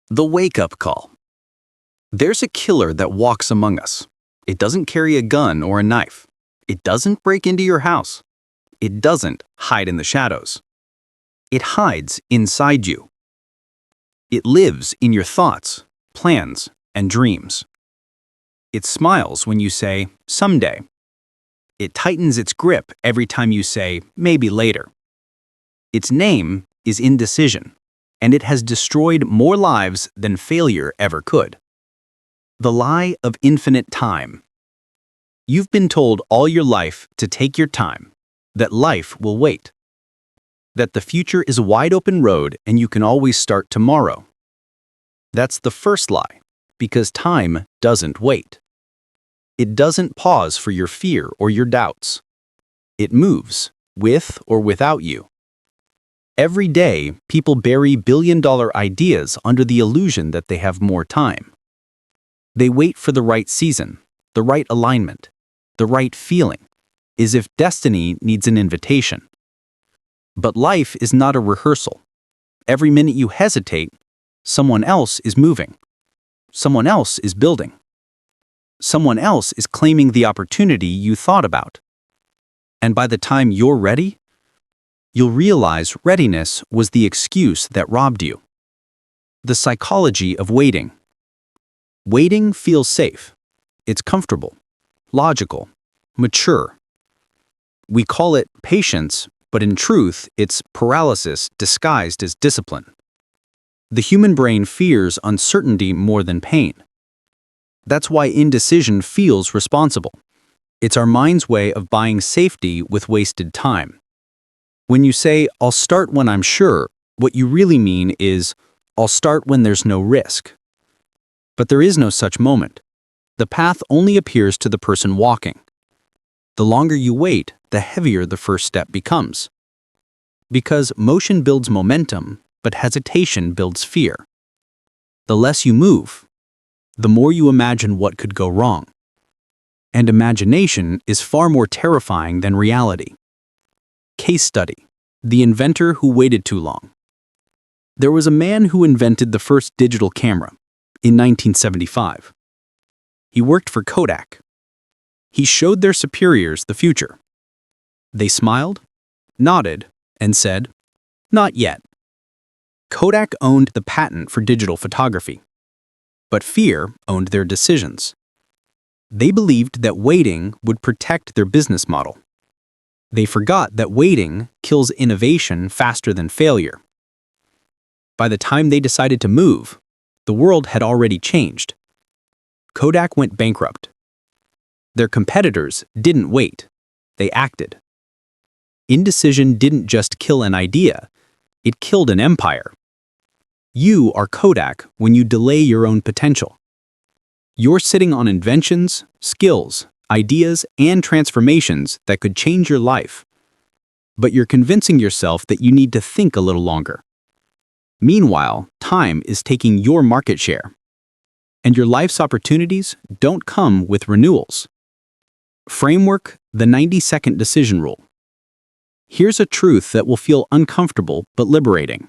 The wake-up call. There's a killer that walks among us. It doesn't carry a gun or a knife. It doesn't break into your house. It doesn't hide in the shadows. It hides inside you. It lives in your thoughts, plans, and dreams. It smiles when you say, someday. It tightens its grip every time you say, maybe later. Its name is indecision, and it has destroyed more lives than failure ever could. The lie of infinite time. You've been told all your life to take your time, that life will wait, that the future is a wide-open road and you can always start tomorrow. That's the first lie, because time doesn't wait. It doesn't pause for your fear or your doubts. It moves, with or without you. Every day, people bury billion-dollar ideas under the illusion that they have more time. They wait for the right season, the right alignment, the right feeling, as if destiny needs an invitation. But life is not a rehearsal. Every minute you hesitate, someone else is moving. Someone else is building. Someone else is claiming the opportunity you thought about. And by the time you're ready, you'll realize readiness was the excuse that robbed you. The psychology of waiting. Waiting feels safe. It's comfortable, logical, mature. We call it patience, but in truth, it's paralysis disguised as discipline. The human brain fears uncertainty more than pain. That's why indecision feels responsible. It's our mind's way of buying safety with wasted time. When you say, I'll start when I'm sure, what you really mean is, I'll start when there's no risk. But there is no such moment. The path only appears to the person walking. The longer you wait, the heavier the first step becomes. Because motion builds momentum, but hesitation builds fear. The less you move, the more you imagine what could go wrong. And imagination is far more terrifying than reality. Case study: the inventor who waited too long. There was a man who invented the first digital camera in 1975. He worked for Kodak. He showed their superiors the future. They smiled, nodded, and said, "Not yet." Kodak owned the patent for digital photography, but fear owned their decisions. They believed that waiting would protect their business model. They forgot that waiting kills innovation faster than failure. By the time they decided to move, the world had already changed. Kodak went bankrupt. Their competitors didn't wait, they acted. Indecision didn't just kill an idea, it killed an empire. You are Kodak when you delay your own potential. You're sitting on inventions, skills, ideas, and transformations that could change your life. But you're convincing yourself that you need to think a little longer. Meanwhile, time is taking your market share. And your life's opportunities don't come with renewals. Framework: the 90-second decision rule. Here's a truth that will feel uncomfortable but liberating.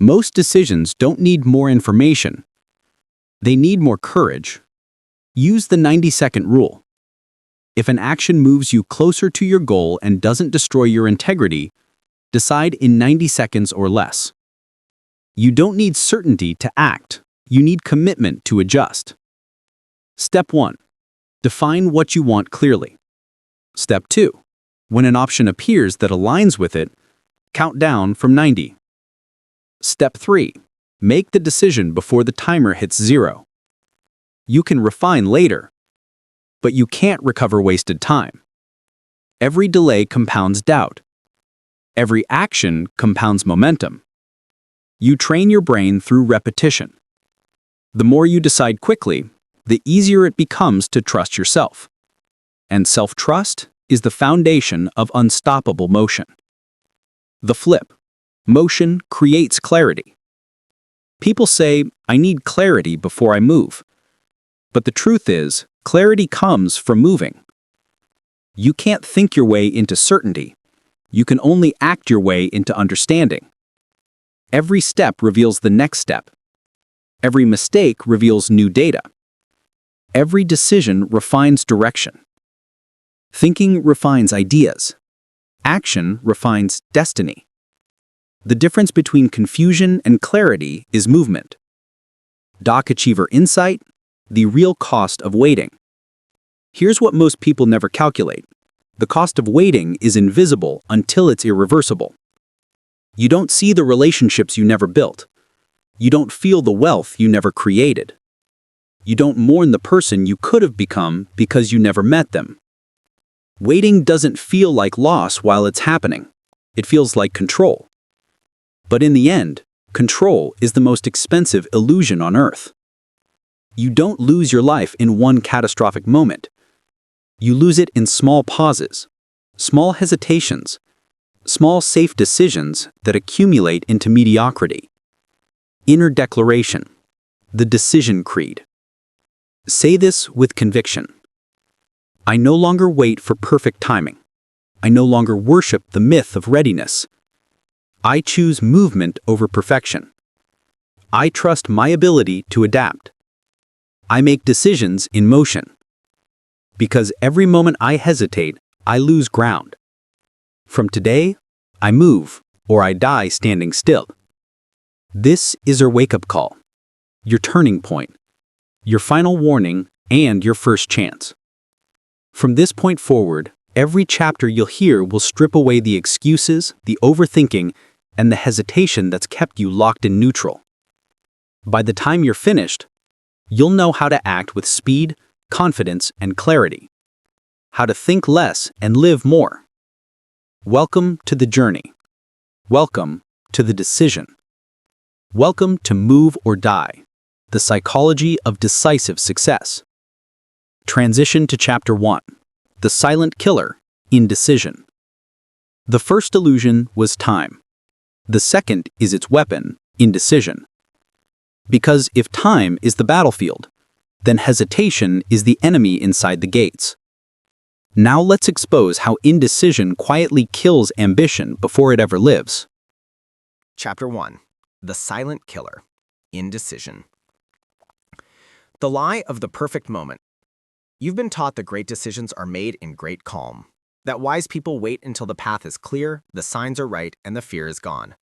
Most decisions don't need more information. They need more courage. Use the 90-second rule. If an action moves you closer to your goal and doesn't destroy your integrity, decide in 90 seconds or less. You don't need certainty to act. You need commitment to adjust. Step 1. Define what you want clearly. Step 2. When an option appears that aligns with it, count down from 90. Step 3. Make the decision before the timer hits 0. You can refine later, but you can't recover wasted time. Every delay compounds doubt. Every action compounds momentum. You train your brain through repetition. The more you decide quickly, the easier it becomes to trust yourself. And self-trust is the foundation of unstoppable motion. The flip: motion creates clarity. People say, I need clarity before I move. But the truth is, clarity comes from moving. You can't think your way into certainty. You can only act your way into understanding. Every step reveals the next step. Every mistake reveals new data. Every decision refines direction. Thinking refines ideas. Action refines destiny. The difference between confusion and clarity is movement. Doc Achiever Insight, the real cost of waiting. Here's what most people never calculate. The cost of waiting is invisible until it's irreversible. You don't see the relationships you never built. You don't feel the wealth you never created. You don't mourn the person you could have become because you never met them. Waiting doesn't feel like loss while it's happening. It feels like control. But in the end, control is the most expensive illusion on earth. You don't lose your life in one catastrophic moment. You lose it in small pauses, small hesitations, small safe decisions that accumulate into mediocrity. Inner declaration, the decision creed. Say this with conviction. I no longer wait for perfect timing. I no longer worship the myth of readiness. I choose movement over perfection. I trust my ability to adapt. I make decisions in motion. Because every moment I hesitate, I lose ground. From today, I move or I die standing still. This is your wake-up call, your turning point, your final warning, and your first chance. From this point forward, every chapter you'll hear will strip away the excuses, the overthinking, and the hesitation that's kept you locked in neutral. By the time you're finished, you'll know how to act with speed, confidence, and clarity. How to think less and live more. Welcome to the journey. Welcome to the decision. Welcome to Move or Die, the psychology of decisive success. Transition to Chapter 1, the silent killer, indecision. The first illusion was time. The second is its weapon, indecision. Because if time is the battlefield, then hesitation is the enemy inside the gates. Now let's expose how indecision quietly kills ambition before it ever lives. Chapter 1. The Silent Killer, Indecision. The lie of the perfect moment. You've been taught that great decisions are made in great calm, that wise people wait until the path is clear, the signs are right, and the fear is gone.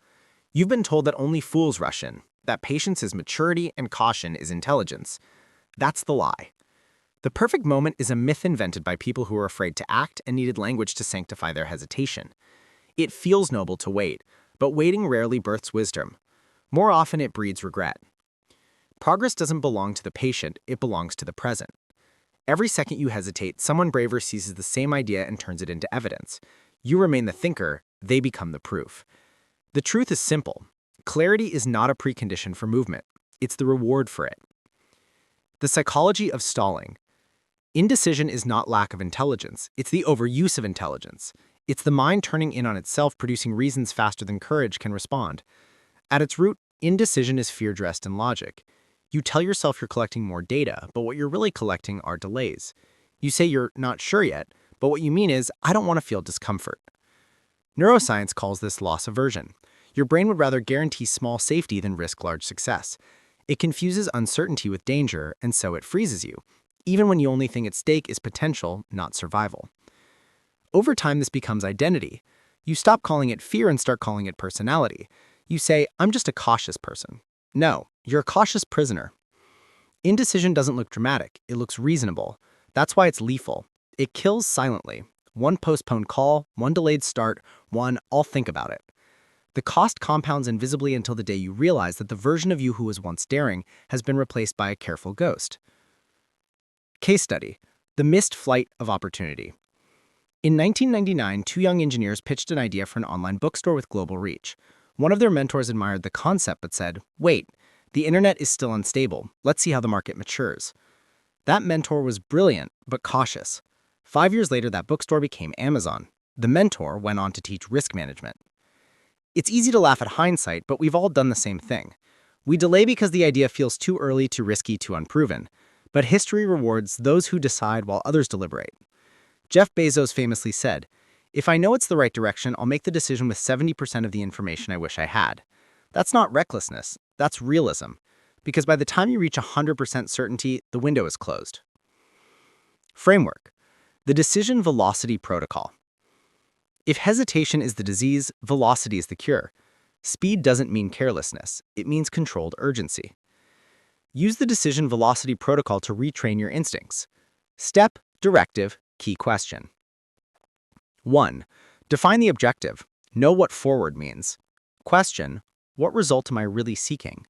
You've been told that only fools rush in, that patience is maturity and caution is intelligence. That's the lie. The perfect moment is a myth invented by people who are afraid to act and needed language to sanctify their hesitation. It feels noble to wait, but waiting rarely births wisdom. More often it breeds regret. Progress doesn't belong to the patient, it belongs to the present. Every second you hesitate, someone braver seizes the same idea and turns it into evidence. You remain the thinker, they become the proof. The truth is simple. Clarity is not a precondition for movement. It's the reward for it. The psychology of stalling. Indecision is not lack of intelligence. It's the overuse of intelligence. It's the mind turning in on itself, producing reasons faster than courage can respond. At its root, indecision is fear dressed in logic. You tell yourself you're collecting more data, but what you're really collecting are delays. You say you're not sure yet, but what you mean is, I don't want to feel discomfort. Neuroscience calls this loss aversion. Your brain would rather guarantee small safety than risk large success. It confuses uncertainty with danger, and so it freezes you, even when the only thing at stake is potential, not survival. Over time, this becomes identity. You stop calling it fear and start calling it personality. You say, I'm just a cautious person. No, you're a cautious prisoner. Indecision doesn't look dramatic, it looks reasonable. That's why it's lethal. It kills silently. One postponed call, one delayed start, one I'll think about it. The cost compounds invisibly until the day you realize that the version of you who was once daring has been replaced by a careful ghost. Case study: the missed flight of opportunity. In 1999, two young engineers pitched an idea for an online bookstore with global reach. One of their mentors admired the concept but said, wait, the internet is still unstable. Let's see how the market matures. That mentor was brilliant, but cautious. 5 years later, that bookstore became Amazon. The mentor went on to teach risk management. It's easy to laugh at hindsight, but we've all done the same thing. We delay because the idea feels too early, too risky, too unproven. But history rewards those who decide while others deliberate. Jeff Bezos famously said, if I know it's the right direction, I'll make the decision with 70% of the information I wish I had. That's not recklessness, that's realism. because by the time you reach 100% certainty, the window is closed. Framework: the decision velocity protocol. If hesitation is the disease, velocity is the cure. Speed doesn't mean carelessness, it means controlled urgency. Use the decision velocity protocol to retrain your instincts. Step, directive, key question. 1. Define the objective. Know what forward means. Question: what result am I really seeking?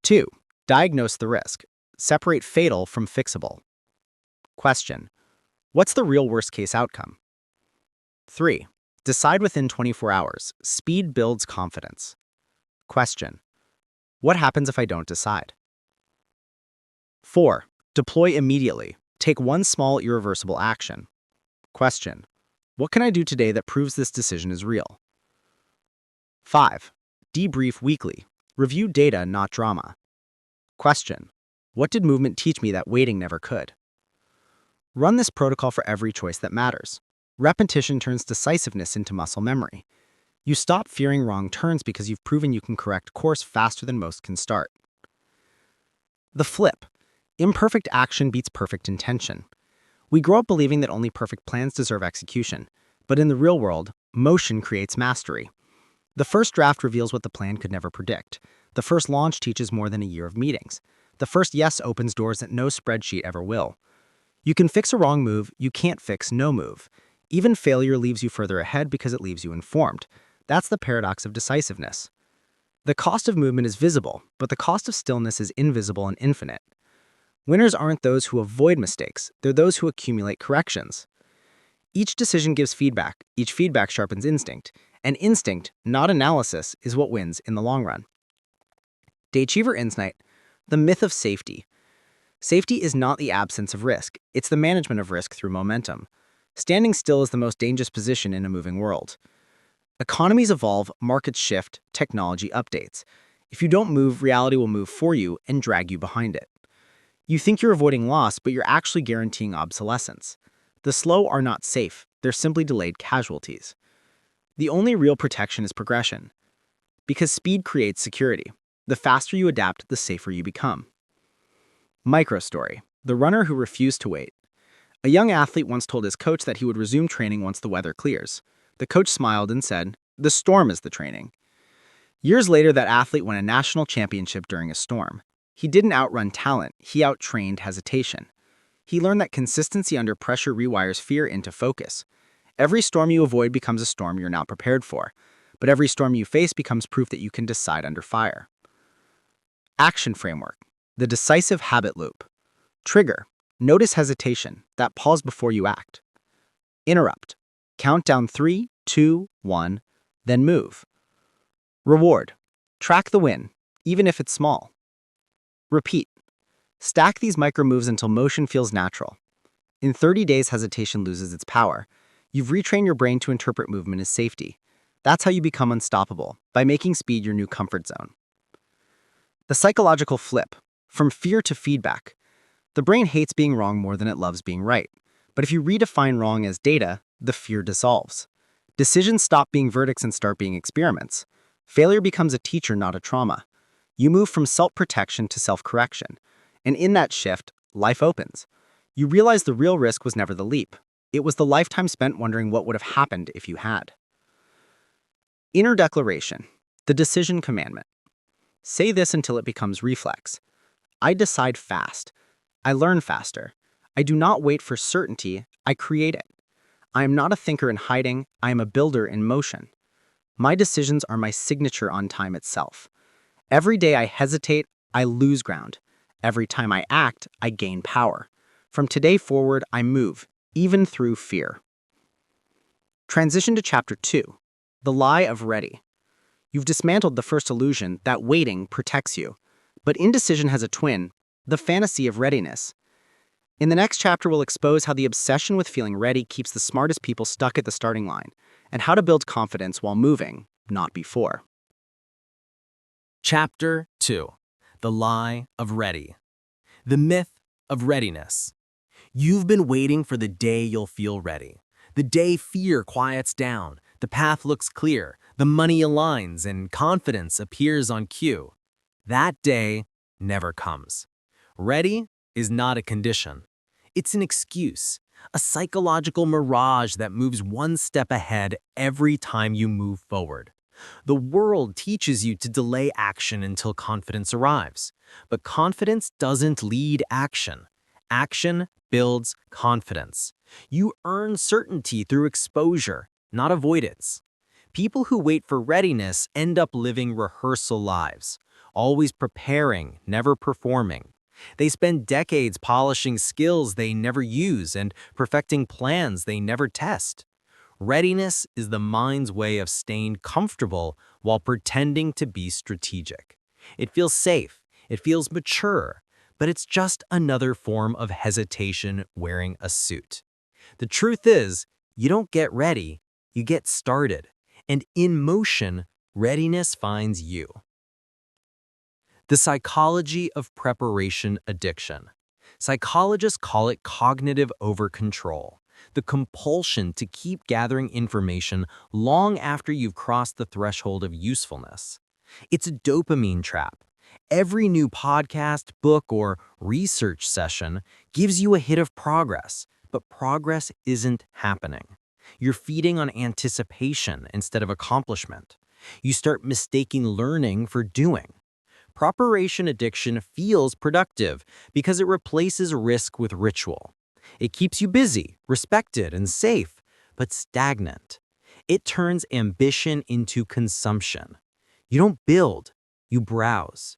2. Diagnose the risk. Separate fatal from fixable. Question: what's the real worst-case outcome? 3. Decide within 24 hours. Speed builds confidence. Question: what happens if I don't decide? 4. Deploy immediately. Take one small irreversible action. Question: what can I do today that proves this decision is real? 5. Debrief weekly. Review data, not drama. Question: what did movement teach me that waiting never could? Run this protocol for every choice that matters. Repetition turns decisiveness into muscle memory. You stop fearing wrong turns because you've proven you can correct course faster than most can start. The flip: imperfect action beats perfect intention. We grow up believing that only perfect plans deserve execution, but in the real world, motion creates mastery. The first draft reveals what the plan could never predict. The first launch teaches more than a year of meetings. The first yes opens doors that no spreadsheet ever will. You can fix a wrong move, you can't fix no move. Even failure leaves you further ahead because it leaves you informed. That's the paradox of decisiveness. The cost of movement is visible, but the cost of stillness is invisible and infinite. Winners aren't those who avoid mistakes, they're those who accumulate corrections. Each decision gives feedback, each feedback sharpens instinct, and instinct, not analysis, is what wins in the long run. Dayachiever Insight: the myth of safety. Safety is not the absence of risk, it's the management of risk through momentum. Standing still is the most dangerous position in a moving world. Economies evolve, markets shift, technology updates. If you don't move, reality will move for you and drag you behind it. You think you're avoiding loss, but you're actually guaranteeing obsolescence. The slow are not safe, they're simply delayed casualties. The only real protection is progression. Because speed creates security. The faster you adapt, the safer you become. Microstory: the runner who refused to wait. A young athlete once told his coach that he would resume training once the weather clears. The coach smiled and said, "The storm is the training." Years later, that athlete won a national championship during a storm. He didn't outrun talent, he outtrained hesitation. He learned that consistency under pressure rewires fear into focus. Every storm you avoid becomes a storm you're not prepared for, but every storm you face becomes proof that you can decide under fire. Action framework: the decisive habit loop. Trigger: notice hesitation, that pause before you act. Interrupt: count down 3, 2, 1, then move. Reward: track the win, even if it's small. Repeat: stack these micro moves until motion feels natural. In 30 days, hesitation loses its power. You've retrained your brain to interpret movement as safety. That's how you become unstoppable, by making speed your new comfort zone. The psychological flip: from fear to feedback. The brain hates being wrong more than it loves being right. But if you redefine wrong as data, the fear dissolves. Decisions stop being verdicts and start being experiments. Failure becomes a teacher, not a trauma. You move from self-protection to self-correction. And in that shift, life opens. You realize the real risk was never the leap. It was the lifetime spent wondering what would have happened if you had. Inner declaration: the decision commandment. Say this until it becomes reflex. I decide fast. I learn faster. I do not wait for certainty, I create it. I am not a thinker in hiding, I am a builder in motion. My decisions are my signature on time itself. Every day I hesitate, I lose ground. Every time I act, I gain power. From today forward, I move, even through fear. Transition to Chapter 2, the lie of ready. You've dismantled the first illusion that waiting protects you. But indecision has a twin, the fantasy of readiness. In the next chapter, we'll expose how the obsession with feeling ready keeps the smartest people stuck at the starting line, and how to build confidence while moving, not before. Chapter 2: The Lie of Ready. The Myth of Readiness. You've been waiting for the day you'll feel ready. The day fear quiets down, the path looks clear, the money aligns, and confidence appears on cue. That day never comes. Ready is not a condition. It's an excuse, a psychological mirage that moves one step ahead every time you move forward. The world teaches you to delay action until confidence arrives. But confidence doesn't lead action. Action builds confidence. You earn certainty through exposure, not avoidance. People who wait for readiness end up living rehearsal lives, always preparing, never performing. They spend decades polishing skills they never use and perfecting plans they never test. Readiness is the mind's way of staying comfortable while pretending to be strategic. It feels safe, it feels mature, but it's just another form of hesitation wearing a suit. The truth is, you don't get ready, you get started. And in motion, readiness finds you. The psychology of preparation addiction. Psychologists call it cognitive overcontrol, the compulsion to keep gathering information long after you've crossed the threshold of usefulness. It's a dopamine trap. Every new podcast, book, or research session gives you a hit of progress, but progress isn't happening. You're feeding on anticipation instead of accomplishment. You start mistaking learning for doing. Preparation addiction feels productive because it replaces risk with ritual. It keeps you busy, respected, and safe, but stagnant. It turns ambition into consumption. You don't build, you browse.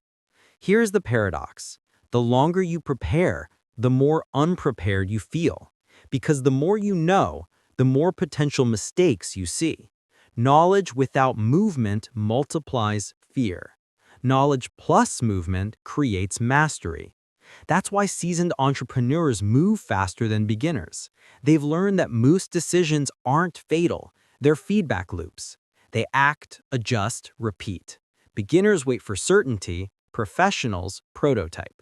Here's the paradox. The longer you prepare, the more unprepared you feel. Because the more you know, the more potential mistakes you see. Knowledge without movement multiplies fear. Knowledge plus movement creates mastery. That's why seasoned entrepreneurs move faster than beginners. They've learned that most decisions aren't fatal, they're feedback loops. They act, adjust, repeat. Beginners wait for certainty, professionals prototype.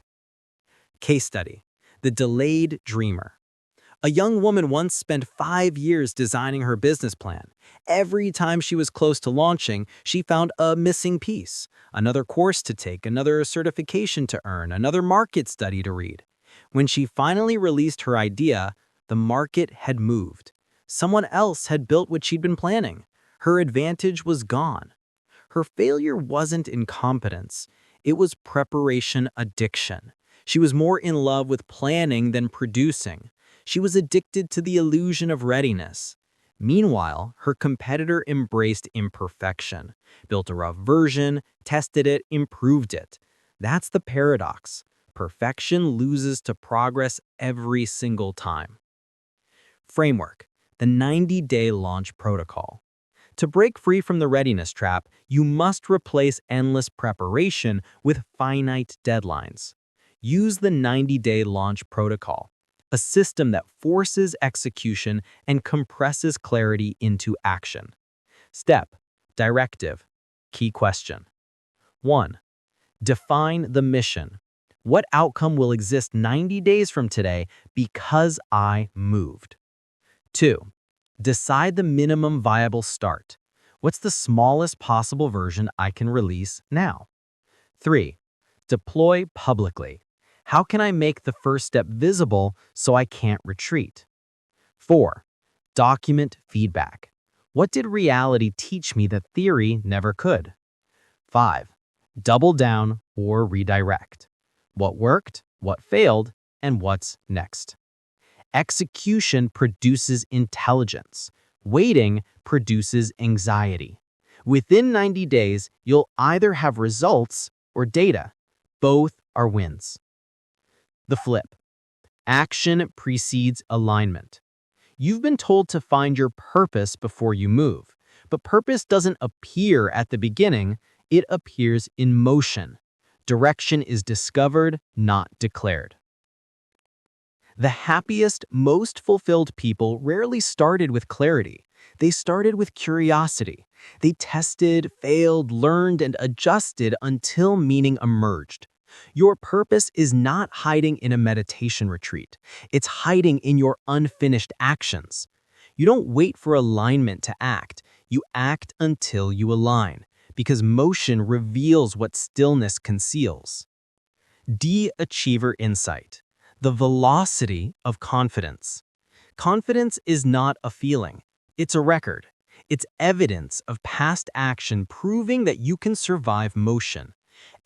Case study: the delayed dreamer. A young woman once spent 5 years designing her business plan. Every time she was close to launching, she found a missing piece, another course to take, another certification to earn, another market study to read. When she finally released her idea, the market had moved. Someone else had built what she'd been planning. Her advantage was gone. Her failure wasn't incompetence. It was preparation addiction. She was more in love with planning than producing. She was addicted to the illusion of readiness. Meanwhile, her competitor embraced imperfection, built a rough version, tested it, improved it. That's the paradox. Perfection loses to progress every single time. Framework: the 90-day launch protocol. To break free from the readiness trap, you must replace endless preparation with finite deadlines. Use the 90-day launch protocol, a system that forces execution and compresses clarity into action. Step: directive. Key question. 1. Define the mission. What outcome will exist 90 days from today because I moved? 2. Decide the minimum viable start. What's the smallest possible version I can release now? 3. Deploy publicly. How can I make the first step visible so I can't retreat? 4. Document feedback. What did reality teach me that theory never could? 5. Double down or redirect. What worked, what failed, and what's next? Execution produces intelligence. Waiting produces anxiety. Within 90 days, you'll either have results or data. Both are wins. The flip. Action precedes alignment. You've been told to find your purpose before you move, but purpose doesn't appear at the beginning, it appears in motion. Direction is discovered, not declared. The happiest, most fulfilled people rarely started with clarity. They started with curiosity. They tested, failed, learned, and adjusted until meaning emerged. Your purpose is not hiding in a meditation retreat. It's hiding in your unfinished actions. You don't wait for alignment to act. You act until you align, because motion reveals what stillness conceals. D-achiever insight, the velocity of confidence. Confidence is not a feeling, it's a record. It's evidence of past action proving that you can survive motion.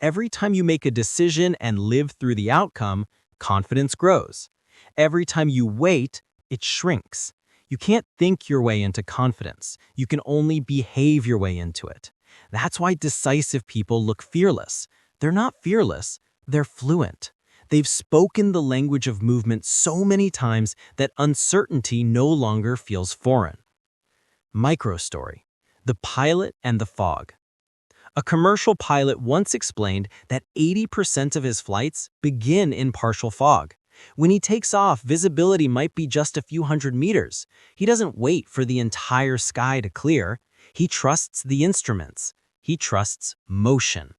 Every time you make a decision and live through the outcome, confidence grows. Every time you wait, it shrinks. You can't think your way into confidence. You can only behave your way into it. That's why decisive people look fearless. They're not fearless, they're fluent. They've spoken the language of movement so many times that uncertainty no longer feels foreign. Microstory: the pilot and the fog. A commercial pilot once explained that 80% of his flights begin in partial fog. When he takes off, visibility might be just a few hundred meters. He doesn't wait for the entire sky to clear. He trusts the instruments. He trusts motion.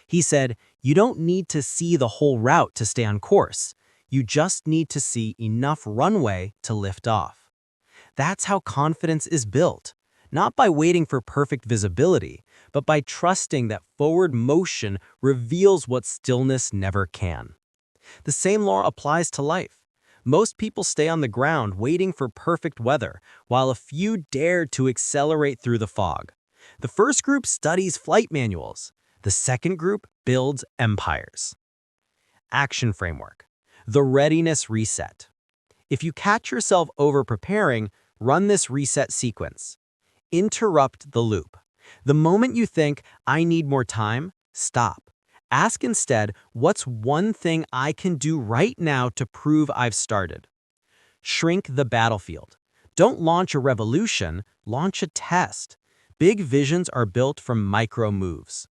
He said, "You don't need to see the whole route to stay on course. You just need to see enough runway to lift off." That's how confidence is built, not by waiting for perfect visibility, but by trusting that forward motion reveals what stillness never can. The same law applies to life. Most people stay on the ground waiting for perfect weather, while a few dare to accelerate through the fog. The first group studies flight manuals. The second group builds empires. Action framework: the readiness reset. If you catch yourself over-preparing, run this reset sequence. Interrupt the loop. The moment you think, "I need more time," stop. Ask instead, "What's one thing I can do right now to prove I've started?" Shrink the battlefield. Don't launch a revolution, launch a test. Big visions are built from micro moves.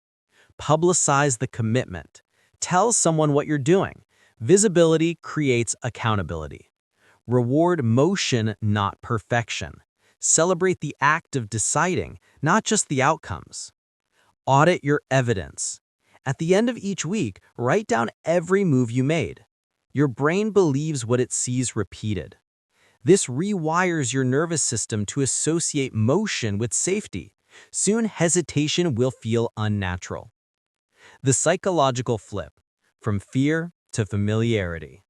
Publicize the commitment. Tell someone what you're doing. Visibility creates accountability. Reward motion, not perfection. Celebrate the act of deciding, not just the outcomes. Audit your evidence. At the end of each week, write down every move you made. Your brain believes what it sees repeated. This rewires your nervous system to associate motion with safety. Soon, hesitation will feel unnatural. The psychological flip: from fear to familiarity.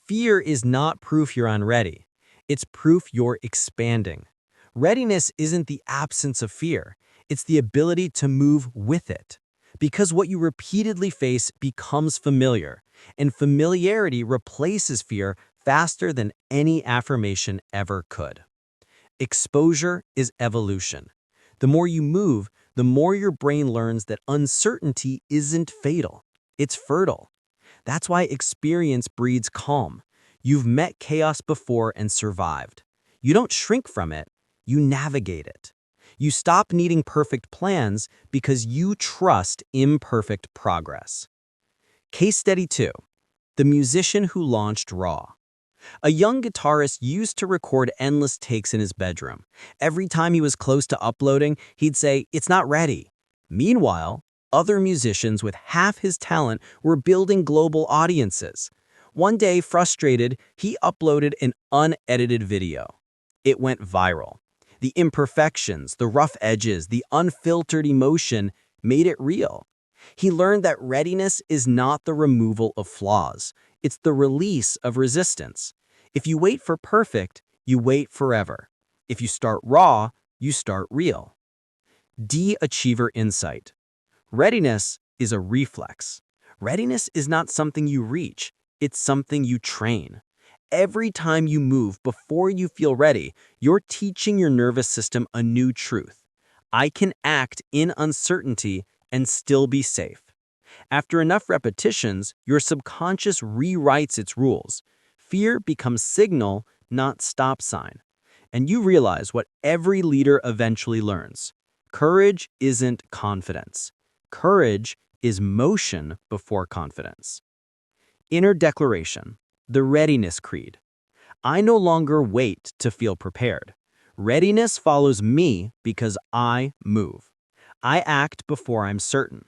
Fear is not proof you're unready. It's proof you're expanding. Readiness isn't the absence of fear. It's the ability to move with it. Because what you repeatedly face becomes familiar, and familiarity replaces fear faster than any affirmation ever could. Exposure is evolution. The more you move, the more your brain learns that uncertainty isn't fatal. It's fertile. That's why experience breeds calm. You've met chaos before and survived. You don't shrink from it, you navigate it. You stop needing perfect plans because you trust imperfect progress. Case study 2. The musician who launched Raw. A young guitarist used to record endless takes in his bedroom. Every time he was close to uploading, he'd say, "It's not ready." Meanwhile, other musicians with half his talent were building global audiences. One day, frustrated, he uploaded an unedited video. It went viral. The imperfections, the rough edges, the unfiltered emotion made it real. He learned that readiness is not the removal of flaws. It's the release of resistance. If you wait for perfect, you wait forever. If you start raw, you start real. D-achiever insight. Readiness is a reflex. Readiness is not something you reach, it's something you train. Every time you move before you feel ready, you're teaching your nervous system a new truth. I can act in uncertainty and still be safe. After enough repetitions, your subconscious rewrites its rules. Fear becomes signal, not stop sign. And you realize what every leader eventually learns. Courage isn't confidence. Courage is motion before confidence. Inner declaration, the readiness creed. I no longer wait to feel prepared. Readiness follows me because I move. I act before I'm certain.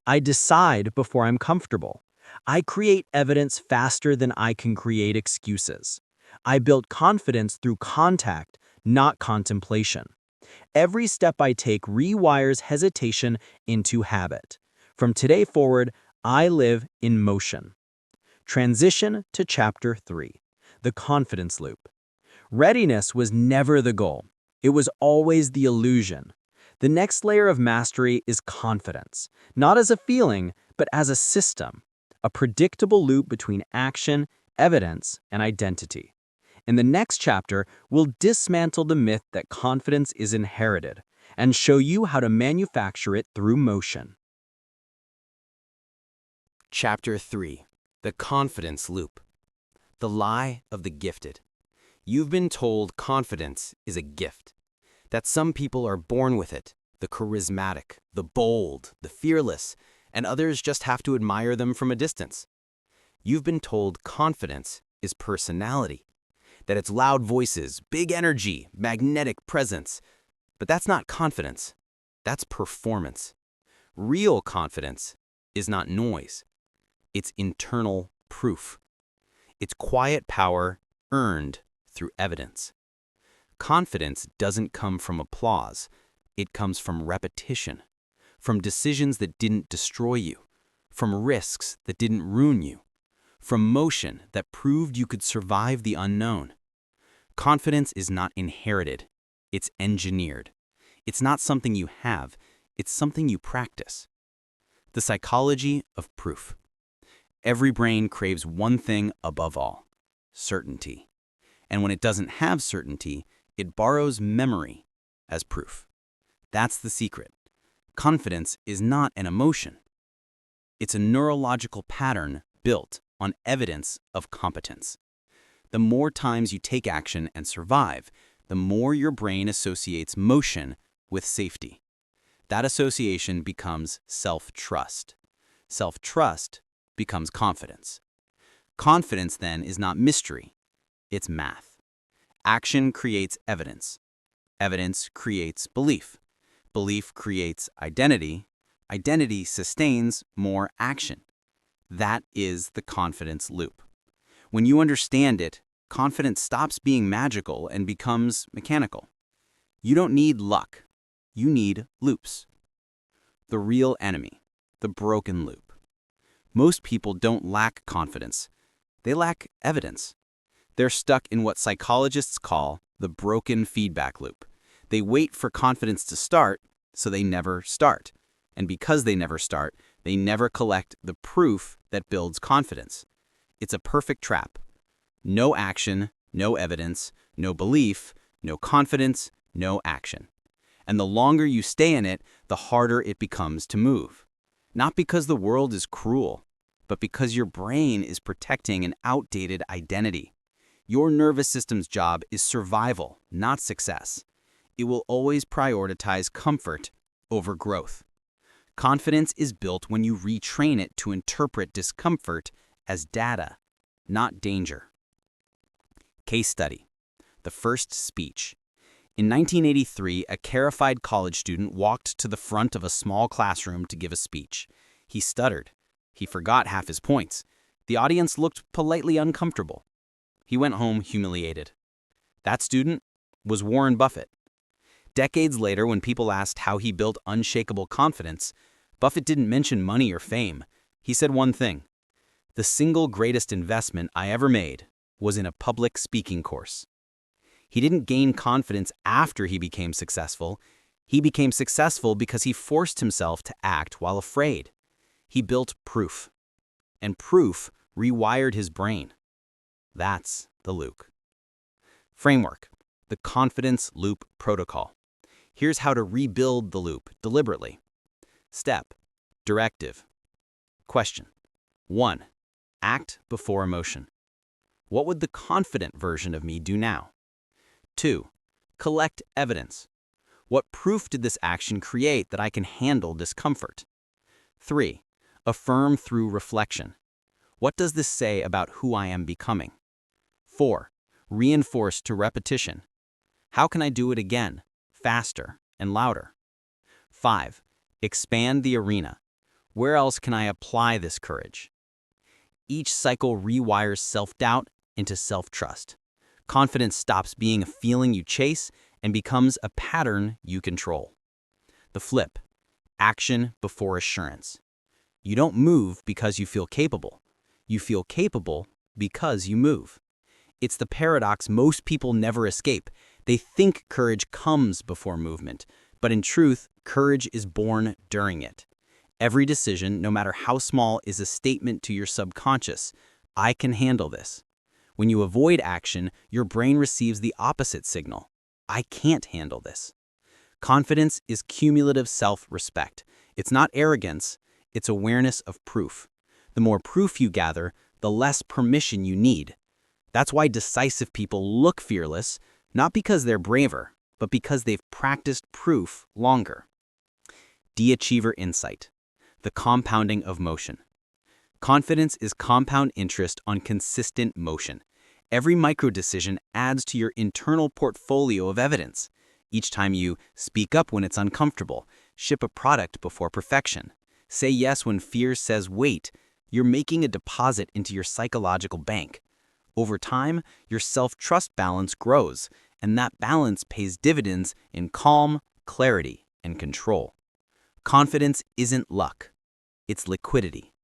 I decide before I'm comfortable. I create evidence faster than I can create excuses. I build confidence through contact, not contemplation. Every step I take rewires hesitation into habit. From today forward, I live in motion. Transition to Chapter 3, the confidence loop. Readiness was never the goal. It was always the illusion. The next layer of mastery is confidence, not as a feeling, but as a system, a predictable loop between action, evidence, and identity. In the next chapter, we'll dismantle the myth that confidence is inherited and show you how to manufacture it through motion. Chapter 3. The Confidence Loop. The Lie of the Gifted. You've been told confidence is a gift, that some people are born with it, the charismatic, the bold, the fearless, and others just have to admire them from a distance. You've been told confidence is personality, that it's loud voices, big energy, magnetic presence. But that's not confidence. That's performance. Real confidence is not noise. It's internal proof. It's quiet power earned through evidence. Confidence doesn't come from applause. It comes from repetition, from decisions that didn't destroy you, from risks that didn't ruin you, from motion that proved you could survive the unknown. Confidence is not inherited. It's engineered. It's not something you have. It's something you practice. The psychology of proof. Every brain craves one thing above all: certainty. And when it doesn't have certainty, it borrows memory as proof. That's the secret. Confidence is not an emotion. It's a neurological pattern built on evidence of competence. The more times you take action and survive, the more your brain associates motion with safety. That association becomes self-trust. Self-trust becomes confidence. Confidence, then, is not mystery. It's math. Action creates evidence. Evidence creates belief. Belief creates identity. Identity sustains more action. That is the confidence loop. When you understand it, confidence stops being magical and becomes mechanical. You don't need luck. You need loops. The real enemy, the broken loop. Most people don't lack confidence. They lack evidence. They're stuck in what psychologists call the broken feedback loop. They wait for confidence to start, so they never start. And because they never start, they never collect the proof that builds confidence. It's a perfect trap. No action, no evidence, no belief, no confidence, no action. And the longer you stay in it, the harder it becomes to move. Not because the world is cruel, but because your brain is protecting an outdated identity. Your nervous system's job is survival, not success. It will always prioritize comfort over growth. Confidence is built when you retrain it to interpret discomfort as data, not danger. Case study: the first speech. In 1983, a terrified college student walked to the front of a small classroom to give a speech. He stuttered. He forgot half his points. The audience looked politely uncomfortable. He went home humiliated. That student was Warren Buffett. Decades later, when people asked how he built unshakable confidence, Buffett didn't mention money or fame. He said one thing: the single greatest investment I ever made was in a public speaking course. He didn't gain confidence after he became successful. He became successful because he forced himself to act while afraid. He built proof. And proof rewired his brain. That's the loop. Framework: the confidence loop protocol. Here's how to rebuild the loop deliberately. Step: directive. Question: 1. Act before emotion. What would the confident version of me do now? 2. Collect evidence. What proof did this action create that I can handle discomfort? 3. Affirm through reflection. What does this say about who I am becoming? 4. Reinforce to repetition. How can I do it again, faster and louder? 5. Expand the arena. Where else can I apply this courage? Each cycle rewires self-doubt into self-trust. Confidence stops being a feeling you chase and becomes a pattern you control. The flip, action before assurance. You don't move because you feel capable. You feel capable because you move. It's the paradox most people never escape. They think courage comes before movement, but in truth, courage is born during it. Every decision, no matter how small, is a statement to your subconscious. I can handle this. When you avoid action, your brain receives the opposite signal. I can't handle this. Confidence is cumulative self-respect. It's not arrogance, it's awareness of proof. The more proof you gather, the less permission you need. That's why decisive people look fearless, not because they're braver, but because they've practiced proof longer. De-achiever insight, the compounding of motion. Confidence is compound interest on consistent motion. Every micro-decision adds to your internal portfolio of evidence. Each time you speak up when it's uncomfortable, ship a product before perfection, say yes when fear says wait, you're making a deposit into your psychological bank. Over time, your self-trust balance grows, and that balance pays dividends in calm, clarity, and control. Confidence isn't luck. It's liquidity.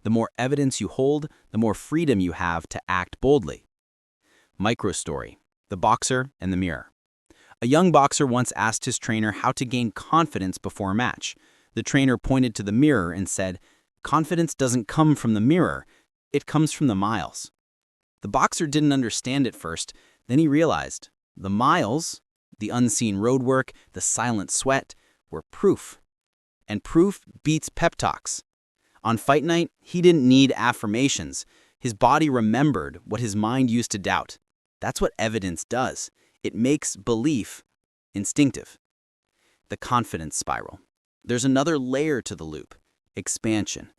The more evidence you hold, the more freedom you have to act boldly. Microstory, the boxer and the mirror. A young boxer once asked his trainer how to gain confidence before a match. The trainer pointed to the mirror and said, "Confidence doesn't come from the mirror, it comes from the miles." The boxer didn't understand at first, then he realized the miles, the unseen roadwork, the silent sweat, were proof. And proof beats pep talks. On fight night, he didn't need affirmations. His body remembered what his mind used to doubt. That's what evidence does. It makes belief instinctive. The confidence spiral. There's another layer to the loop, expansion.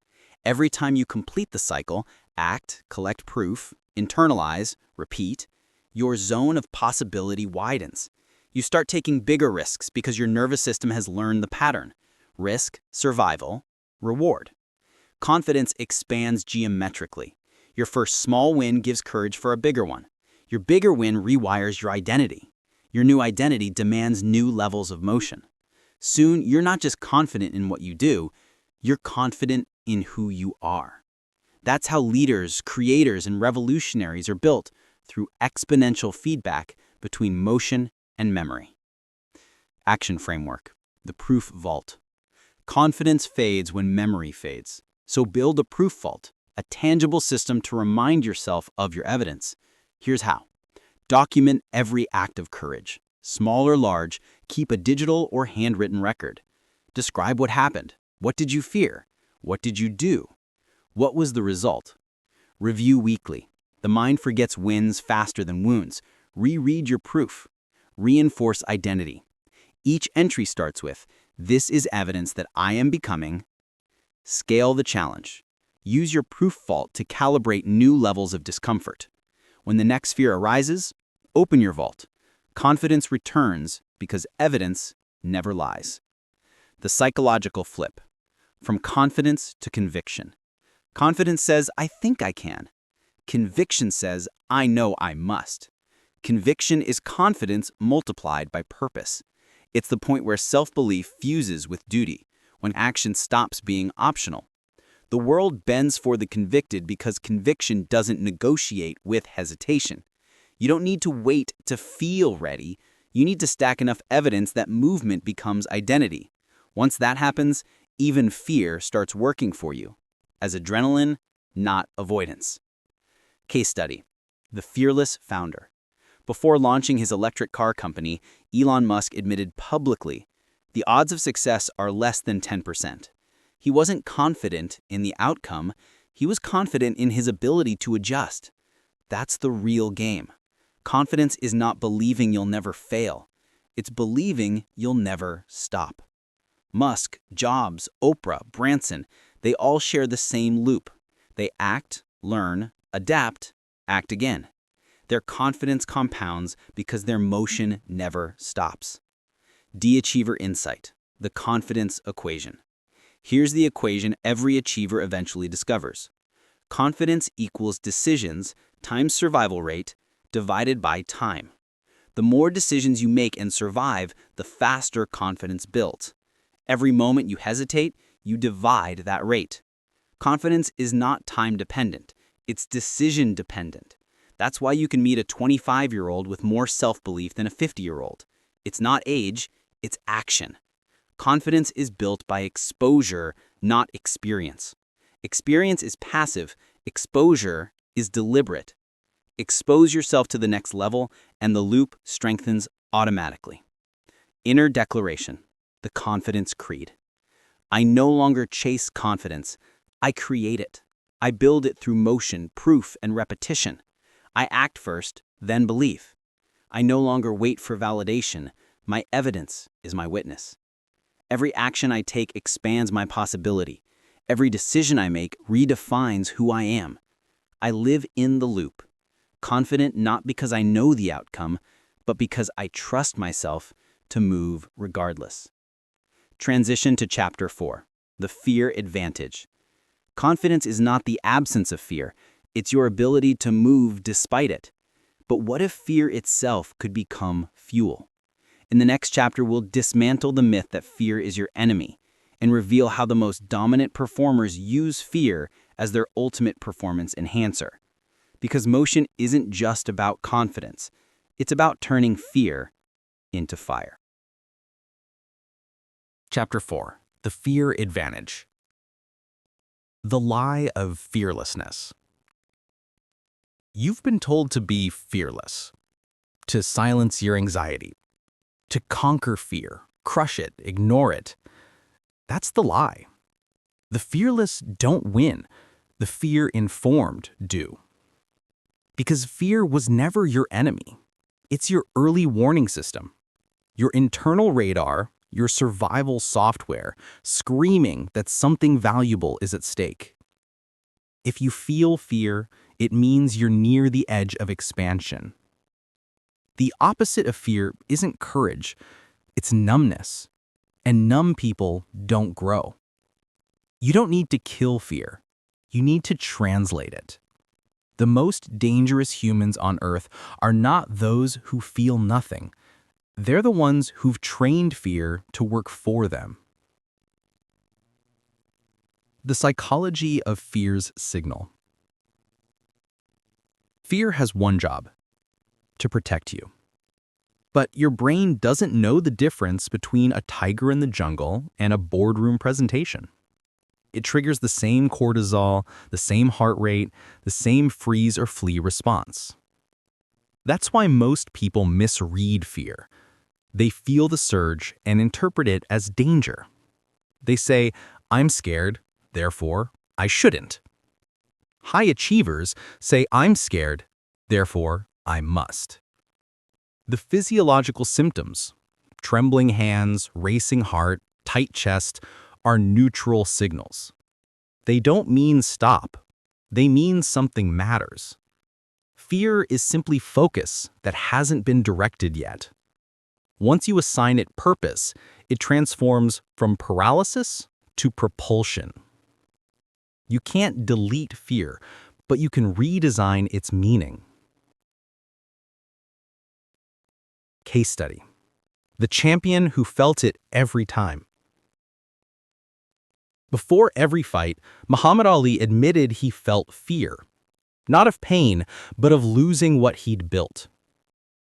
Every time you complete the cycle, act, collect proof, internalize, repeat, your zone of possibility widens. You start taking bigger risks because your nervous system has learned the pattern. Risk, survival, reward. Confidence expands geometrically. Your first small win gives courage for a bigger one. Your bigger win rewires your identity. Your new identity demands new levels of motion. Soon, you're not just confident in what you do, you're confident in who you are. That's how leaders, creators, and revolutionaries are built, through exponential feedback between motion and memory. Action framework, the proof vault. Confidence fades when memory fades. So build a proof vault, a tangible system to remind yourself of your evidence. Here's how. Document every act of courage. Small or large, keep a digital or handwritten record. Describe what happened. What did you fear? What did you do? What was the result? Review weekly. The mind forgets wins faster than wounds. Reread your proof. Reinforce identity. Each entry starts with, "This is evidence that I am becoming." Scale the challenge. Use your proof vault to calibrate new levels of discomfort. When the next fear arises, open your vault. Confidence returns because evidence never lies. The psychological flip. From confidence to conviction. Confidence says, "I think I can." Conviction says, "I know I must." Conviction is confidence multiplied by purpose. It's the point where self-belief fuses with duty, when action stops being optional. The world bends for the convicted because conviction doesn't negotiate with hesitation. You don't need to wait to feel ready. You need to stack enough evidence that movement becomes identity. Once that happens, even fear starts working for you, as adrenaline, not avoidance. Case study. The fearless founder. Before launching his electric car company, Elon Musk admitted publicly, the odds of success are less than 10%. He wasn't confident in the outcome, he was confident in his ability to adjust. That's the real game. Confidence is not believing you'll never fail. It's believing you'll never stop. Musk, Jobs, Oprah, Branson, they all share the same loop. They act, learn, adapt, act again. Their confidence compounds because their motion never stops. De-achiever insight, the confidence equation. Here's the equation every achiever eventually discovers. Confidence equals decisions times survival rate divided by time. The more decisions you make and survive, the faster confidence builds. Every moment you hesitate, you divide that rate. Confidence is not time-dependent. It's decision-dependent. That's why you can meet a 25-year-old with more self-belief than a 50-year-old. It's not age, it's action. Confidence is built by exposure, not experience. Experience is passive. Exposure is deliberate. Expose yourself to the next level, and the loop strengthens automatically. Inner declaration, the confidence creed. I no longer chase confidence. I create it. I build it through motion, proof, and repetition. I act first, then believe. I no longer wait for validation. My evidence is my witness. Every action I take expands my possibility. Every decision I make redefines who I am. I live in the loop, confident not because I know the outcome, but because I trust myself to move regardless. Transition to Chapter 4, the fear advantage. Confidence is not the absence of fear, it's your ability to move despite it. But what if fear itself could become fuel? In the next chapter, we'll dismantle the myth that fear is your enemy and reveal how the most dominant performers use fear as their ultimate performance enhancer. Because motion isn't just about confidence, it's about turning fear into fire. Chapter 4. The Fear Advantage. The Lie of Fearlessness. You've been told to be fearless, to silence your anxiety, to conquer fear, crush it, ignore it. That's the lie. The fearless don't win. The fear-informed do. Because fear was never your enemy. It's your early warning system. Your internal radar, your survival software, screaming that something valuable is at stake. If you feel fear, it means you're near the edge of expansion. The opposite of fear isn't courage, it's numbness. And numb people don't grow. You don't need to kill fear. You need to translate it. The most dangerous humans on Earth are not those who feel nothing. They're the ones who've trained fear to work for them. The psychology of fear's signal. Fear has one job: to protect you. But your brain doesn't know the difference between a tiger in the jungle and a boardroom presentation. It triggers the same cortisol, the same heart rate, the same freeze or flee response. That's why most people misread fear. They feel the surge and interpret it as danger. They say, I'm scared, therefore I shouldn't. High achievers say, I'm scared, therefore I must. The physiological symptoms, trembling hands, racing heart, tight chest, are neutral signals. They don't mean stop. They mean something matters. Fear is simply focus that hasn't been directed yet. Once you assign it purpose, it transforms from paralysis to propulsion. You can't delete fear, but you can redesign its meaning. Case study. The champion who felt it every time. Before every fight, Muhammad Ali admitted he felt fear. Not of pain, but of losing what he'd built.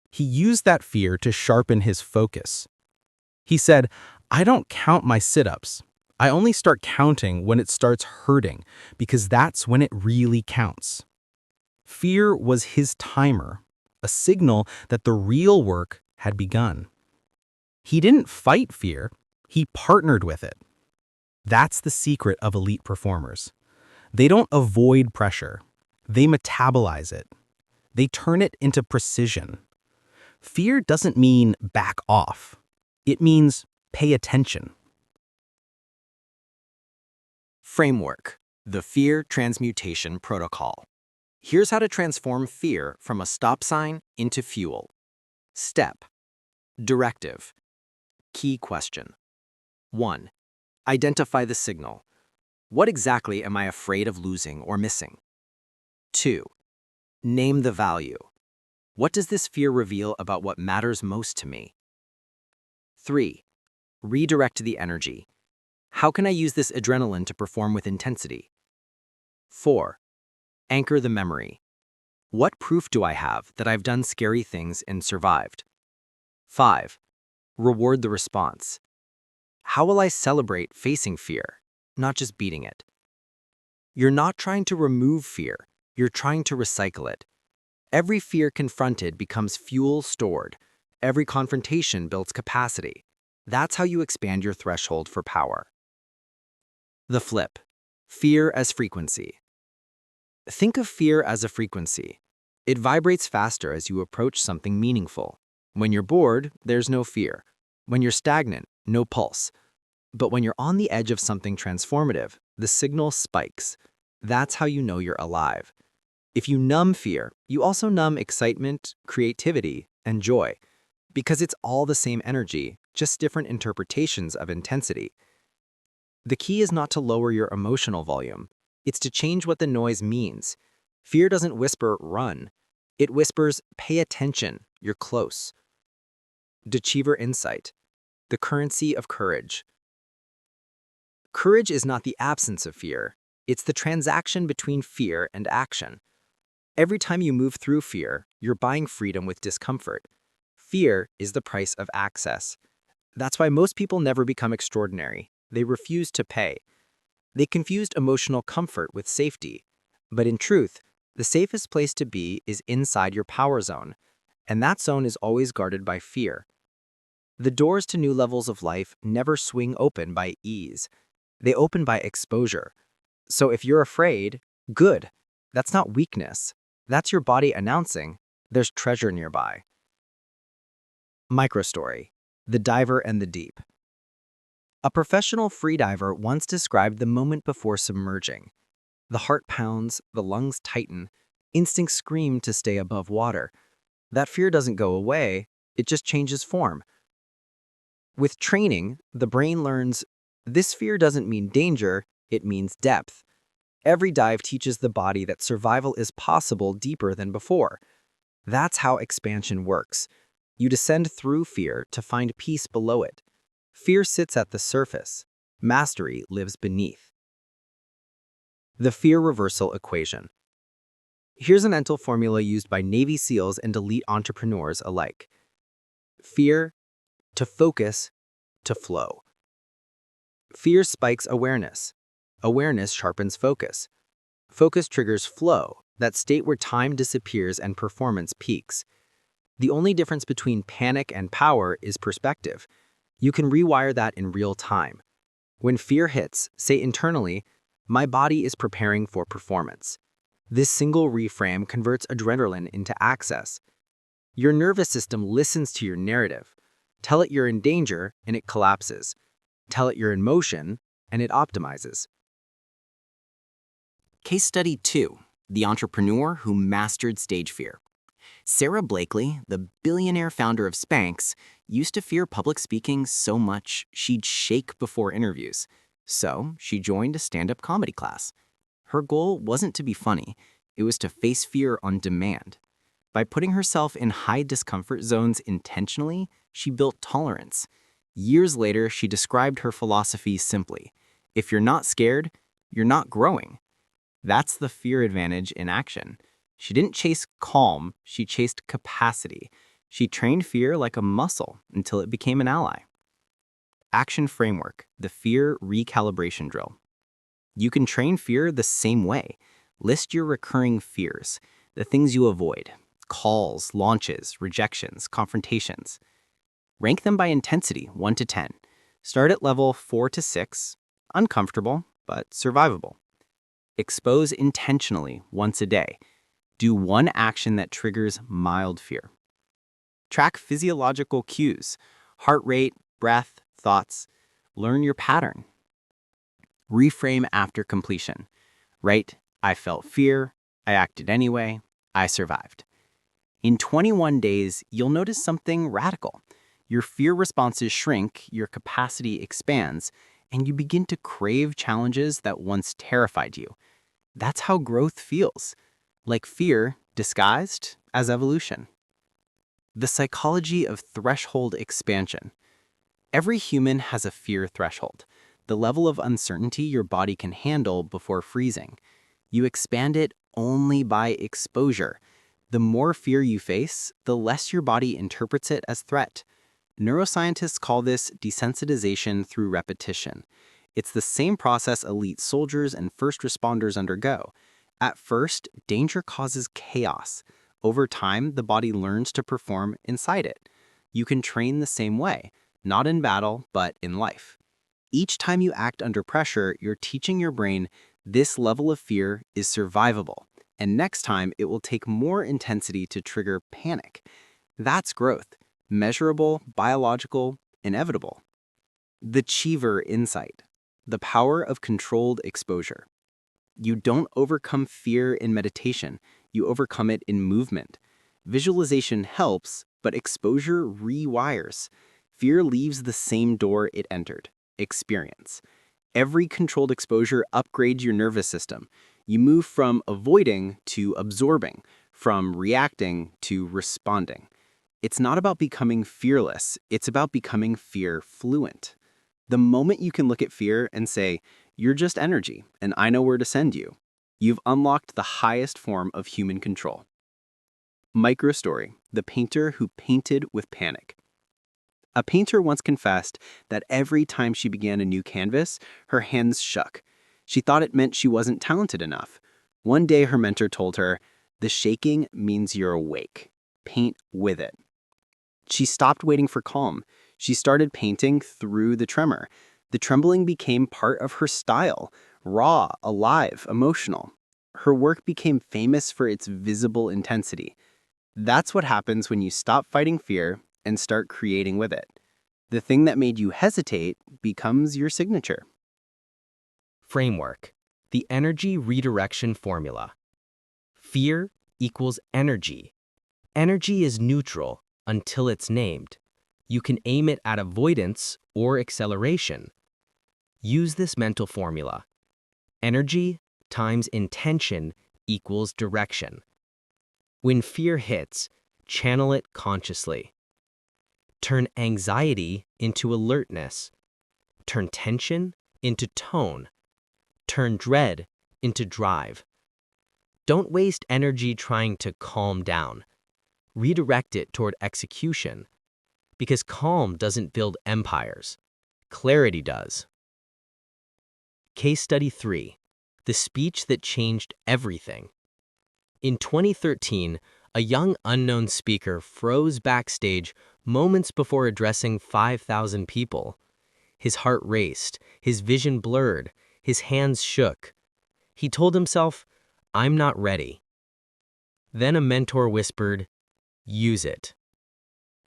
He used that fear to sharpen his focus. He said, I don't count my sit-ups. I only start counting when it starts hurting, because that's when it really counts. Fear was his timer, a signal that the real work had begun. He didn't fight fear, he partnered with it. That's the secret of elite performers. They don't avoid pressure. They metabolize it. They turn it into precision. Fear doesn't mean back off. It means pay attention. Framework: the Fear Transmutation Protocol. Here's how to transform fear from a stop sign into fuel. Step: directive. Key question. 1. Identify the signal. What exactly am I afraid of losing or missing? 2. Name the value. What does this fear reveal about what matters most to me? 3. Redirect the energy. How can I use this adrenaline to perform with intensity? 4. Anchor the memory. What proof do I have that I've done scary things and survived? 5. Reward the response. How will I celebrate facing fear, not just beating it? You're not trying to remove fear, you're trying to recycle it. Every fear confronted becomes fuel stored. Every confrontation builds capacity. That's how you expand your threshold for power. The flip. Fear as frequency. Think of fear as a frequency. It vibrates faster as you approach something meaningful. When you're bored, there's no fear. When you're stagnant, no pulse. But when you're on the edge of something transformative, the signal spikes. That's how you know you're alive. If you numb fear, you also numb excitement, creativity, and joy. Because it's all the same energy, just different interpretations of intensity. The key is not to lower your emotional volume. It's to change what the noise means. Fear doesn't whisper, run. It whispers, pay attention, you're close. Deceiver insight. The currency of courage. Courage is not the absence of fear. It's the transaction between fear and action. Every time you move through fear, you're buying freedom with discomfort. Fear is the price of access. That's why most people never become extraordinary. They refuse to pay. They confused emotional comfort with safety. But in truth, the safest place to be is inside your power zone, and that zone is always guarded by fear. The doors to new levels of life never swing open by ease. They open by exposure. So if you're afraid, good. That's not weakness. That's your body announcing there's treasure nearby. Microstory. The diver and the deep. A professional freediver once described the moment before submerging. The heart pounds, the lungs tighten, instincts scream to stay above water. That fear doesn't go away, it just changes form. With training, the brain learns this fear doesn't mean danger, it means depth. Every dive teaches the body that survival is possible deeper than before. That's how expansion works. You descend through fear to find peace below it. Fear sits at the surface. Mastery lives beneath. The fear reversal equation. Here's a mental formula used by Navy SEALs and elite entrepreneurs alike. Fear to focus to flow. Fear spikes awareness. Awareness sharpens focus. Focus triggers flow, that state where time disappears and performance peaks. The only difference between panic and power is perspective. You can rewire that in real time. When fear hits, say internally, my body is preparing for performance. This single reframe converts adrenaline into access. Your nervous system listens to your narrative. Tell it you're in danger, and it collapses. Tell it you're in motion, and it optimizes. Case Study 2. The entrepreneur who mastered stage fear. Sarah Blakely, the billionaire founder of Spanx, used to fear public speaking so much she'd shake before interviews. So she joined a stand-up comedy class. Her goal wasn't to be funny, it was to face fear on demand. By putting herself in high discomfort zones intentionally, she built tolerance. Years later, she described her philosophy simply: if you're not scared, you're not growing. That's the fear advantage in action. She didn't chase calm, she chased capacity. She trained fear like a muscle until it became an ally. Action framework, the fear recalibration drill. You can train fear the same way. List your recurring fears, the things you avoid: calls, launches, rejections, confrontations. Rank them by intensity, 1 to 10. Start at level 4 to 6, uncomfortable, but survivable. Expose intentionally once a day. Do one action that triggers mild fear. Track physiological cues, heart rate, breath, thoughts. Learn your pattern. Reframe after completion. Write, I felt fear, I acted anyway, I survived. In 21 days, you'll notice something radical. Your fear responses shrink, your capacity expands, and you begin to crave challenges that once terrified you. That's how growth feels, like fear disguised as evolution. The psychology of threshold expansion. Every human has a fear threshold, the level of uncertainty your body can handle before freezing. You expand it only by exposure. The more fear you face, the less your body interprets it as threat. Neuroscientists call this desensitization through repetition. It's the same process elite soldiers and first responders undergo. At first, danger causes chaos. Over time, the body learns to perform inside it. You can train the same way, not in battle, but in life. Each time you act under pressure, you're teaching your brain this level of fear is survivable, and next time it will take more intensity to trigger panic. That's growth, measurable, biological, inevitable. The Cheever insight, the power of controlled exposure. You don't overcome fear in meditation, you overcome it in movement. Visualization helps, but exposure rewires. Fear leaves the same door it entered, experience. Every controlled exposure upgrades your nervous system. You move from avoiding to absorbing, from reacting to responding. It's not about becoming fearless, it's about becoming fear fluent. The moment you can look at fear and say, "You're just energy, and I know where to send you," you've unlocked the highest form of human control. Microstory, the painter who painted with panic. A painter once confessed that every time she began a new canvas, her hands shook. She thought it meant she wasn't talented enough. One day her mentor told her, "The shaking means you're awake. Paint with it." She stopped waiting for calm. She started painting through the tremor. The trembling became part of her style, raw, alive, emotional. Her work became famous for its visible intensity. That's what happens when you stop fighting fear and start creating with it. The thing that made you hesitate becomes your signature. Framework. The energy redirection formula. Fear equals energy. Energy is neutral until it's named. You can aim it at avoidance or acceleration. Use this mental formula. Energy times intention equals direction. When fear hits, channel it consciously. Turn anxiety into alertness. Turn tension into tone. Turn dread into drive. Don't waste energy trying to calm down. Redirect it toward execution. Because calm doesn't build empires. Clarity does. Case Study 3. The speech that changed everything. In 2013, a young unknown speaker froze backstage moments before addressing 5,000 people. His heart raced, his vision blurred, his hands shook. He told himself, "I'm not ready." Then a mentor whispered, "Use it."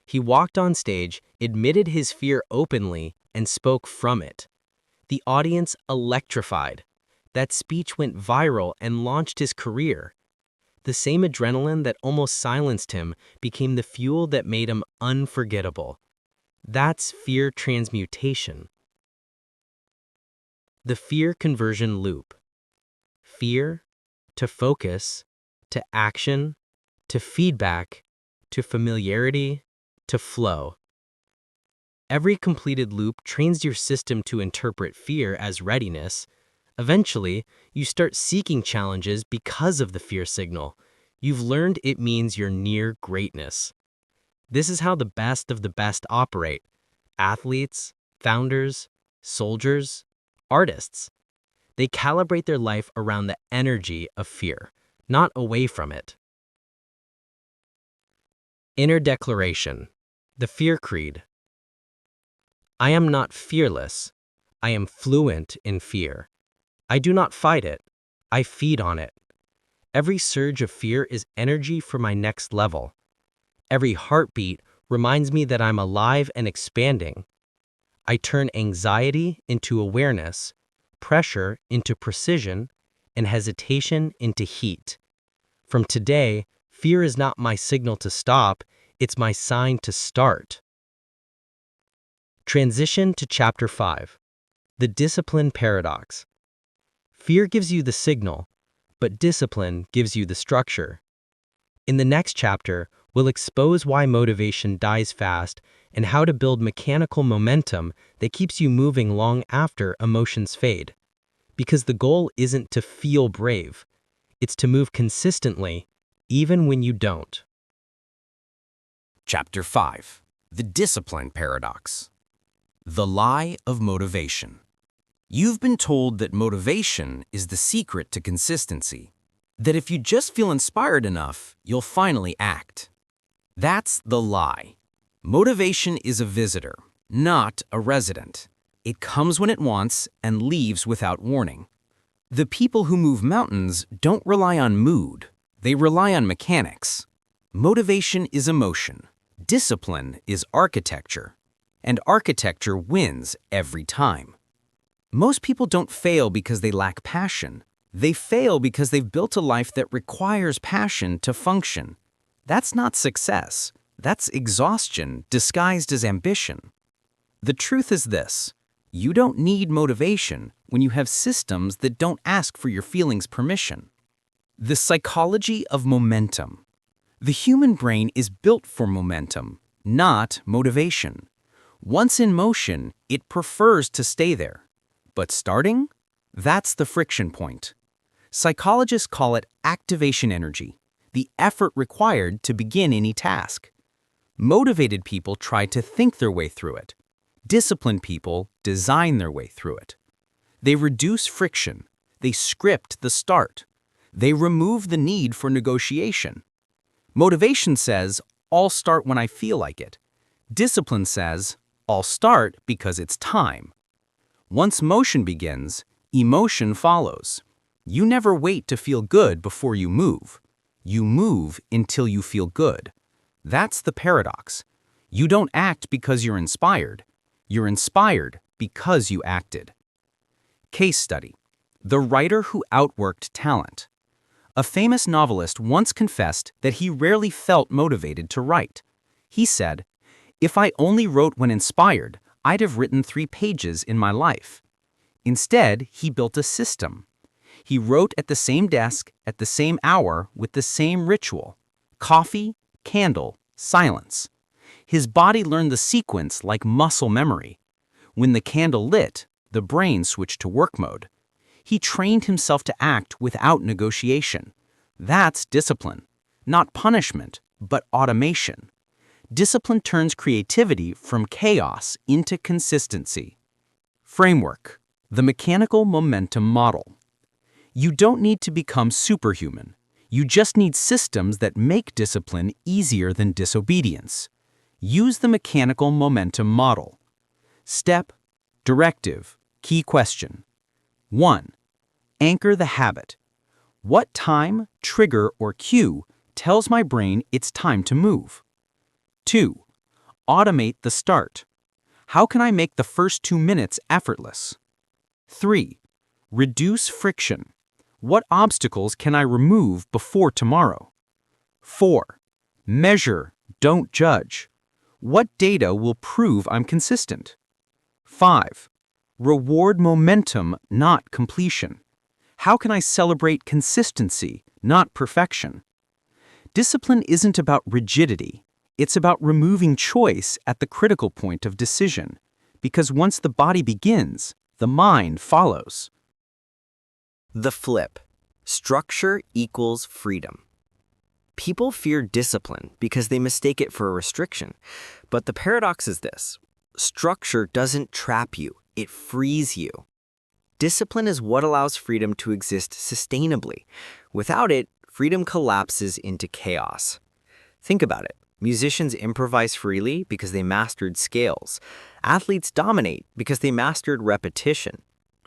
He walked on stage, admitted his fear openly, and spoke from it. The audience electrified. That speech went viral and launched his career. The same adrenaline that almost silenced him became the fuel that made him unforgettable. That's fear transmutation. The fear conversion loop. Fear to focus, to action, to feedback, to familiarity, to flow. Every completed loop trains your system to interpret fear as readiness. Eventually, you start seeking challenges because of the fear signal. You've learned it means you're near greatness. This is how the best of the best operate. Athletes, founders, soldiers, artists. They calibrate their life around the energy of fear, not away from it. Inner declaration. The fear creed. I am not fearless. I am fluent in fear. I do not fight it. I feed on it. Every surge of fear is energy for my next level. Every heartbeat reminds me that I'm alive and expanding. I turn anxiety into awareness, pressure into precision, and hesitation into heat. From today, fear is not my signal to stop, it's my sign to start. Transition to Chapter 5. The Discipline Paradox. Fear gives you the signal, but discipline gives you the structure. In the next chapter, We'll expose why motivation dies fast and how to build mechanical momentum that keeps you moving long after emotions fade. Because the goal isn't to feel brave, it's to move consistently, even when you don't. Chapter 5. The Discipline Paradox. The Lie of Motivation. You've been told that motivation is the secret to consistency, that if you just feel inspired enough, you'll finally act. That's the lie. Motivation is a visitor, not a resident. It comes when it wants and leaves without warning. The people who move mountains don't rely on mood, they rely on mechanics. Motivation is emotion. Discipline is architecture. And architecture wins every time. Most people don't fail because they lack passion. They fail because they've built a life that requires passion to function. That's not success. That's exhaustion disguised as ambition. The truth is this: you don't need motivation when you have systems that don't ask for your feelings' permission. The psychology of momentum. The human brain is built for momentum, not motivation. Once in motion, it prefers to stay there. But starting? That's the friction point. Psychologists call it activation energy, the effort required to begin any task. Motivated people try to think their way through it. Disciplined people design their way through it. They reduce friction. They script the start. They remove the need for negotiation. Motivation says, "I'll start when I feel like it." Discipline says, "I'll start because it's time." Once motion begins, emotion follows. You never wait to feel good before you move. You move until you feel good. That's the paradox. You don't act because you're inspired. You're inspired because you acted. Case study: the writer who outworked talent. A famous novelist once confessed that he rarely felt motivated to write. He said, "If I only wrote when inspired, I'd have written 3 pages in my life." Instead, he built a system. He wrote at the same desk, at the same hour, with the same ritual: coffee, candle, silence. His body learned the sequence like muscle memory. When the candle lit, the brain switched to work mode. He trained himself to act without negotiation. That's discipline. Not punishment, but automation. Discipline turns creativity from chaos into consistency. Framework: the mechanical momentum model. You don't need to become superhuman. You just need systems that make discipline easier than disobedience. Use the mechanical momentum model. Step, directive, key question. 1. Anchor the habit. What time, trigger, or cue tells my brain it's time to move? 2. Automate the start. How can I make the first 2 minutes effortless? 3. Reduce friction. What obstacles can I remove before tomorrow? 4. Measure, don't judge. What data will prove I'm consistent? 5. Reward momentum, not completion. How can I celebrate consistency, not perfection? Discipline isn't about rigidity. It's about removing choice at the critical point of decision, because once the body begins, the mind follows. The flip. Structure equals freedom. People fear discipline because they mistake it for a restriction. But the paradox is this: structure doesn't trap you, it frees you. Discipline is what allows freedom to exist sustainably. Without it, freedom collapses into chaos. Think about it. Musicians improvise freely because they mastered scales. Athletes dominate because they mastered repetition.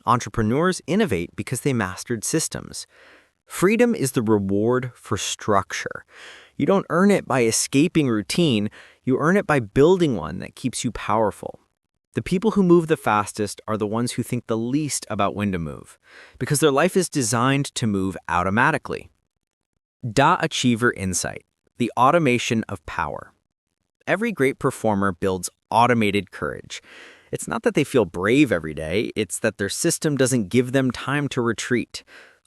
Entrepreneurs innovate because they mastered systems. Freedom is the reward for structure. You don't earn it by escaping routine, you earn it by building one that keeps you powerful. The people who move the fastest are the ones who think the least about when to move, because their life is designed to move automatically. Da Achiever Insight: the automation of power. Every great performer builds automated courage. It's not that they feel brave every day, it's that their system doesn't give them time to retreat.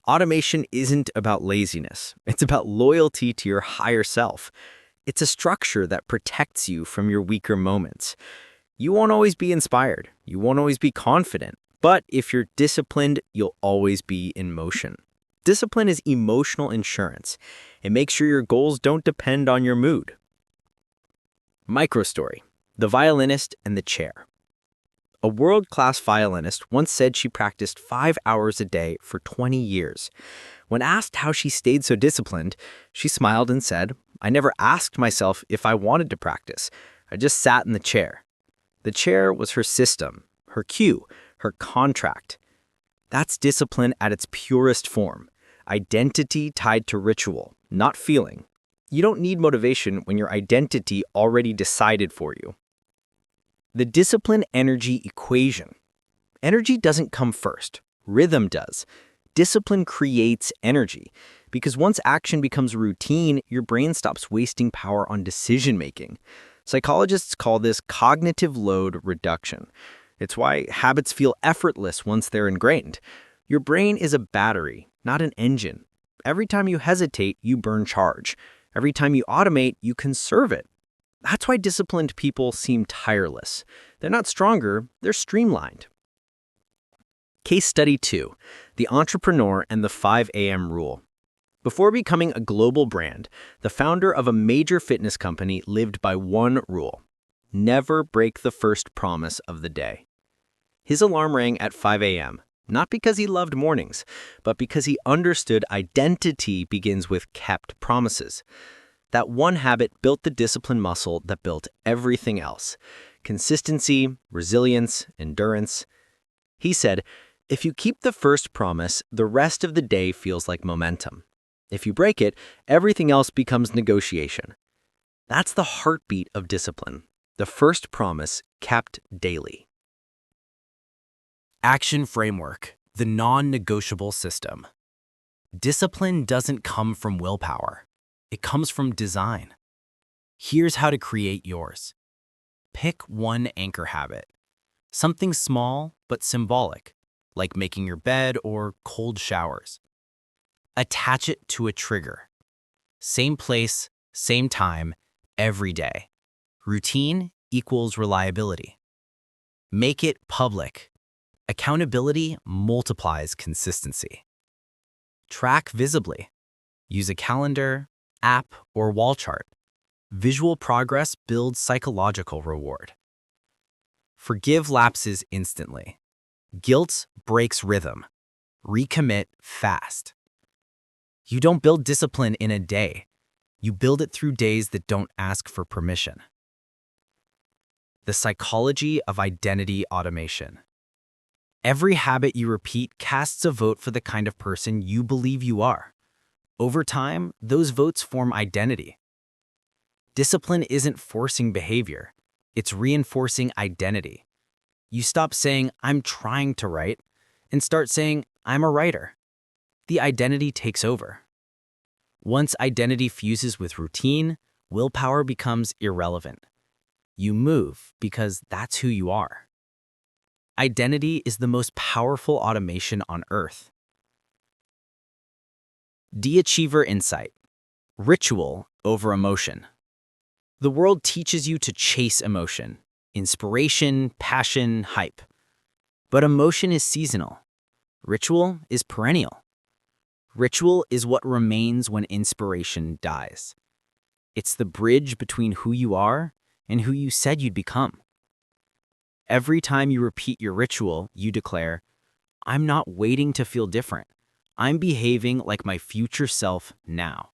Automation isn't about laziness, it's about loyalty to your higher self. It's a structure that protects you from your weaker moments. You won't always be inspired. You won't always be confident. But if you're disciplined, you'll always be in motion. Discipline is emotional insurance. It makes sure your goals don't depend on your mood. Microstory: The Violinist and the Chair. A world-class violinist once said she practiced 5 hours a day for 20 years. When asked how she stayed so disciplined, she smiled and said, "I never asked myself if I wanted to practice. I just sat in the chair." The chair was her system, her cue, her contract. That's discipline at its purest form. Identity tied to ritual, not feeling. You don't need motivation when your identity already decided for you. The discipline-energy equation. Energy doesn't come first. Rhythm does. Discipline creates energy, because once action becomes routine, your brain stops wasting power on decision-making. Psychologists call this cognitive load reduction. It's why habits feel effortless once they're ingrained. Your brain is a battery, not an engine. Every time you hesitate, you burn charge. Every time you automate, you conserve it. That's why disciplined people seem tireless. They're not stronger, they're streamlined. Case study 2, The Entrepreneur and the 5 a.m. Rule. Before becoming a global brand, the founder of a major fitness company lived by one rule: never break the first promise of the day. His alarm rang at 5 a.m., not because he loved mornings, but because he understood identity begins with kept promises. That one habit built the discipline muscle that built everything else: consistency, resilience, endurance. He said, "If you keep the first promise, the rest of the day feels like momentum. If you break it, everything else becomes negotiation." That's the heartbeat of discipline. The first promise kept daily. Action framework: the non-negotiable system. Discipline doesn't come from willpower. It comes from design. Here's how to create yours. Pick one anchor habit. Something small but symbolic, like making your bed or cold showers. Attach it to a trigger. Same place, same time, every day. Routine equals reliability. Make it public. Accountability multiplies consistency. Track visibly. Use a calendar, app, or wall chart. Visual progress builds psychological reward. Forgive lapses instantly. Guilt breaks rhythm. Recommit fast. You don't build discipline in a day. You build it through days that don't ask for permission. The psychology of identity automation. Every habit you repeat casts a vote for the kind of person you believe you are. Over time, those votes form identity. Discipline isn't forcing behavior. It's reinforcing identity. You stop saying, "I'm trying to write," and start saying, "I'm a writer." The identity takes over. Once identity fuses with routine, willpower becomes irrelevant. You move because that's who you are. Identity is the most powerful automation on Earth. De-achiever insight: ritual over emotion. The world teaches you to chase emotion, inspiration, passion, hype. But emotion is seasonal. Ritual is perennial. Ritual is what remains when inspiration dies. It's the bridge between who you are and who you said you'd become. Every time you repeat your ritual, you declare, "I'm not waiting to feel different. I'm behaving like my future self now."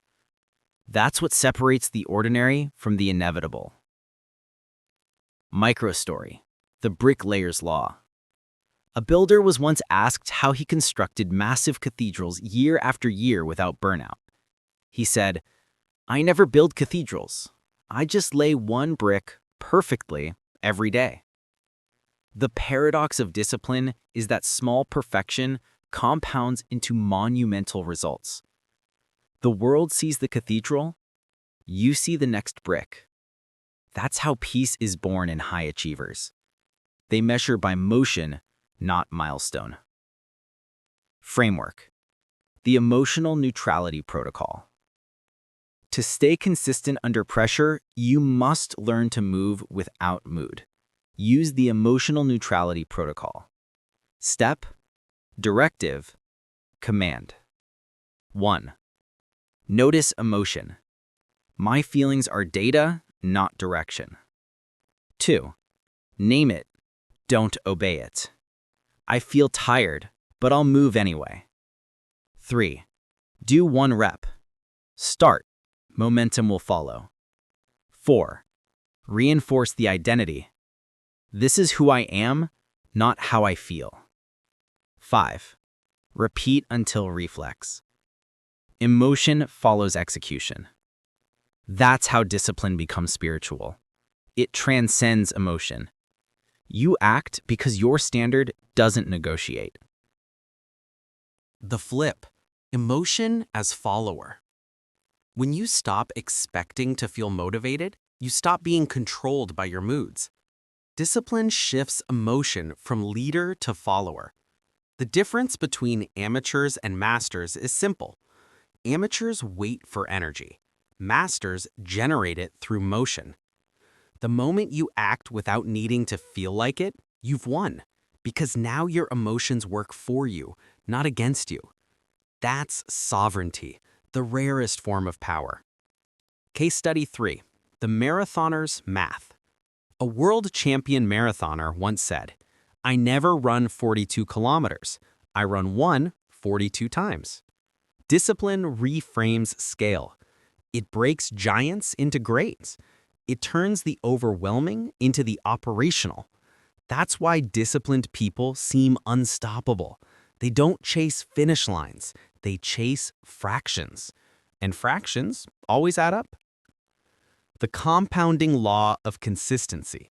That's what separates the ordinary from the inevitable. Microstory: the bricklayer's law. A builder was once asked how he constructed massive cathedrals year after year without burnout. He said, "I never build cathedrals. I just lay one brick perfectly every day." The paradox of discipline is that small perfection compounds into monumental results. The world sees the cathedral, you see the next brick. That's how peace is born in high achievers. They measure by motion, not milestone. Framework: the emotional neutrality protocol. To stay consistent under pressure, you must learn to move without mood. Use the emotional neutrality protocol. Step, directive, command. 1. Notice emotion. My feelings are data, not direction. 2. Name it, don't obey it. I feel tired, but I'll move anyway. 3. Do 1 rep. Start, momentum will follow. 4. Reinforce the identity. This is who I am, not how I feel. 5. Repeat until reflex. Emotion follows execution. That's how discipline becomes spiritual. It transcends emotion. You act because your standard doesn't negotiate. The flip, emotion as follower. When you stop expecting to feel motivated, you stop being controlled by your moods. Discipline shifts emotion from leader to follower. The difference between amateurs and masters is simple. Amateurs wait for energy. Masters generate it through motion. The moment you act without needing to feel like it, you've won, because now your emotions work for you, not against you. That's sovereignty, the rarest form of power. Case study 3, the marathoner's math. A world champion marathoner once said, "I never run 42 kilometers. I run 1 42 times." Discipline reframes scale. It breaks giants into grades. It turns the overwhelming into the operational. That's why disciplined people seem unstoppable. They don't chase finish lines. They chase fractions. And fractions always add up. The compounding law of consistency.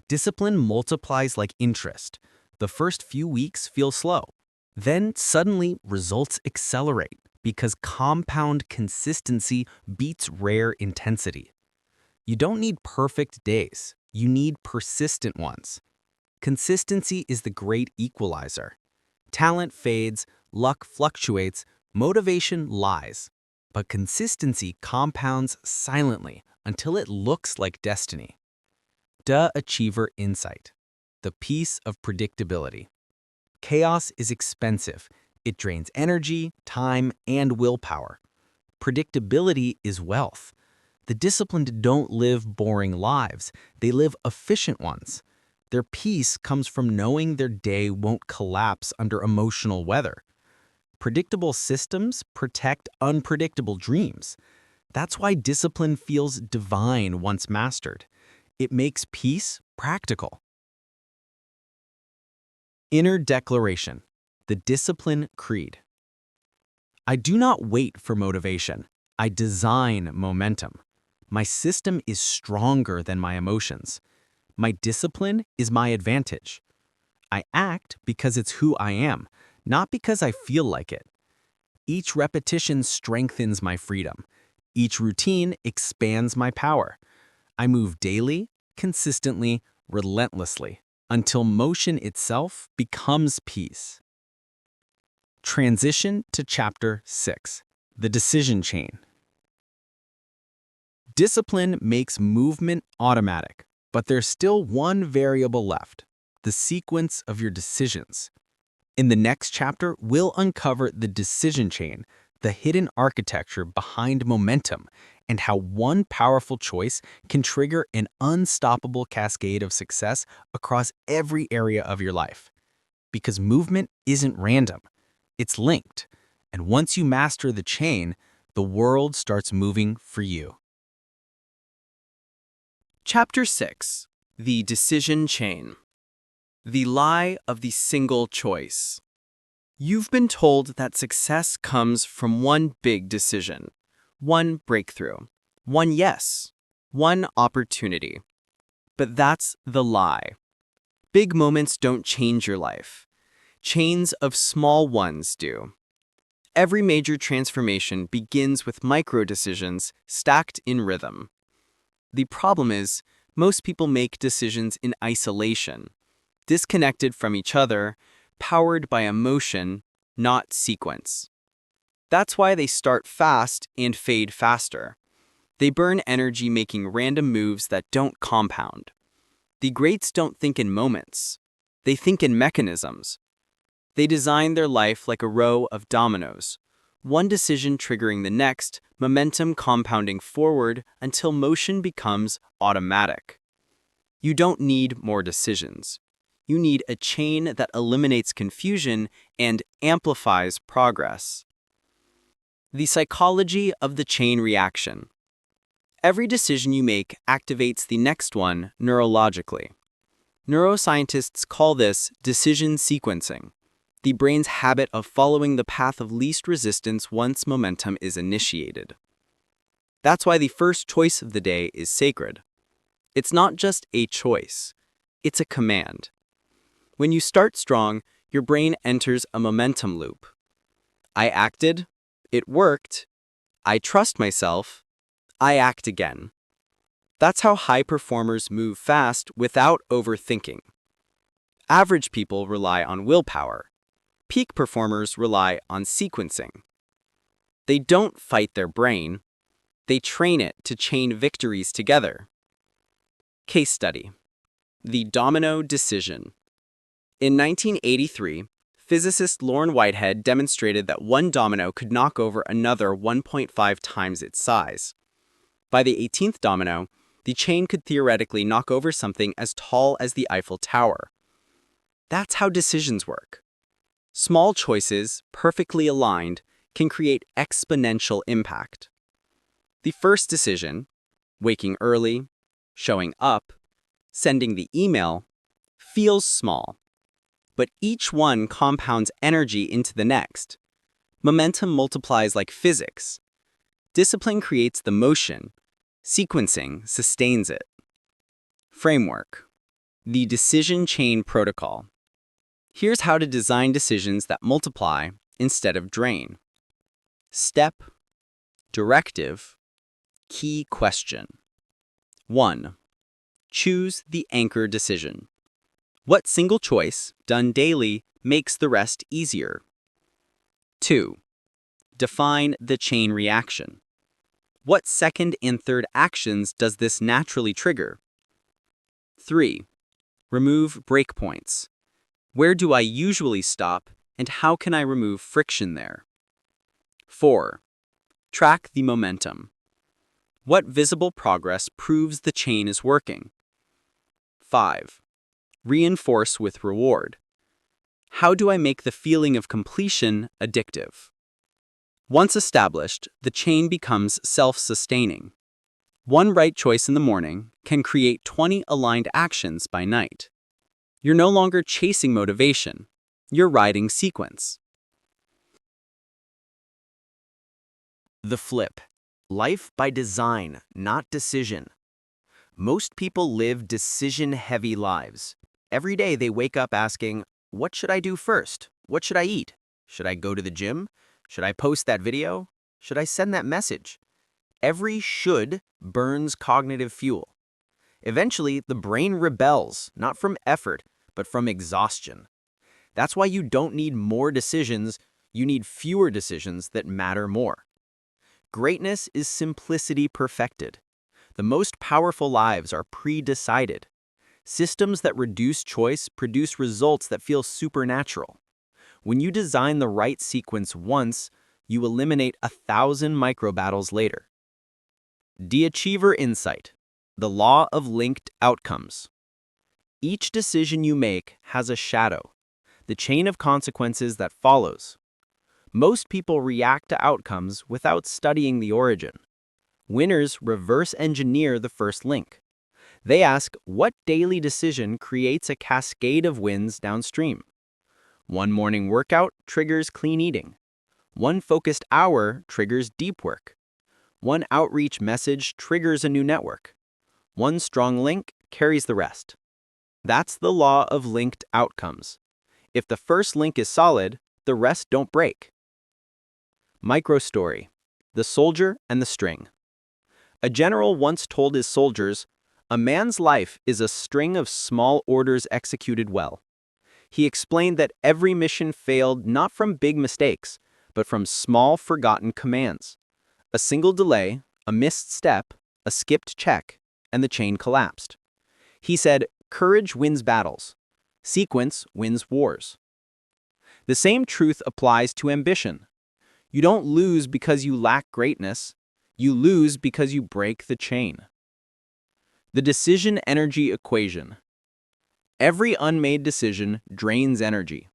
Discipline multiplies like interest. The first few weeks feel slow. Then suddenly results accelerate because compound consistency beats rare intensity. You don't need perfect days. You need persistent ones. Consistency is the great equalizer. Talent fades, luck fluctuates, motivation lies. But consistency compounds silently until it looks like destiny. The Achiever Insight. The peace of predictability. Chaos is expensive. It drains energy, time, and willpower. Predictability is wealth. The disciplined don't live boring lives. They live efficient ones. Their peace comes from knowing their day won't collapse under emotional weather. Predictable systems protect unpredictable dreams. That's why discipline feels divine once mastered. It makes peace practical. Inner Declaration. The Discipline Creed. I do not wait for motivation. I design momentum. My system is stronger than my emotions. My discipline is my advantage. I act because it's who I am, not because I feel like it. Each repetition strengthens my freedom. Each routine expands my power. I move daily, consistently, relentlessly, until motion itself becomes peace. Transition to Chapter 6, the decision chain. Discipline makes movement automatic, but there's still one variable left, the sequence of your decisions. In the next chapter, we'll uncover the decision chain, the hidden architecture behind momentum, and how one powerful choice can trigger an unstoppable cascade of success across every area of your life. Because movement isn't random, it's linked. And once you master the chain, the world starts moving for you. Chapter 6, The Decision Chain. The Lie of the Single Choice. You've been told that success comes from one big decision, one breakthrough, one yes, one opportunity. But that's the lie. Big moments don't change your life. Chains of small ones do. Every major transformation begins with micro decisions stacked in rhythm. The problem is, most people make decisions in isolation, disconnected from each other, powered by emotion, not sequence. That's why they start fast and fade faster. They burn energy making random moves that don't compound. The greats don't think in moments. They think in mechanisms. They design their life like a row of dominoes, one decision triggering the next, momentum compounding forward until motion becomes automatic. You don't need more decisions. You need a chain that eliminates confusion and amplifies progress. The psychology of the chain reaction. Every decision you make activates the next one neurologically. Neuroscientists call this decision sequencing, the brain's habit of following the path of least resistance once momentum is initiated. That's why the first choice of the day is sacred. It's not just a choice, it's a command. When you start strong, your brain enters a momentum loop. I acted, it worked, I trust myself, I act again. That's how high performers move fast without overthinking. Average people rely on willpower. Peak performers rely on sequencing. They don't fight their brain. They train it to chain victories together. Case study. The domino decision. In 1983, physicist Lorne Whitehead demonstrated that one domino could knock over another 1.5 times its size. By the 18th domino, the chain could theoretically knock over something as tall as the Eiffel Tower. That's how decisions work. Small choices, perfectly aligned, can create exponential impact. The first decision, waking early, showing up, sending the email, feels small. But each one compounds energy into the next. Momentum multiplies like physics. Discipline creates the motion. Sequencing sustains it. Framework. The decision chain protocol. Here's how to design decisions that multiply instead of drain. Step, directive, key question. 1. Choose the anchor decision. What single choice, done daily, makes the rest easier? 2. Define the chain reaction. What second and third actions does this naturally trigger? 3. Remove breakpoints. Where do I usually stop, and how can I remove friction there? 4. Track the momentum. What visible progress proves the chain is working? 5. Reinforce with reward. How do I make the feeling of completion addictive? Once established, the chain becomes self-sustaining. One right choice in the morning can create 20 aligned actions by night. You're no longer chasing motivation. You're riding sequence. The flip. Life by design, not decision. Most people live decision-heavy lives. Every day they wake up asking, what should I do first? What should I eat? Should I go to the gym? Should I post that video? Should I send that message? Every should burns cognitive fuel. Eventually, the brain rebels, not from effort, but from exhaustion. That's why you don't need more decisions, you need fewer decisions that matter more. Greatness is simplicity perfected. The most powerful lives are pre-decided. Systems that reduce choice produce results that feel supernatural. When you design the right sequence once, you eliminate 1,000 micro-battles later. De-achiever insight. The law of linked outcomes. Each decision you make has a shadow, the chain of consequences that follows. Most people react to outcomes without studying the origin. Winners reverse engineer the first link. They ask what daily decision creates a cascade of wins downstream. One morning workout triggers clean eating. One focused hour triggers deep work. One outreach message triggers a new network. One strong link carries the rest. That's the law of linked outcomes. If the first link is solid, the rest don't break. Microstory. The soldier and the string. A general once told his soldiers, "A man's life is a string of small orders executed well." He explained that every mission failed not from big mistakes, but from small forgotten commands. A single delay, a missed step, a skipped check, and the chain collapsed. He said, "Courage wins battles. Sequence wins wars." The same truth applies to ambition. You don't lose because you lack greatness. You lose because you break the chain. The decision energy equation. Every unmade decision drains energy.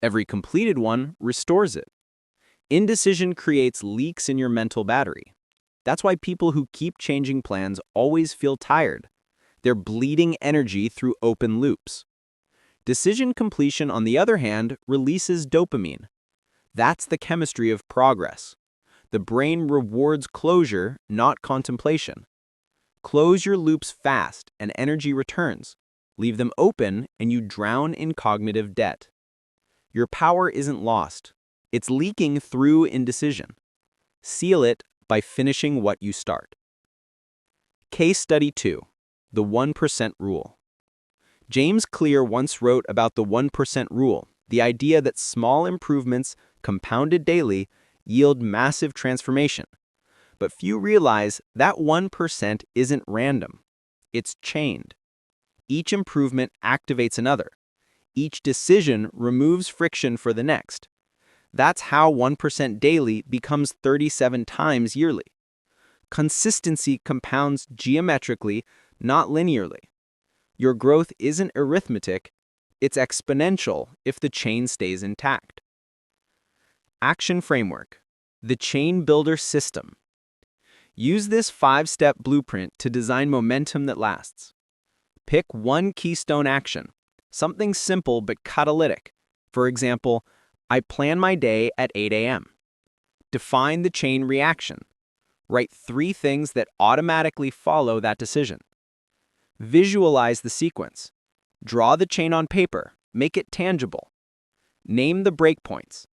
Every completed one restores it. Indecision creates leaks in your mental battery. That's why people who keep changing plans always feel tired. They're bleeding energy through open loops. Decision completion, on the other hand, releases dopamine. That's the chemistry of progress. The brain rewards closure, not contemplation. Close your loops fast and energy returns. Leave them open and you drown in cognitive debt. Your power isn't lost. It's leaking through indecision. Seal it by finishing what you start. Case Study 2. The 1% Rule. James Clear once wrote about the 1% rule, the idea that small improvements, compounded daily, yield massive transformation. But few realize that 1% isn't random. It's chained. Each improvement activates another. Each decision removes friction for the next. That's how 1% daily becomes 37 times yearly. Consistency compounds geometrically, not linearly. Your growth isn't arithmetic, it's exponential if the chain stays intact. Action Framework. The Chain Builder System. Use this 5-step blueprint to design momentum that lasts. Pick one keystone action, something simple but catalytic. For example, I plan my day at 8 a.m. Define the chain reaction. Write 3 things that automatically follow that decision. Visualize the sequence. Draw the chain on paper. Make it tangible. Name the breakpoints.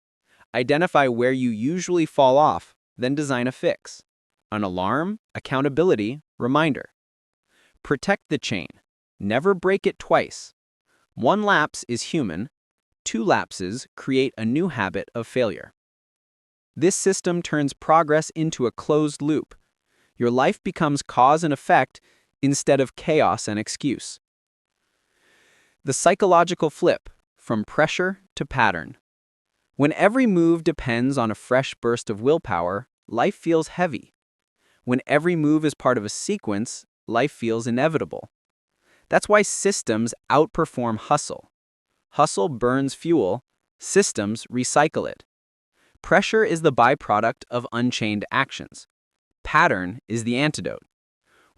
Identify where you usually fall off, then design a fix. An alarm, accountability, reminder. Protect the chain. Never break it twice. 1 lapse is human. 2 lapses create a new habit of failure. This system turns progress into a closed loop. Your life becomes cause and effect instead of chaos and excuse. The psychological flip, from pressure to pattern. When every move depends on a fresh burst of willpower, life feels heavy. When every move is part of a sequence, life feels inevitable. That's why systems outperform hustle. Hustle burns fuel, systems recycle it. Pressure is the byproduct of unchained actions. Pattern is the antidote.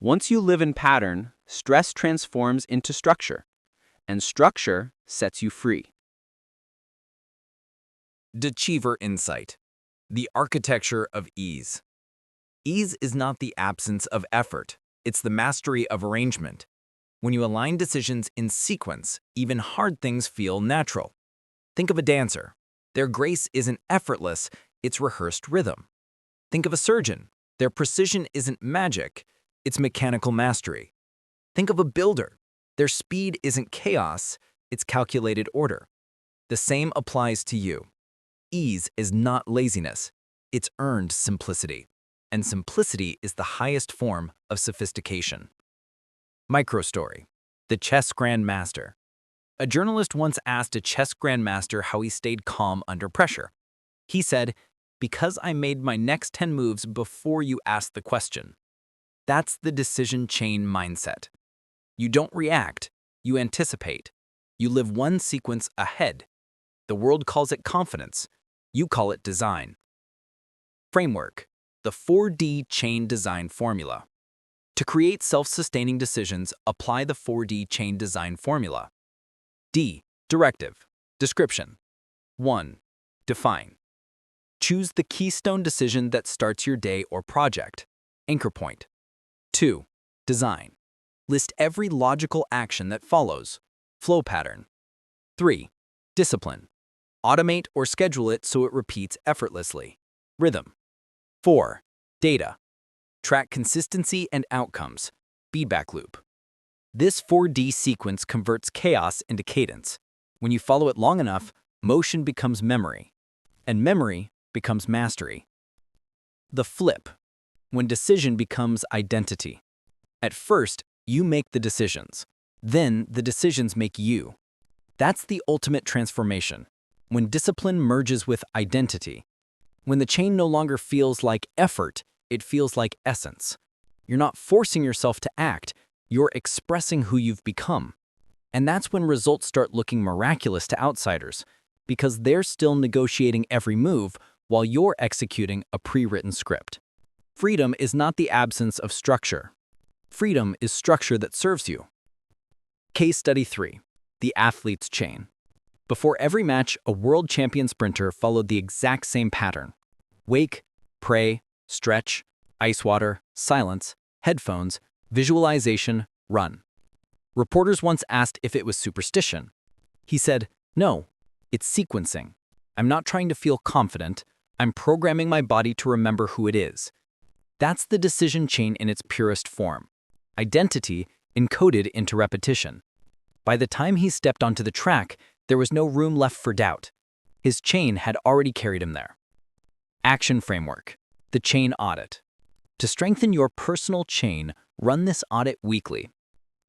Once you live in pattern, stress transforms into structure, and structure sets you free. Deceiver Insight. The Architecture of Ease. Ease is not the absence of effort, it's the mastery of arrangement. When you align decisions in sequence, even hard things feel natural. Think of a dancer. Their grace isn't effortless, it's rehearsed rhythm. Think of a surgeon. Their precision isn't magic, it's mechanical mastery. Think of a builder. Their speed isn't chaos, it's calculated order. The same applies to you. Ease is not laziness, it's earned simplicity. And simplicity is the highest form of sophistication. Microstory. The Chess Grandmaster. A journalist once asked a chess grandmaster how he stayed calm under pressure. He said, "Because I made my next 10 moves before you asked the question." That's the decision chain mindset. You don't react, you anticipate. You live one sequence ahead. The world calls it confidence. You call it design. Framework. The 4D chain design formula. To create self-sustaining decisions, apply the 4D chain design formula. D. Directive. Description. 1. Define. Choose the keystone decision that starts your day or project. Anchor point. 2. Design. List every logical action that follows. Flow pattern. 3. Discipline. Automate or schedule it so it repeats effortlessly. Rhythm. 4. Data. Track consistency and outcomes. Feedback loop. This 4D sequence converts chaos into cadence. When you follow it long enough, motion becomes memory, and memory becomes mastery. The flip. when decision becomes identity. At first, you make the decisions. Then the decisions make you. That's the ultimate transformation, when discipline merges with identity. When the chain no longer feels like effort, it feels like essence. You're not forcing yourself to act, you're expressing who you've become. And that's when results start looking miraculous to outsiders, because they're still negotiating every move while you're executing a pre-written script. Freedom is not the absence of structure. Freedom is structure that serves you. Case Study 3. The Athlete's Chain. Before every match, a world champion sprinter followed the exact same pattern. Wake, pray, stretch, ice water, silence, headphones, visualization, run. Reporters once asked if it was superstition. He said, "No, it's sequencing. I'm not trying to feel confident. I'm programming my body to remember who it is." That's the decision chain in its purest form. Identity encoded into repetition. By the time he stepped onto the track, there was no room left for doubt. His chain had already carried him there. Action Framework. The Chain Audit. To strengthen your personal chain, run this audit weekly.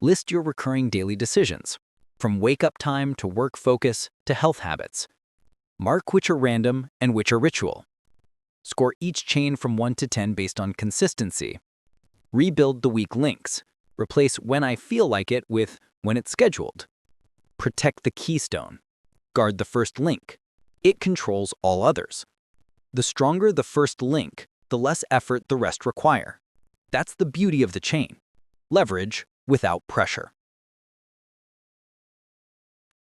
List your recurring daily decisions, from wake-up time to work focus to health habits. Mark which are random and which are ritual. Score each chain from 1 to 10 based on consistency. Rebuild the weak links. Replace "when I feel like it" with "when it's scheduled." Protect the keystone. Guard the first link. It controls all others. The stronger the first link, the less effort the rest require. That's the beauty of the chain. Leverage without pressure.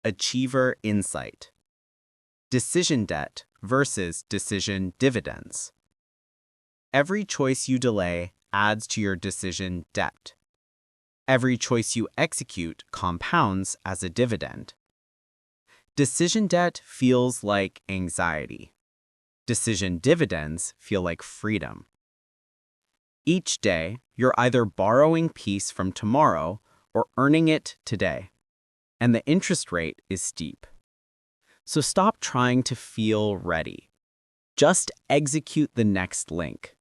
Achiever Insight. Decision debt versus decision dividends. Every choice you delay adds to your decision debt. Every choice you execute compounds as a dividend. Decision debt feels like anxiety. Decision dividends feel like freedom. Each day, you're either borrowing peace from tomorrow or earning it today. And the interest rate is steep. So stop trying to feel ready. Just execute the next link.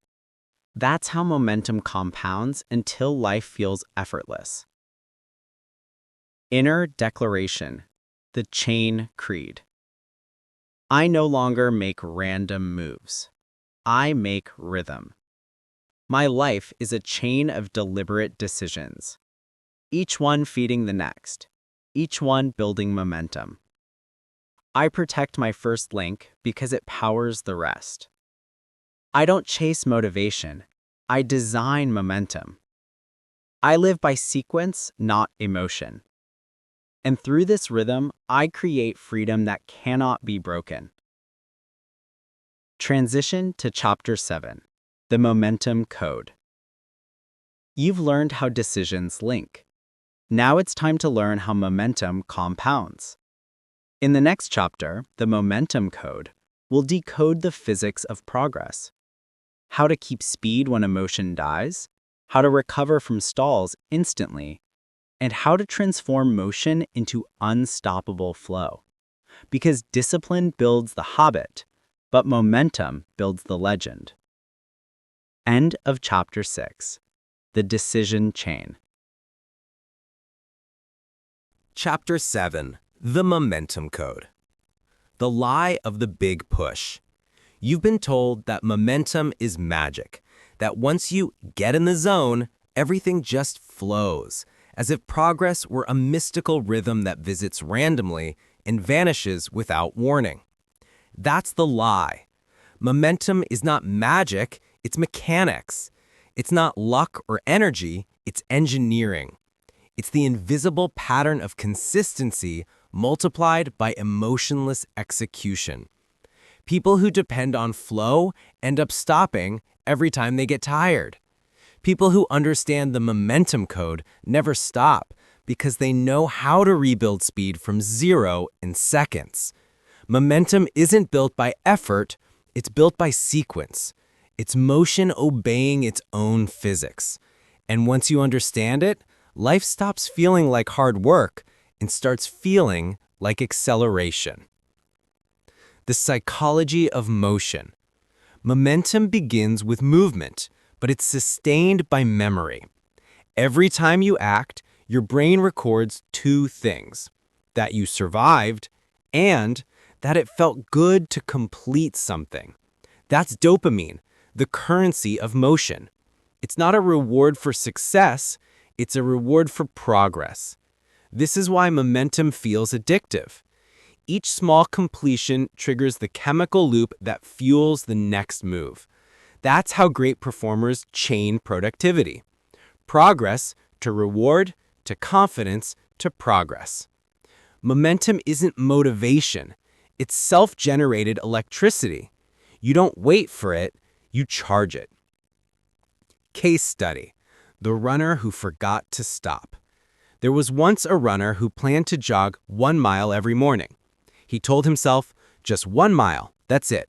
That's how momentum compounds until life feels effortless. Inner Declaration. The Chain Creed. I no longer make random moves. I make rhythm. My life is a chain of deliberate decisions, each one feeding the next, each one building momentum. I protect my first link because it powers the rest. I don't chase motivation. I design momentum. I live by sequence, not emotion. And through this rhythm, I create freedom that cannot be broken. Transition to Chapter 7. The Momentum Code. You've learned how decisions link. Now it's time to learn how momentum compounds. In the next chapter, The Momentum Code, we'll decode the physics of progress. How to keep speed when emotion dies, how to recover from stalls instantly, and how to transform motion into unstoppable flow. Because discipline builds the habit, but momentum builds the legend. End of Chapter 6. The Decision Chain. Chapter 7. The Momentum Code. The lie of the big push. You've been told that momentum is magic, that once you get in the zone, everything just flows, as if progress were a mystical rhythm that visits randomly and vanishes without warning. That's the lie. Momentum is not magic, it's mechanics. It's not luck or energy, it's engineering. It's the invisible pattern of consistency multiplied by emotionless execution. People who depend on flow end up stopping every time they get tired. People who understand the momentum code never stop because they know how to rebuild speed from 0 in seconds. Momentum isn't built by effort, it's built by sequence. It's motion obeying its own physics. And once you understand it, life stops feeling like hard work and starts feeling like acceleration. The psychology of motion. Momentum begins with movement, but it's sustained by memory. Every time you act, your brain records two things: that you survived and that it felt good to complete something. That's dopamine, the currency of motion. It's not a reward for success, it's a reward for progress. This is why momentum feels addictive. Each small completion triggers the chemical loop that fuels the next move. That's how great performers chain productivity. Progress to reward, to confidence, to progress. Momentum isn't motivation. It's self-generated electricity. You don't wait for it, you charge it. Case study: the runner who forgot to stop. There was once a runner who planned to jog 1 mile every morning. He told himself, just 1 mile, that's it.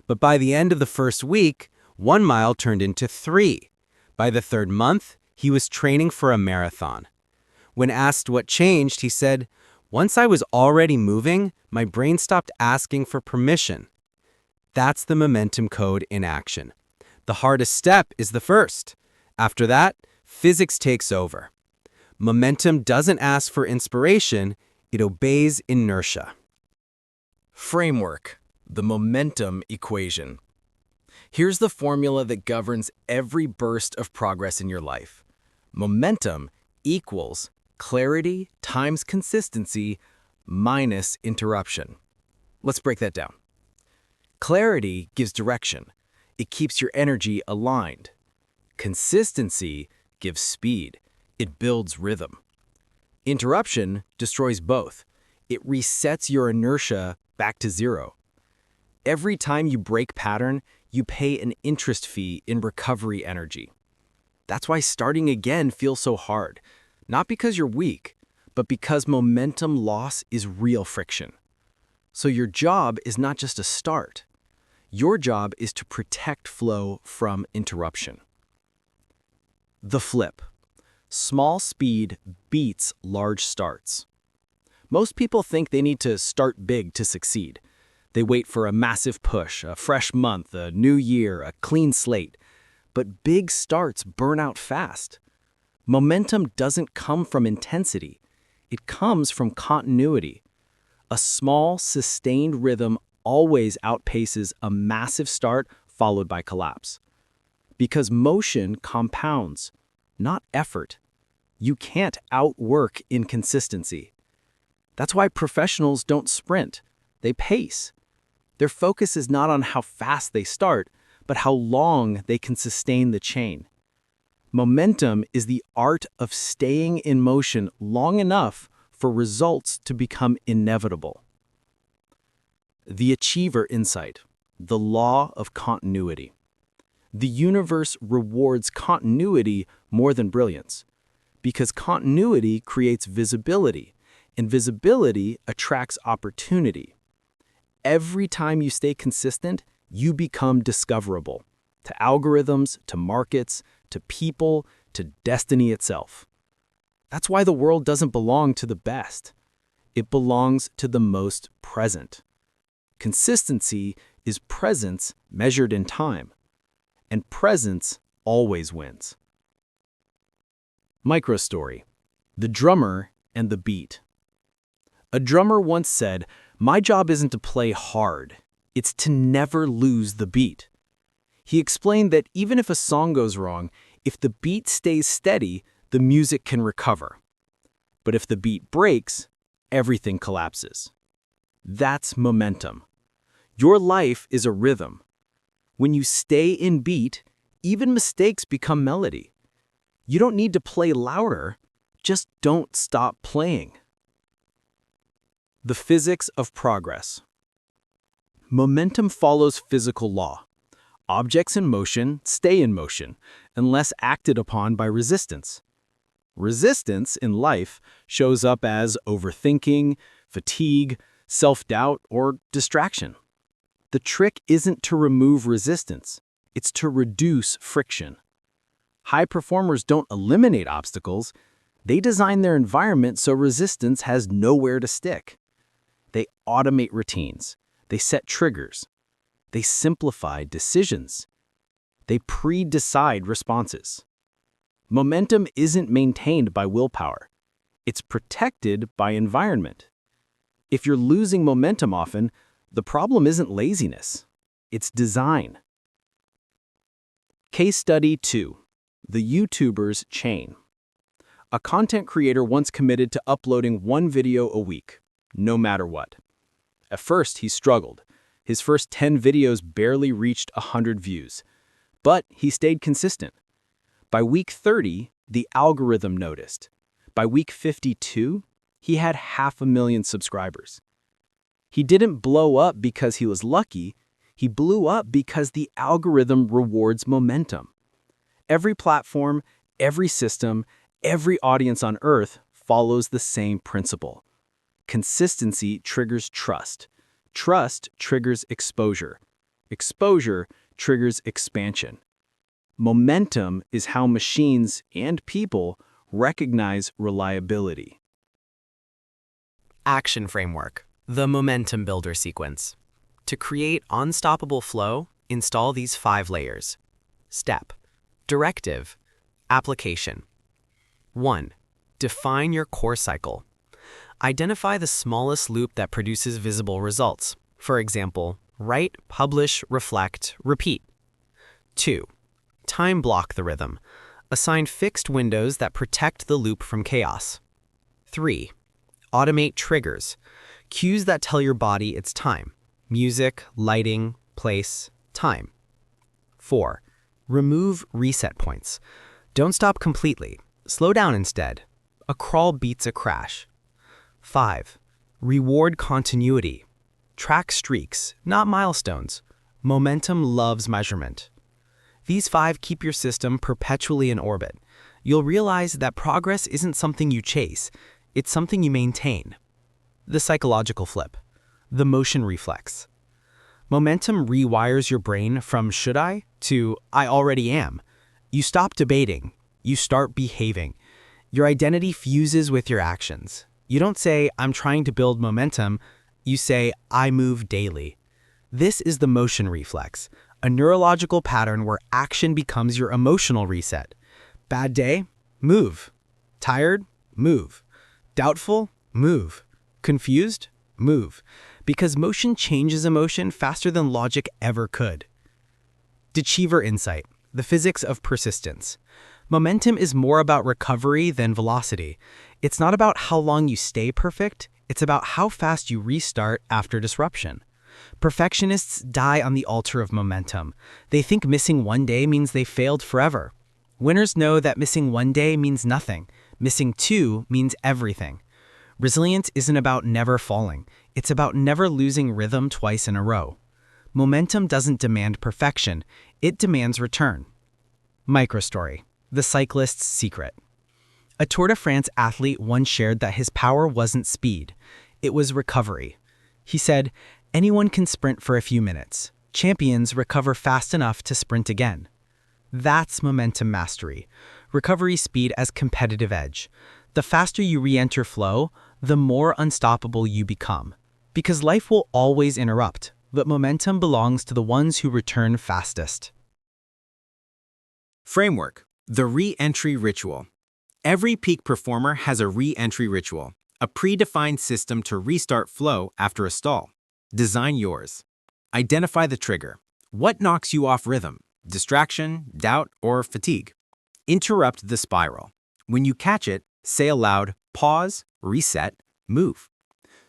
But by the end of the first week, 1 mile turned into 3. By the third month, he was training for a marathon. When asked what changed, he said, "Once I was already moving, my brain stopped asking for permission." That's the momentum code in action. The hardest step is the first. After that, physics takes over. Momentum doesn't ask for inspiration, it obeys inertia. Framework: the momentum equation. Here's the formula that governs every burst of progress in your life. Momentum equals clarity times consistency minus interruption. Let's break that down. Clarity gives direction. It keeps your energy aligned. Consistency gives speed. It builds rhythm. Interruption destroys both. It resets your inertia back to zero. Every time you break pattern, you pay an interest fee in recovery energy. That's why starting again feels so hard. Not because you're weak, but because momentum loss is real friction. So your job is not just to start. Your job is to protect flow from interruption. The flip. Small speed beats large starts. Most people think they need to start big to succeed. They wait for a massive push, a fresh month, a new year, a clean slate. But big starts burn out fast. Momentum doesn't come from intensity. It comes from continuity. A small, sustained rhythm always outpaces a massive start followed by collapse. Because motion compounds, not effort. You can't outwork inconsistency. That's why professionals don't sprint, they pace. Their focus is not on how fast they start, but how long they can sustain the chain. Momentum is the art of staying in motion long enough for results to become inevitable. The achiever insight, the law of continuity. The universe rewards continuity more than brilliance, because continuity creates visibility, and visibility attracts opportunity. Every time you stay consistent, you become discoverable, to algorithms, to markets, to people, to destiny itself. That's why the world doesn't belong to the best. It belongs to the most present. Consistency is presence measured in time, and presence always wins. Microstory: the drummer and the beat. A drummer once said, "My job isn't to play hard, it's to never lose the beat." He explained that even if a song goes wrong, if the beat stays steady, the music can recover. But if the beat breaks, everything collapses. That's momentum. Your life is a rhythm. When you stay in beat, even mistakes become melody. You don't need to play louder, just don't stop playing. The physics of progress. Momentum follows physical law. Objects in motion stay in motion unless acted upon by resistance. Resistance in life shows up as overthinking, fatigue, self-doubt, or distraction. The trick isn't to remove resistance, it's to reduce friction. High performers don't eliminate obstacles, they design their environment so resistance has nowhere to stick. They automate routines, they set triggers, they simplify decisions. They pre-decide responses. Momentum isn't maintained by willpower. It's protected by environment. If you're losing momentum often, the problem isn't laziness. It's design. Case Study 2. The YouTuber's Chain. A content creator once committed to uploading one video a week, no matter what. At first, he struggled. His first 10 videos barely reached 100 views. But he stayed consistent. By week 30, the algorithm noticed. By week 52, he had 500,000 subscribers. He didn't blow up because he was lucky. He blew up because the algorithm rewards momentum. Every platform, every system, every audience on Earth follows the same principle. Consistency triggers trust. Trust triggers exposure. Exposure triggers expansion. Momentum is how machines and people recognize reliability. Action framework. The momentum builder sequence. To create unstoppable flow, install these 5 layers. Step. Directive. Application. 1. Define your core cycle. Identify the smallest loop that produces visible results. For example, write, publish, reflect, repeat. 2. Time block the rhythm. Assign fixed windows that protect the loop from chaos. 3. Automate triggers. Cues that tell your body it's time. Music, lighting, place, time. 4. Remove reset points. Don't stop completely. Slow down instead. A crawl beats a crash. 5. Reward continuity. Track streaks, not milestones. Momentum loves measurement. These 5 keep your system perpetually in orbit. You'll realize that progress isn't something you chase, it's something you maintain. The psychological flip. The motion reflex. Momentum rewires your brain from should I to I already am. You stop debating. You start behaving. Your identity fuses with your actions. You don't say, I'm trying to build momentum. You say, I move daily. This is the motion reflex, a neurological pattern where action becomes your emotional reset. Bad day? Move. Tired? Move. Doubtful? Move. Confused? Move. Because motion changes emotion faster than logic ever could. Deceiver insight, the physics of persistence. Momentum is more about recovery than velocity. It's not about how long you stay perfect, it's about how fast you restart after disruption. Perfectionists die on the altar of momentum. They think missing one day means they failed forever. Winners know that missing one day means nothing. Missing 2 means everything. Resilience isn't about never falling. It's about never losing rhythm twice in a row. Momentum doesn't demand perfection. It demands return. Microstory. The cyclist's secret. A Tour de France athlete once shared that his power wasn't speed. It was recovery. He said, anyone can sprint for a few minutes. Champions recover fast enough to sprint again. That's momentum mastery. Recovery speed as competitive edge. The faster you re-enter flow, the more unstoppable you become. Because life will always interrupt, but momentum belongs to the ones who return fastest. Framework. The re-entry ritual. Every peak performer has a re-entry ritual, a predefined system to restart flow after a stall. Design yours. Identify the trigger. What knocks you off rhythm? Distraction, doubt, or fatigue? Interrupt the spiral. When you catch it, say aloud, pause, reset, move.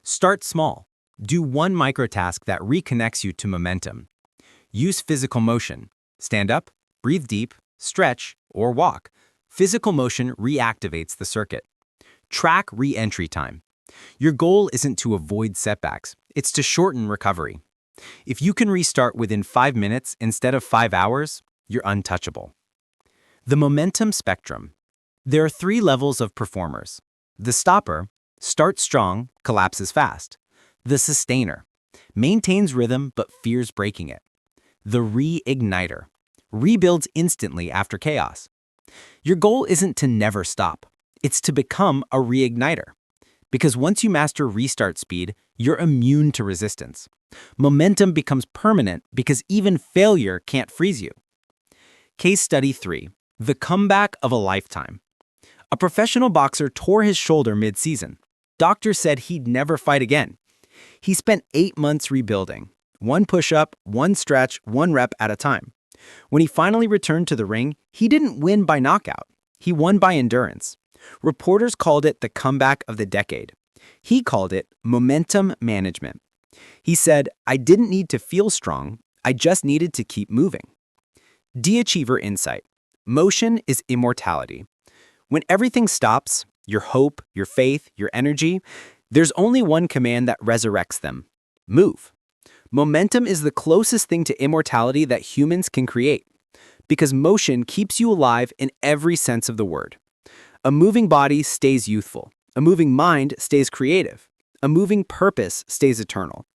Start small. Do one microtask that reconnects you to momentum. Use physical motion. Stand up, breathe deep, stretch, or walk. Physical motion reactivates the circuit. Track re-entry time. Your goal isn't to avoid setbacks, it's to shorten recovery. If you can restart within 5 minutes instead of 5 hours, you're untouchable. The momentum spectrum. There are 3 levels of performers. The stopper, starts strong, collapses fast. The sustainer, maintains rhythm but fears breaking it. The reigniter, rebuilds instantly after chaos. Your goal isn't to never stop. It's to become a reigniter. Because once you master restart speed, you're immune to resistance. Momentum becomes permanent because even failure can't freeze you. Case Study 3. The Comeback of a Lifetime. A professional boxer tore his shoulder mid-season. Doctors said he'd never fight again. He spent 8 months rebuilding. One push-up, one stretch, one rep at a time. When he finally returned to the ring, he didn't win by knockout. He won by endurance. Reporters called it the comeback of the decade. He called it momentum management. He said, "I didn't need to feel strong. I just needed to keep moving." De-achiever insight. Motion is immortality. When everything stops, your hope, your faith, your energy, there's only one command that resurrects them. Move. Momentum is the closest thing to immortality that humans can create, because motion keeps you alive in every sense of the word. A moving body stays youthful. A moving mind stays creative. A moving purpose stays eternal.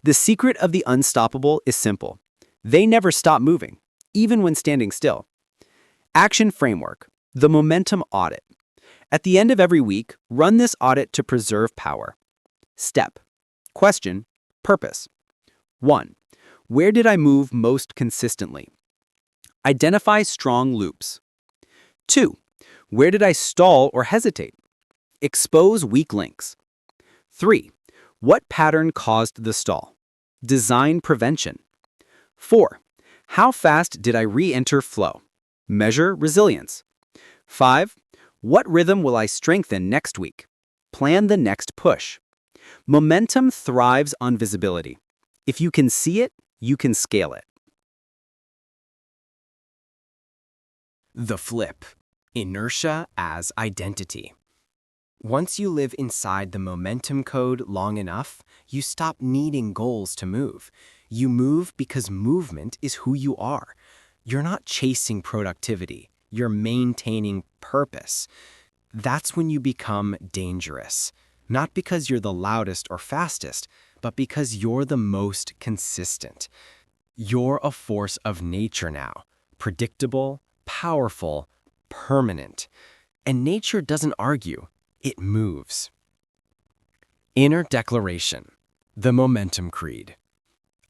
The secret of the unstoppable is simple. They never stop moving, even when standing still. Action framework. The momentum audit. At the end of every week, run this audit to preserve power. Step. Question. Purpose. 1. Where did I move most consistently? Identify strong loops. 2. Where did I stall or hesitate? Expose weak links. 3. What pattern caused the stall? Design prevention. 4. How fast did I re-enter flow? Measure resilience. 5. What rhythm will I strengthen next week? Plan the next push. Momentum thrives on visibility. If you can see it, you can scale it. The flip. Inertia as identity. Once you live inside the momentum code long enough, you stop needing goals to move. You move because movement is who you are. You're not chasing productivity. You're maintaining purpose. That's when you become dangerous. Not because you're the loudest or fastest, but because you're the most consistent. You're a force of nature now, predictable, powerful, permanent. And nature doesn't argue, it moves. Inner declaration, the momentum creed.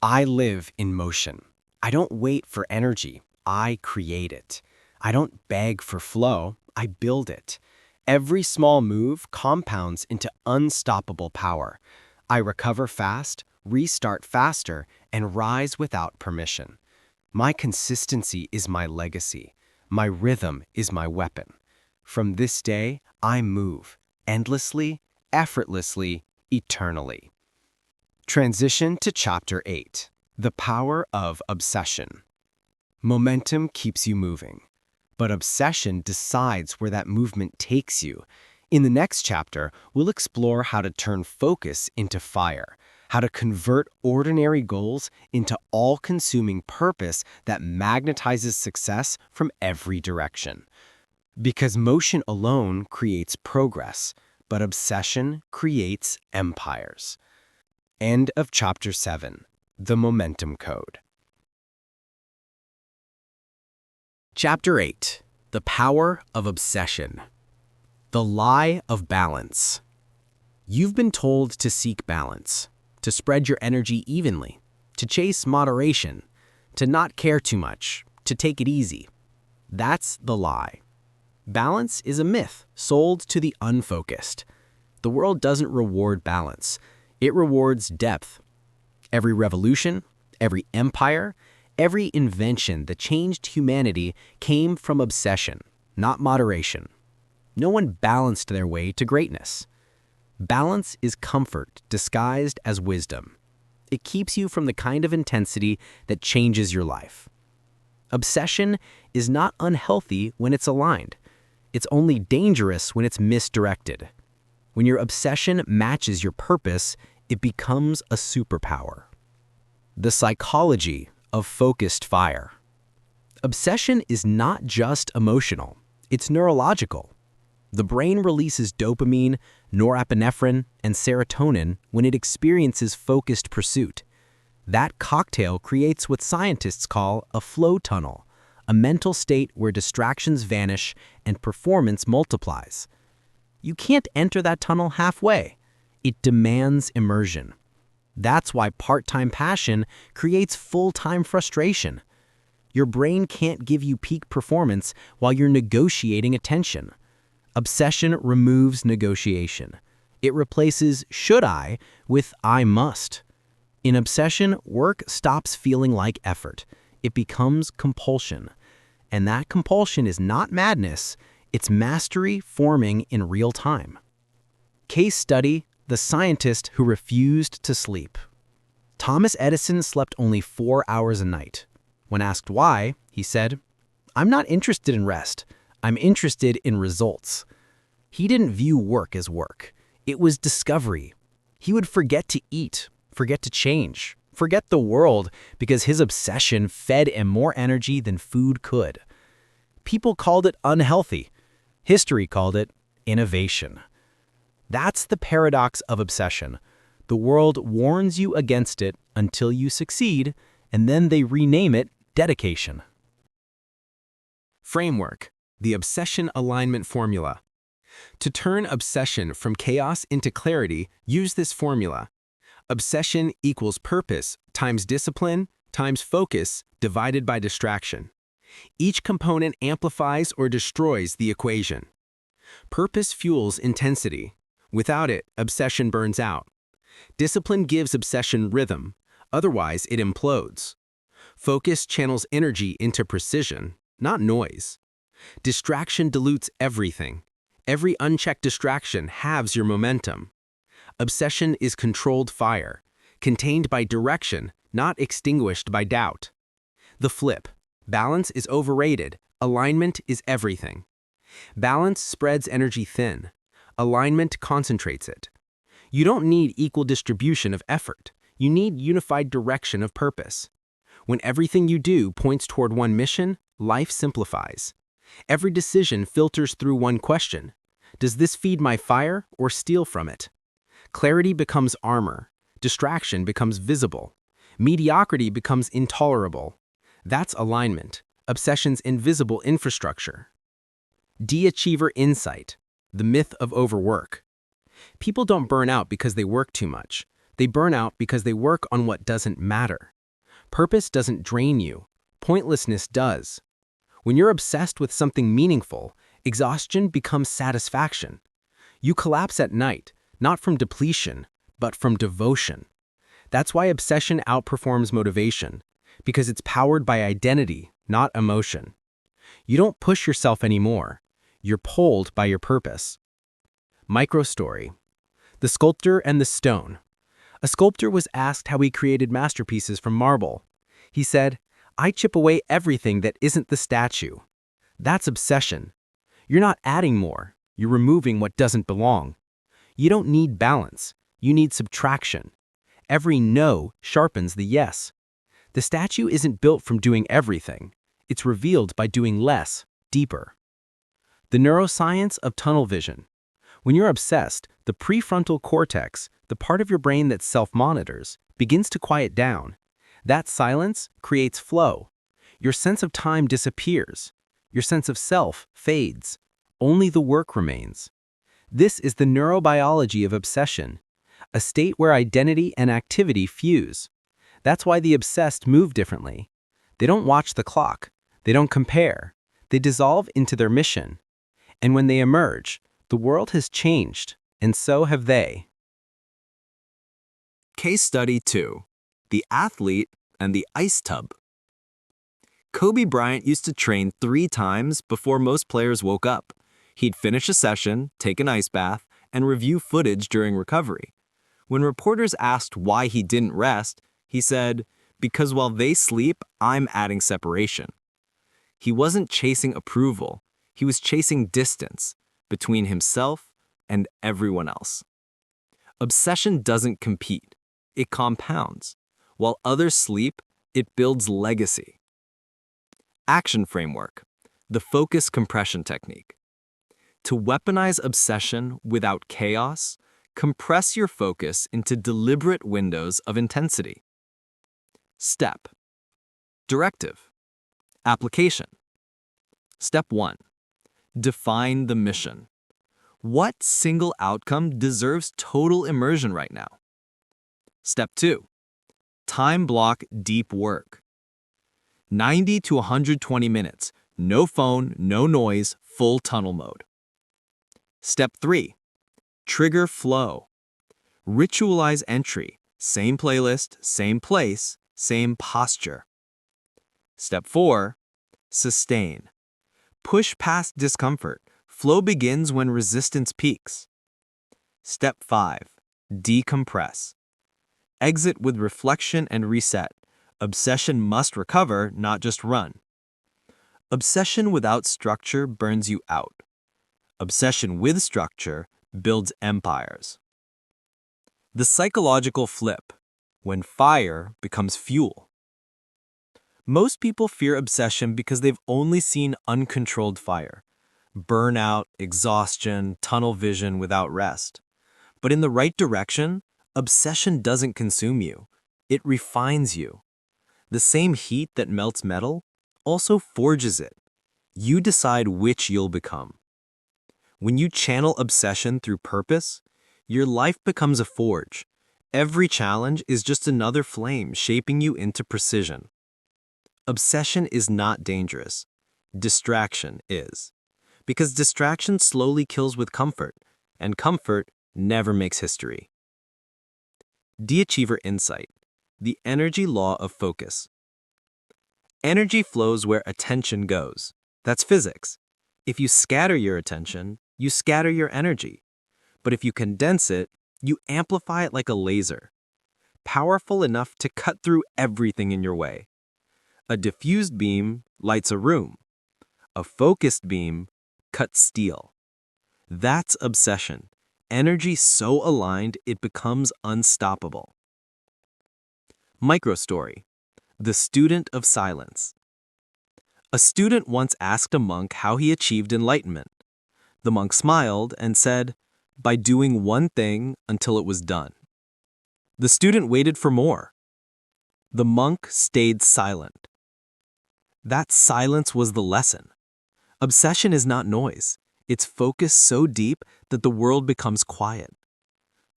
I live in motion. I don't wait for energy, I create it. I don't beg for flow, I build it. Every small move compounds into unstoppable power. I recover fast, restart faster, and rise without permission. My consistency is my legacy. My rhythm is my weapon. From this day, I move, endlessly, effortlessly, eternally. Transition to Chapter 8. The Power of Obsession. Momentum keeps you moving, but obsession decides where that movement takes you. In the next chapter, we'll explore how to turn focus into fire, how to convert ordinary goals into all-consuming purpose that magnetizes success from every direction. Because motion alone creates progress, but obsession creates empires. End of Chapter 7. The Momentum Code. Chapter 8. The Power of Obsession. The Lie of Balance. You've been told to seek balance, to spread your energy evenly, to chase moderation, to not care too much, to take it easy. That's the lie. Balance is a myth sold to the unfocused. The world doesn't reward balance. It rewards depth. Every revolution, every empire, every invention that changed humanity came from obsession, not moderation. No one balanced their way to greatness. Balance is comfort disguised as wisdom. It keeps you from the kind of intensity that changes your life. Obsession is not unhealthy when it's aligned. It's only dangerous when it's misdirected. When your obsession matches your purpose, it becomes a superpower. The psychology of focused fire. Obsession is not just emotional, it's neurological. The brain releases dopamine, norepinephrine, and serotonin when it experiences focused pursuit. That cocktail creates what scientists call a flow tunnel, a mental state where distractions vanish and performance multiplies. You can't enter that tunnel halfway. It demands immersion. That's why part-time passion creates full-time frustration. Your brain can't give you peak performance while you're negotiating attention. Obsession removes negotiation. It replaces should I with I must. In obsession, work stops feeling like effort. It becomes compulsion. And that compulsion is not madness, it's mastery forming in real time. Case study: the scientist who refused to sleep. Thomas Edison slept only 4 hours a night. When asked why, he said, "I'm not interested in rest. I'm interested in results." He didn't view work as work. It was discovery. He would forget to eat, forget to change, forget the world because his obsession fed him more energy than food could. People called it unhealthy. History called it innovation. That's the paradox of obsession. The world warns you against it until you succeed, and then they rename it dedication. Framework: the obsession alignment formula. To turn obsession from chaos into clarity, use this formula. Obsession equals purpose times discipline times focus divided by distraction. Each component amplifies or destroys the equation. Purpose fuels intensity. Without it, obsession burns out. Discipline gives obsession rhythm, otherwise it implodes. Focus channels energy into precision, not noise. Distraction dilutes everything. Every unchecked distraction halves your momentum. Obsession is controlled fire, contained by direction, not extinguished by doubt. The flip: balance is overrated, alignment is everything. Balance spreads energy thin. Alignment concentrates it. You don't need equal distribution of effort. You need unified direction of purpose. When everything you do points toward one mission, life simplifies. Every decision filters through one question: does this feed my fire or steal from it? Clarity becomes armor. Distraction becomes visible. Mediocrity becomes intolerable. That's alignment, obsession's invisible infrastructure. De-achiever insight: the myth of overwork. People don't burn out because they work too much. They burn out because they work on what doesn't matter. Purpose doesn't drain you. Pointlessness does. When you're obsessed with something meaningful, exhaustion becomes satisfaction. You collapse at night, not from depletion, but from devotion. That's why obsession outperforms motivation, because it's powered by identity, not emotion. You don't push yourself anymore. You're pulled by your purpose. Microstory: the sculptor and the stone. A sculptor was asked how he created masterpieces from marble. He said, "I chip away everything that isn't the statue." That's obsession. You're not adding more. You're removing what doesn't belong. You don't need balance. You need subtraction. Every no sharpens the yes. The statue isn't built from doing everything. It's revealed by doing less, deeper. The neuroscience of tunnel vision. When you're obsessed, the prefrontal cortex, the part of your brain that self-monitors, begins to quiet down. That silence creates flow. Your sense of time disappears. Your sense of self fades. Only the work remains. This is the neurobiology of obsession, a state where identity and activity fuse. That's why the obsessed move differently. They don't watch the clock. They don't compare. They dissolve into their mission. And when they emerge, the world has changed, and so have they. Case Study 2: The Athlete and the Ice Tub. Kobe Bryant used to train 3 times before most players woke up. He'd finish a session, take an ice bath, and review footage during recovery. When reporters asked why he didn't rest, he said, "Because while they sleep, I'm adding separation." He wasn't chasing approval. He was chasing distance between himself and everyone else. Obsession doesn't compete. It compounds. While others sleep, it builds legacy. Action framework: the focus compression technique. To weaponize obsession without chaos, compress your focus into deliberate windows of intensity. Step: directive. Application. Step 1. Define the mission. What single outcome deserves total immersion right now? Step 2. Time block deep work. 90 to 120 minutes. No phone, no noise, full tunnel mode. Step 3. Trigger flow. Ritualize entry. Same playlist, same place, same posture. Step 4. Sustain. Push past discomfort. Flow begins when resistance peaks. Step 5. Decompress. Exit with reflection and reset. Obsession must recover, not just run. Obsession without structure burns you out. Obsession with structure builds empires. The psychological flip, when fire becomes fuel. Most people fear obsession because they've only seen uncontrolled fire. Burnout, exhaustion, tunnel vision without rest. But in the right direction, obsession doesn't consume you. It refines you. The same heat that melts metal also forges it. You decide which you'll become. When you channel obsession through purpose, your life becomes a forge. Every challenge is just another flame shaping you into precision. Obsession is not dangerous. Distraction is. Because distraction slowly kills with comfort, and comfort never makes history. Deceiver insight. The energy law of focus. Energy flows where attention goes. That's physics. If you scatter your attention, you scatter your energy. But if you condense it, you amplify it like a laser. Powerful enough to cut through everything in your way. A diffused beam lights a room. A focused beam cuts steel. That's obsession. Energy so aligned it becomes unstoppable. Microstory. The student of silence. A student once asked a monk how he achieved enlightenment. The monk smiled and said, "By doing one thing until it was done." The student waited for more. The monk stayed silent. That silence was the lesson. Obsession is not noise. It's focus so deep that the world becomes quiet.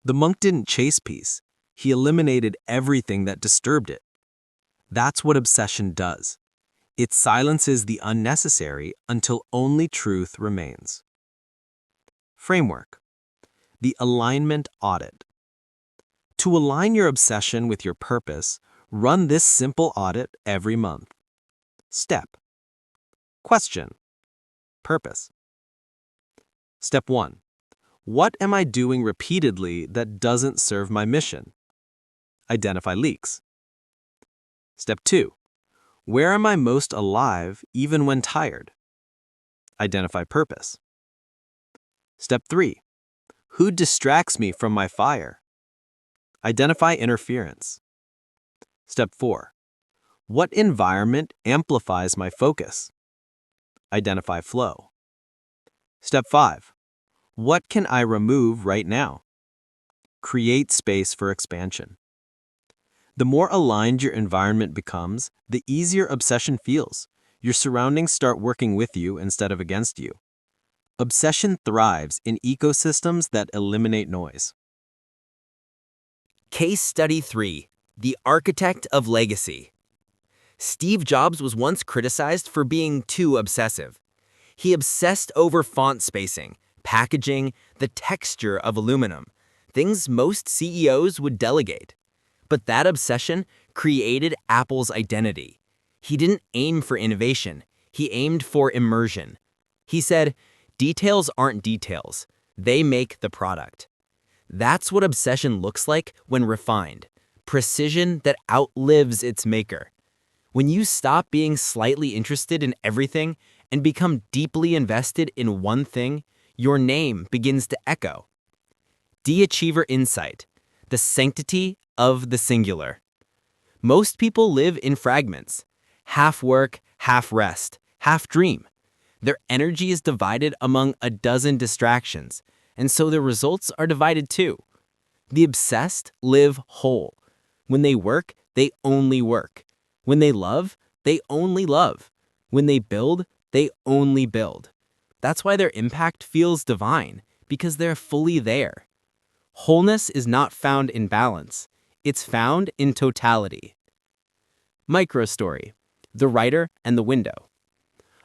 The monk didn't chase peace. He eliminated everything that disturbed it. That's what obsession does. It silences the unnecessary until only truth remains. Framework. The alignment audit. To align your obsession with your purpose, run this simple audit every month. Step. Question. Purpose. Step 1. What am I doing repeatedly that doesn't serve my mission? Identify leaks. Step 2. Where am I most alive even when tired? Identify purpose. Step 3. Who distracts me from my fire? Identify interference. Step 4. What environment amplifies my focus? Identify flow. Step 5. What can I remove right now? Create space for expansion. The more aligned your environment becomes, the easier obsession feels. Your surroundings start working with you instead of against you. Obsession thrives in ecosystems that eliminate noise. Case Study 3. The Architect of Legacy. Steve Jobs was once criticized for being too obsessive. He obsessed over font spacing, packaging, the texture of aluminum, things most CEOs would delegate. But that obsession created Apple's identity. He didn't aim for innovation. He aimed for immersion. He said, "Details aren't details. They make the product." That's what obsession looks like when refined. Precision that outlives its maker. When you stop being slightly interested in everything and become deeply invested in one thing, your name begins to echo. De-achiever insight. The sanctity of the singular. Most people live in fragments. Half work, half rest, half dream. Their energy is divided among a dozen distractions, and so their results are divided too. The obsessed live whole. When they work, they only work. When they love, they only love. When they build, they only build. That's why their impact feels divine, because they're fully there. Wholeness is not found in balance. It's found in totality. Microstory. the writer and the window.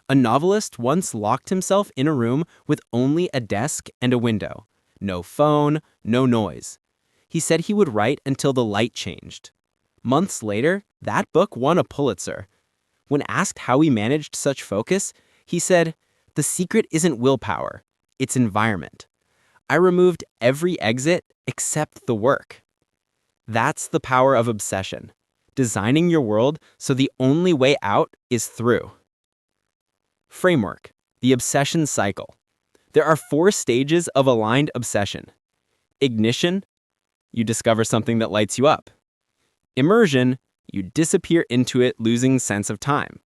A novelist once locked himself in a room with only a desk and a window. No phone, no noise. He said he would write until the light changed. Months later, that book won a Pulitzer. When asked how he managed such focus, he said, "The secret isn't willpower, it's environment. I removed every exit except the work." That's the power of obsession, designing your world so the only way out is through. Framework, the obsession cycle. There are 4 stages of aligned obsession. Ignition, you discover something that lights you up. Immersion, you disappear into it, losing sense of time.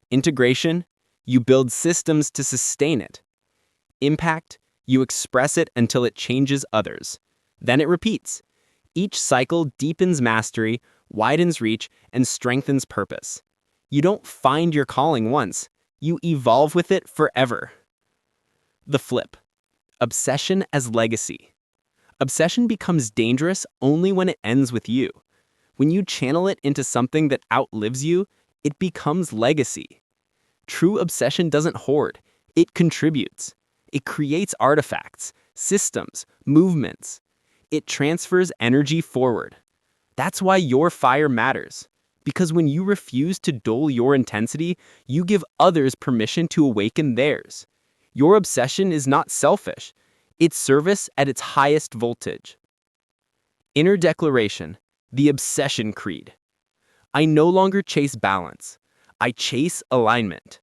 Integration, you build systems to sustain it. Impact, you express it until it changes others. Then it repeats. Each cycle deepens mastery, widens reach, and strengthens purpose. You don't find your calling once, you evolve with it forever. The flip. Obsession as legacy. Obsession becomes dangerous only when it ends with you. When you channel it into something that outlives you, it becomes legacy. True obsession doesn't hoard, it contributes. It creates artifacts, systems, movements. It transfers energy forward. That's why your fire matters. Because when you refuse to dull your intensity, you give others permission to awaken theirs. Your obsession is not selfish. It's service at its highest voltage. Inner declaration, the obsession creed. I no longer chase balance. I chase alignment.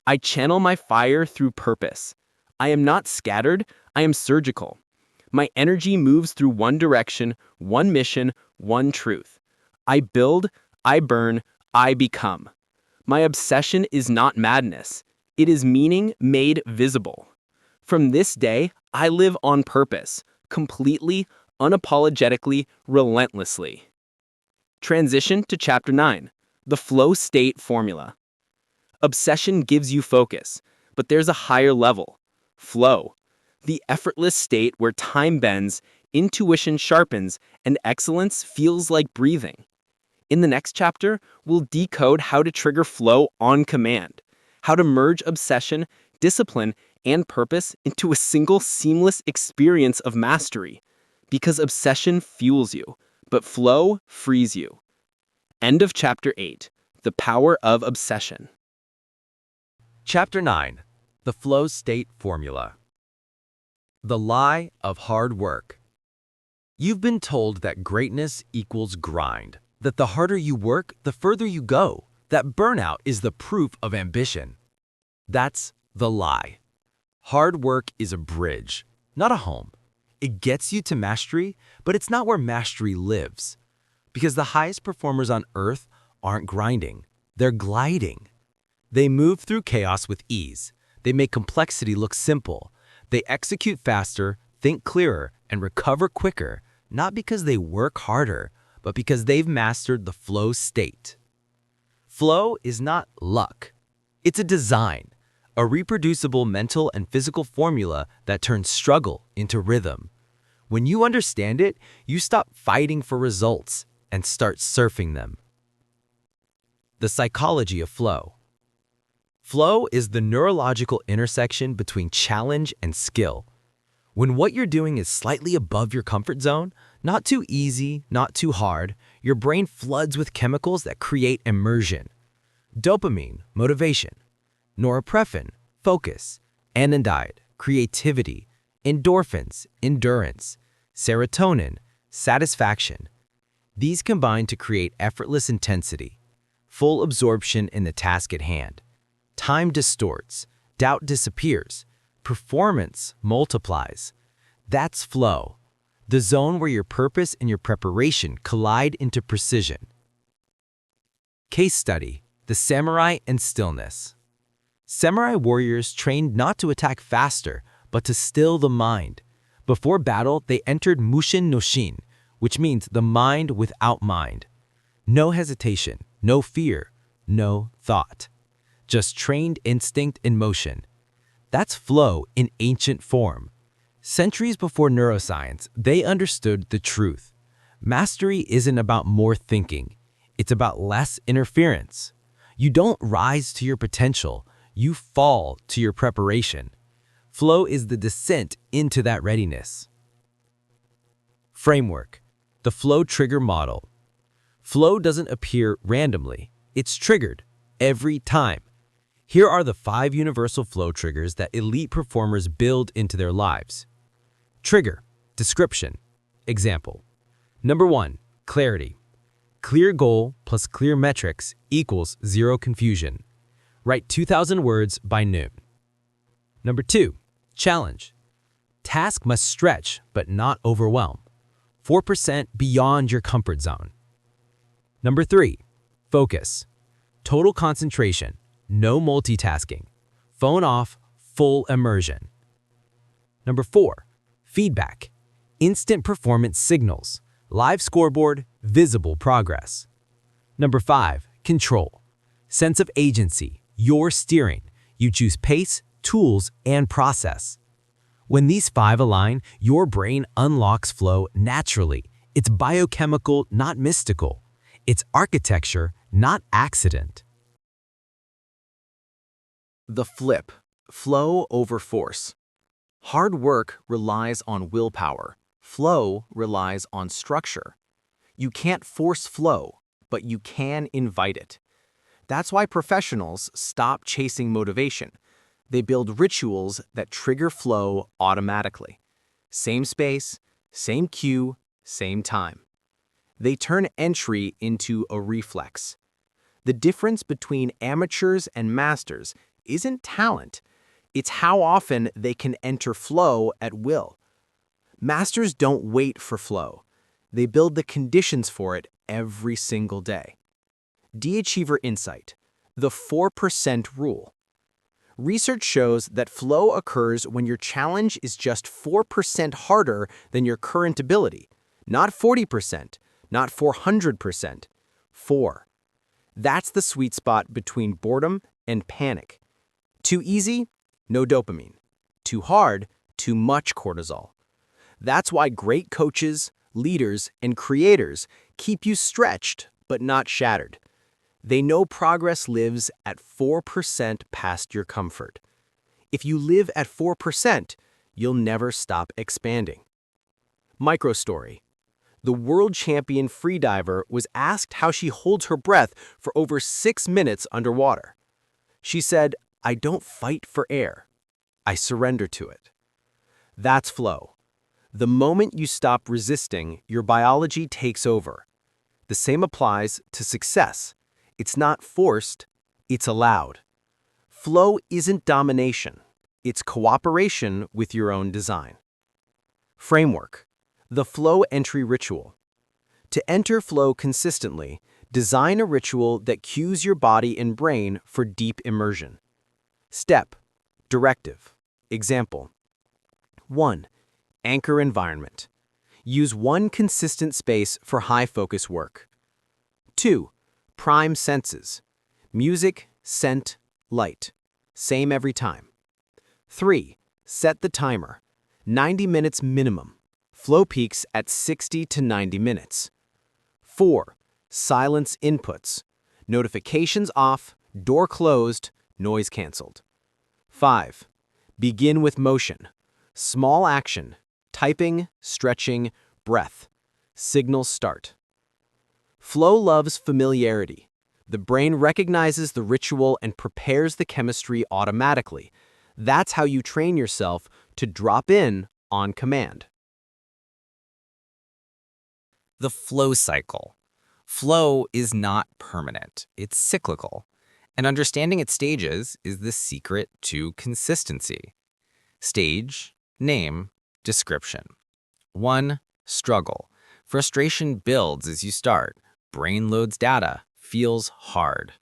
I channel my fire through purpose. I am not scattered, I am surgical. My energy moves through one direction, one mission, one truth. I build, I burn, I become. My obsession is not madness. It is meaning made visible. From this day, I live on purpose, completely, unapologetically, relentlessly. Transition to Chapter 9, the flow state formula. Obsession gives you focus, but there's a higher level. Flow, the effortless state where time bends, intuition sharpens, and excellence feels like breathing. In the next chapter, we'll decode how to trigger flow on command, how to merge obsession, discipline, and purpose into a single seamless experience of mastery. Because obsession fuels you, but flow frees you. End of Chapter 8, The Power of Obsession. Chapter 9, The Flow State Formula. The Lie of Hard Work. You've been told that greatness equals grind, that the harder you work, the further you go, that burnout is the proof of ambition. That's the lie. Hard work is a bridge, not a home. It gets you to mastery, but it's not where mastery lives. Because the highest performers on earth aren't grinding, they're gliding. They move through chaos with ease. They make complexity look simple. They execute faster, think clearer, and recover quicker, not because they work harder, but because they've mastered the flow state. Flow is not luck. It's a design, a reproducible mental and physical formula that turns struggle into rhythm. When you understand it, you stop fighting for results and start surfing them. The psychology of flow. Flow is the neurological intersection between challenge and skill. When what you're doing is slightly above your comfort zone, not too easy, not too hard, your brain floods with chemicals that create immersion. Dopamine, motivation. Norepinephrine, focus. Anandide, creativity. Endorphins, endurance. Serotonin, satisfaction. These combine to create effortless intensity, full absorption in the task at hand. Time distorts, doubt disappears, performance multiplies. That's flow, the zone where your purpose and your preparation collide into precision. Case study, the samurai and stillness. Samurai warriors trained not to attack faster, but to still the mind. Before battle, they entered Mushin no Shin, which means the mind without mind. No hesitation, no fear, no thought. Just trained instinct in motion. That's flow in ancient form. Centuries before neuroscience, they understood the truth. Mastery isn't about more thinking. It's about less interference. You don't rise to your potential, you fall to your preparation. Flow is the descent into that readiness. Framework. The flow trigger model. Flow doesn't appear randomly. It's triggered every time. Here are the 5 universal flow triggers that elite performers build into their lives. Trigger. Description. Example. Number 1. Clarity. Clear goal plus clear metrics equals 0 confusion. Write 2,000 words by noon. Number 2. Challenge. Task must stretch but not overwhelm. 4% beyond your comfort zone. Number 3. Focus. Total concentration. No multitasking. Phone off, full immersion. Number 4. Feedback. Instant performance signals. Live scoreboard, visible progress. Number 5. Control. Sense of agency. You're steering. You choose pace, tools, and process. When these 5 align, your brain unlocks flow naturally. It's biochemical, not mystical. It's architecture, not accident. The flip. Flow over force. Hard work relies on willpower. Flow relies on structure. You can't force flow, but you can invite it. That's why professionals stop chasing motivation. They build rituals that trigger flow automatically. Same space, same cue, same time. They turn entry into a reflex. The difference between amateurs and masters isn't talent. It's how often they can enter flow at will. Masters don't wait for flow. They build the conditions for it every single day. D-Achiever Insight, the 4% rule. Research shows that flow occurs when your challenge is just 4% harder than your current ability. Not 40%, not 400%. 4. That's the sweet spot between boredom and panic. Too easy? No dopamine. Too hard? Too much cortisol. That's why great coaches, leaders, and creators keep you stretched but not shattered. They know progress lives at 4% past your comfort. If you live at 4%, you'll never stop expanding. Microstory. The world champion freediver was asked how she holds her breath for over 6 minutes underwater. She said, "I don't fight for air. I surrender to it." That's flow. The moment you stop resisting, your biology takes over. The same applies to success. It's not forced, it's allowed. Flow isn't domination. It's cooperation with your own design. Framework. The flow entry ritual. To enter flow consistently, design a ritual that cues your body and brain for deep immersion. Step. Directive. Example. 1. Anchor environment. Use one consistent space for high-focus work. 2. Prime senses. Music, scent, light. Same every time. 3. Set the timer. 90 minutes minimum. Flow peaks at 60 to 90 minutes. 4. Silence inputs. Notifications off, door closed, noise canceled. 5. Begin with motion. Small action. Typing, stretching, breath. Signal start. Flow loves familiarity. The brain recognizes the ritual and prepares the chemistry automatically. That's how you train yourself to drop in on command. The flow cycle. Flow is not permanent, it's cyclical. And understanding its stages is the secret to consistency. Stage, name, description. 1. Struggle. Frustration builds as you start. Brain loads data, feels hard.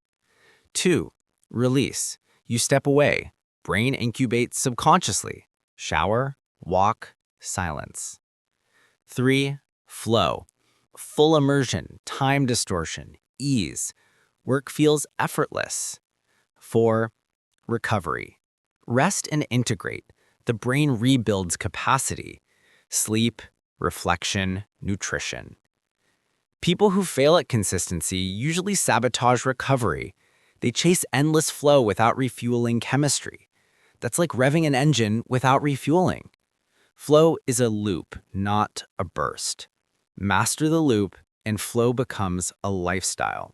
2. Release. You step away. Brain incubates subconsciously. Shower, walk, silence. 3. Flow. Full immersion, time distortion, ease. Work feels effortless. 4. Recovery. Rest and integrate. The brain rebuilds capacity. Sleep, reflection, nutrition. People who fail at consistency usually sabotage recovery. They chase endless flow without refueling chemistry. That's like revving an engine without refueling. Flow is a loop, not a burst. Master the loop, and flow becomes a lifestyle.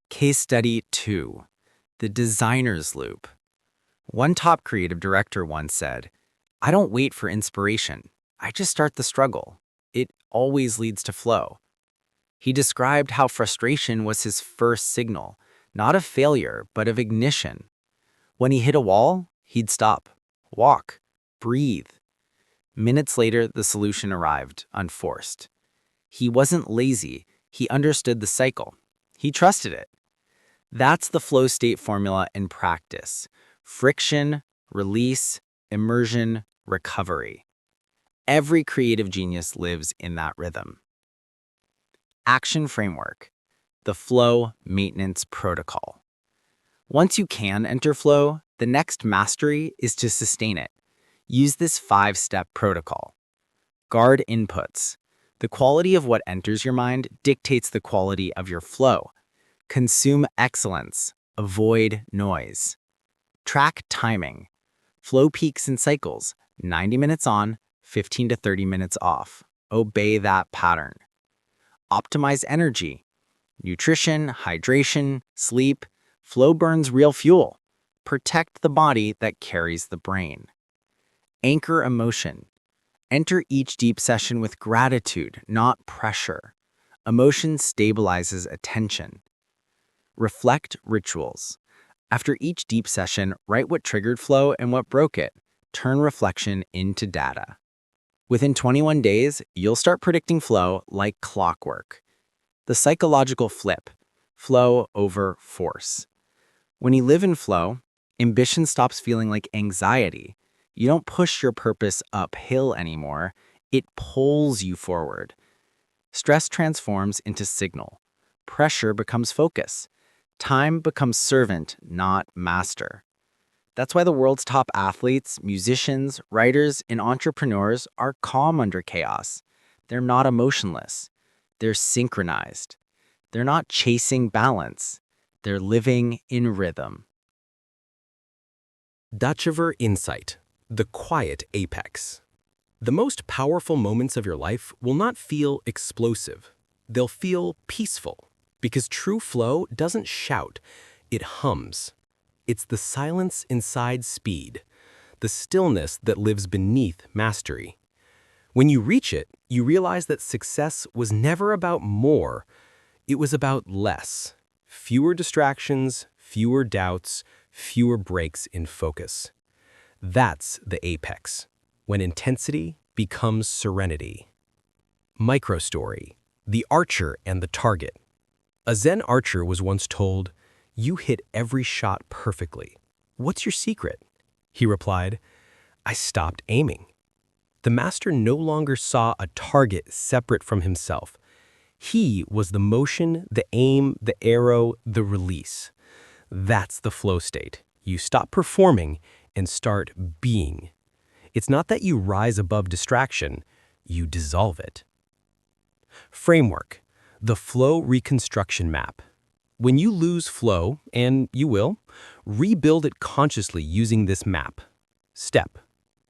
Case study 2. The designer's loop. One top creative director once said, "I don't wait for inspiration. I just start the struggle. It always leads to flow." He described how frustration was his first signal, not of failure, but of ignition. When he hit a wall, he'd stop, walk, breathe. Minutes later, the solution arrived, unforced. He wasn't lazy. He understood the cycle. He trusted it. That's the flow state formula in practice. Friction, release, immersion, recovery. Every creative genius lives in that rhythm. Action framework. The flow maintenance protocol. Once you can enter flow, the next mastery is to sustain it. Use this 5-step protocol. Guard inputs. The quality of what enters your mind dictates the quality of your flow. Consume excellence. Avoid noise. Track timing. Flow peaks and cycles. 90 minutes on, 15 to 30 minutes off. Obey that pattern. Optimize energy. Nutrition, hydration, sleep. Flow burns real fuel. Protect the body that carries the brain. Anchor emotion. Enter each deep session with gratitude, not pressure. Emotion stabilizes attention. Reflect rituals. After each deep session, write what triggered flow and what broke it. Turn reflection into data. Within 21 days, you'll start predicting flow like clockwork. The psychological flip. Flow over force. When you live in flow, ambition stops feeling like anxiety. You don't push your purpose uphill anymore. It pulls you forward. Stress transforms into signal. Pressure becomes focus. Time becomes servant, not master. That's why the world's top athletes, musicians, writers, and entrepreneurs are calm under chaos. They're not emotionless. They're synchronized. They're not chasing balance. They're living in rhythm. Decisive insight, the quiet apex. The most powerful moments of your life will not feel explosive. They'll feel peaceful, because true flow doesn't shout, it hums. It's the silence inside speed, the stillness that lives beneath mastery. When you reach it, you realize that success was never about more. It was about less. Fewer distractions, fewer doubts, fewer breaks in focus. That's the apex, when intensity becomes serenity. Microstory, the archer and the target. A Zen archer was once told, "You hit every shot perfectly. What's your secret?" He replied, "I stopped aiming." The master no longer saw a target separate from himself. He was the motion, the aim, the arrow, the release. That's the flow state. You stop performing and start being. It's not that you rise above distraction, you dissolve it. Framework, the flow reconstruction map. When you lose flow, and you will, rebuild it consciously using this map. Step,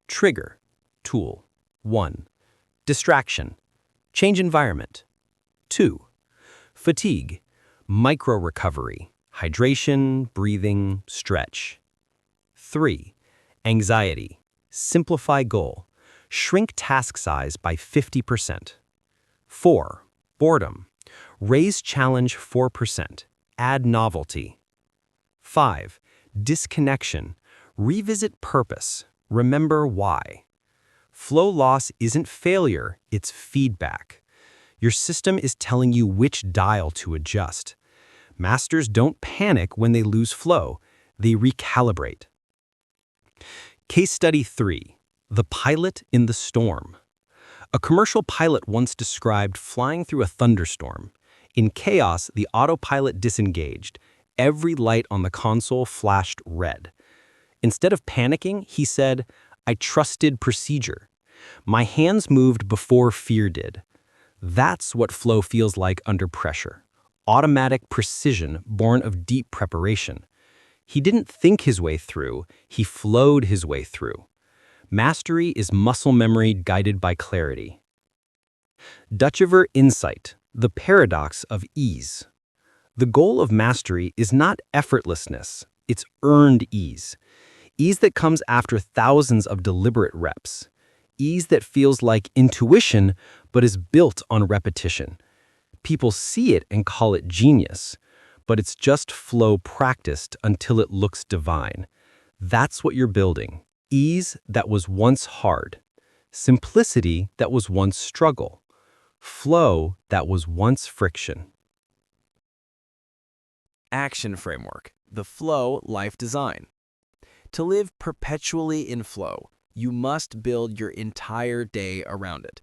trigger, tool. 1. Distraction, change environment. 2. Fatigue, micro-recovery, hydration, breathing, stretch. 3. Anxiety, simplify goal, shrink task size by 50%. 4. Boredom, raise challenge 4%, add novelty. 5. Disconnection, revisit purpose, remember why. Flow loss isn't failure, it's feedback. Your system is telling you which dial to adjust. Masters don't panic when they lose flow, they recalibrate. Case study 3, the pilot in the storm. A commercial pilot once described flying through a thunderstorm. In chaos, the autopilot disengaged. Every light on the console flashed red. Instead of panicking, he said, "I trusted procedure. My hands moved before fear did." That's what flow feels like under pressure. automatic precision born of deep preparation. He didn't think his way through, he flowed his way through. Mastery is muscle memory guided by clarity. Dutchever insight, the paradox of ease. The goal of mastery is not effortlessness, it's earned ease. Ease that comes after thousands of deliberate reps. Ease that feels like intuition but is built on repetition. People see it and call it genius, but it's just flow practiced until it looks divine. That's what you're building. Ease that was once hard. Simplicity that was once struggle. Flow that was once friction. Action framework, the flow life design. To live perpetually in flow, you must build your entire day around it.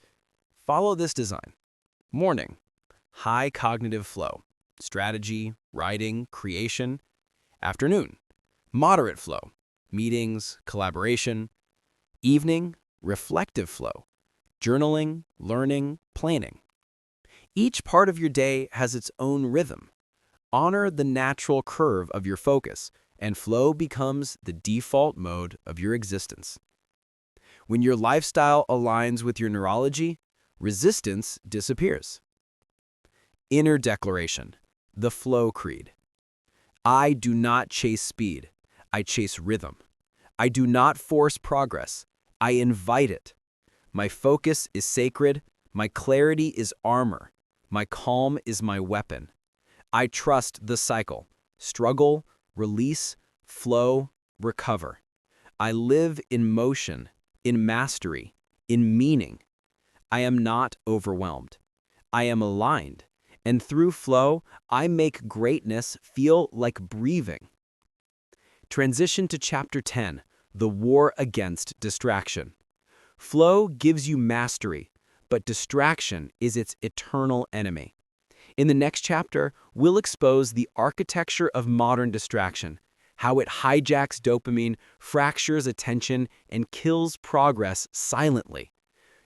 Follow this design. Morning, high cognitive flow, strategy, writing, creation. Afternoon, moderate flow, meetings, collaboration. Evening, reflective flow, journaling, learning, planning. Each part of your day has its own rhythm. Honor the natural curve of your focus, and flow becomes the default mode of your existence. When your lifestyle aligns with your neurology, resistance disappears. Inner declaration, the flow creed. I do not chase speed, I chase rhythm. I do not force progress, I invite it. My focus is sacred, my clarity is armor, my calm is my weapon. I trust the cycle, struggle, release, flow, recover. I live in motion, in mastery, in meaning. I am not overwhelmed. I am aligned, and through flow, I make greatness feel like breathing. Transition to Chapter 10, the war against distraction. Flow gives you mastery, but distraction is its eternal enemy. In the next chapter, we'll expose the architecture of modern distraction, how it hijacks dopamine, fractures attention, and kills progress silently.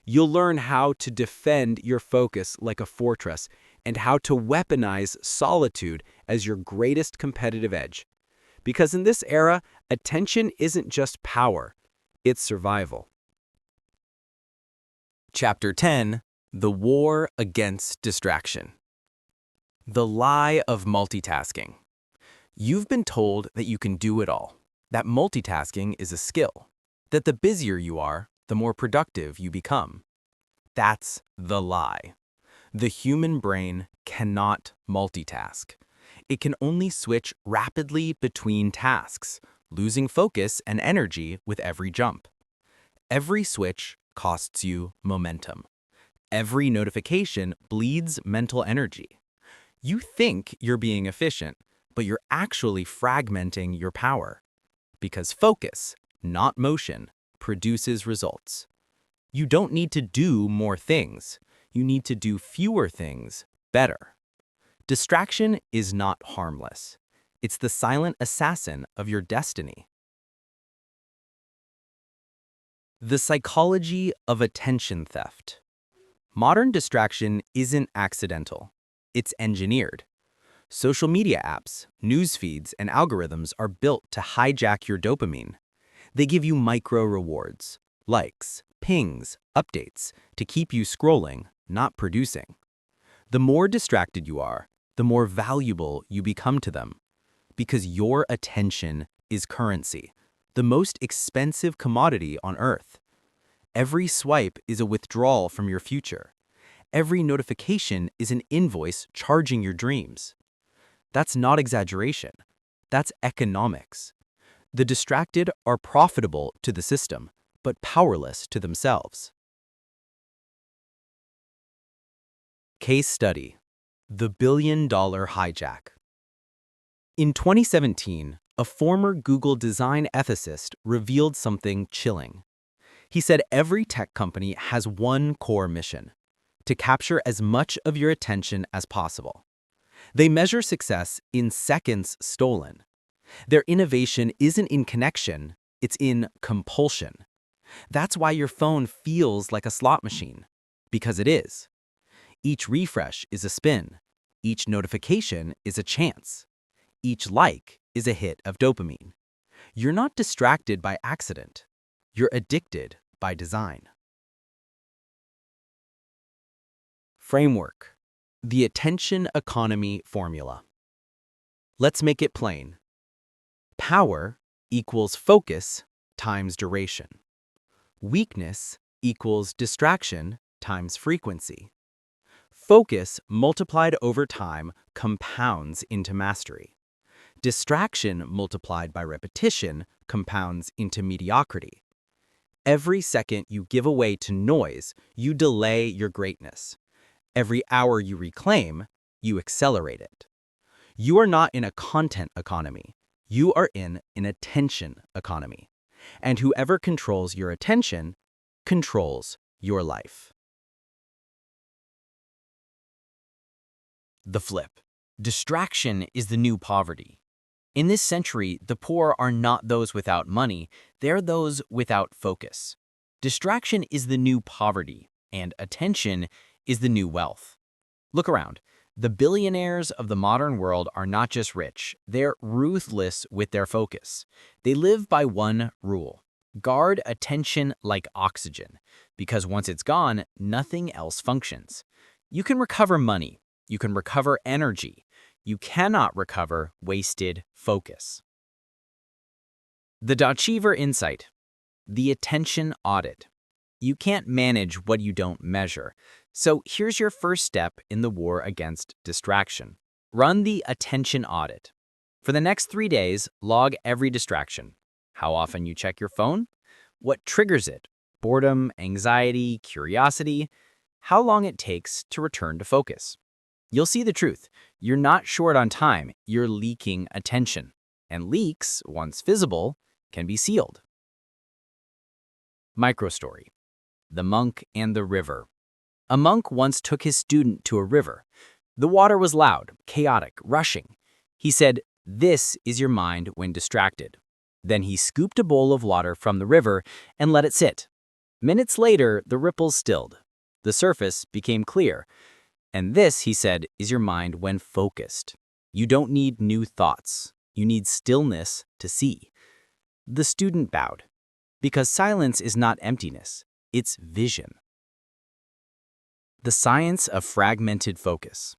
You'll learn how to defend your focus like a fortress and how to weaponize solitude as your greatest competitive edge. Because in this era, attention isn't just power, it's survival. Chapter 10, The War Against Distraction. The lie of multitasking. You've been told that you can do it all, that multitasking is a skill, that the busier you are, the more productive you become. That's the lie. The human brain cannot multitask. It can only switch rapidly between tasks, losing focus and energy with every jump. Every switch costs you momentum. Every notification bleeds mental energy. You think you're being efficient, but you're actually fragmenting your power. Because focus, not motion, produces results. You don't need to do more things. You need to do fewer things better. Distraction is not harmless. It's the silent assassin of your destiny. The psychology of attention theft. Modern distraction isn't accidental. It's engineered. Social media apps, news feeds, and algorithms are built to hijack your dopamine. They give you micro rewards, likes, pings, updates, to keep you scrolling, not producing. The more distracted you are, the more valuable you become to them. Because your attention is currency, the most expensive commodity on Earth. Every swipe is a withdrawal from your future. Every notification is an invoice charging your dreams. That's not exaggeration. That's economics. The distracted are profitable to the system, but powerless to themselves. Case study: The billion-dollar hijack. In 2017, a former Google design ethicist revealed something chilling. He said every tech company has one core mission: to capture as much of your attention as possible. They measure success in seconds stolen. Their innovation isn't in connection, it's in compulsion. That's why your phone feels like a slot machine, because it is. Each refresh is a spin. Each notification is a chance. Each like is a hit of dopamine. You're not distracted by accident. You're addicted by design. Framework. The attention economy formula. Let's make it plain. Power equals focus times duration. Weakness equals distraction times frequency. Focus multiplied over time compounds into mastery. Distraction multiplied by repetition compounds into mediocrity. Every second you give away to noise, you delay your greatness. Every hour you reclaim, you accelerate it. You are not in a content economy. You are in an attention economy. And whoever controls your attention controls your life. The flip. Distraction is the new poverty. In this century, the poor are not those without money, they're those without focus. Distraction is the new poverty, and attention is the new wealth. Look around. The billionaires of the modern world are not just rich, they're ruthless with their focus. They live by one rule: guard attention like oxygen, because once it's gone, nothing else functions. You can recover money, you can recover energy, you cannot recover wasted focus. The Deceiver Insight. The attention audit. You can't manage what you don't measure. So here's your first step in the war against distraction. Run the attention audit. For the next 3 days, log every distraction. How often you check your phone? What triggers it? Boredom, anxiety, curiosity? How long it takes to return to focus? You'll see the truth. You're not short on time, you're leaking attention. And leaks, once visible, can be sealed. Microstory. The Monk and the River. A monk once took his student to a river. The water was loud, chaotic, rushing. He said, "This is your mind when distracted." Then he scooped a bowl of water from the river and let it sit. Minutes later, the ripples stilled. The surface became clear. And this, he said, is your mind when focused. You don't need new thoughts. You need stillness to see. The student bowed. Because silence is not emptiness, it's vision. The science of fragmented focus.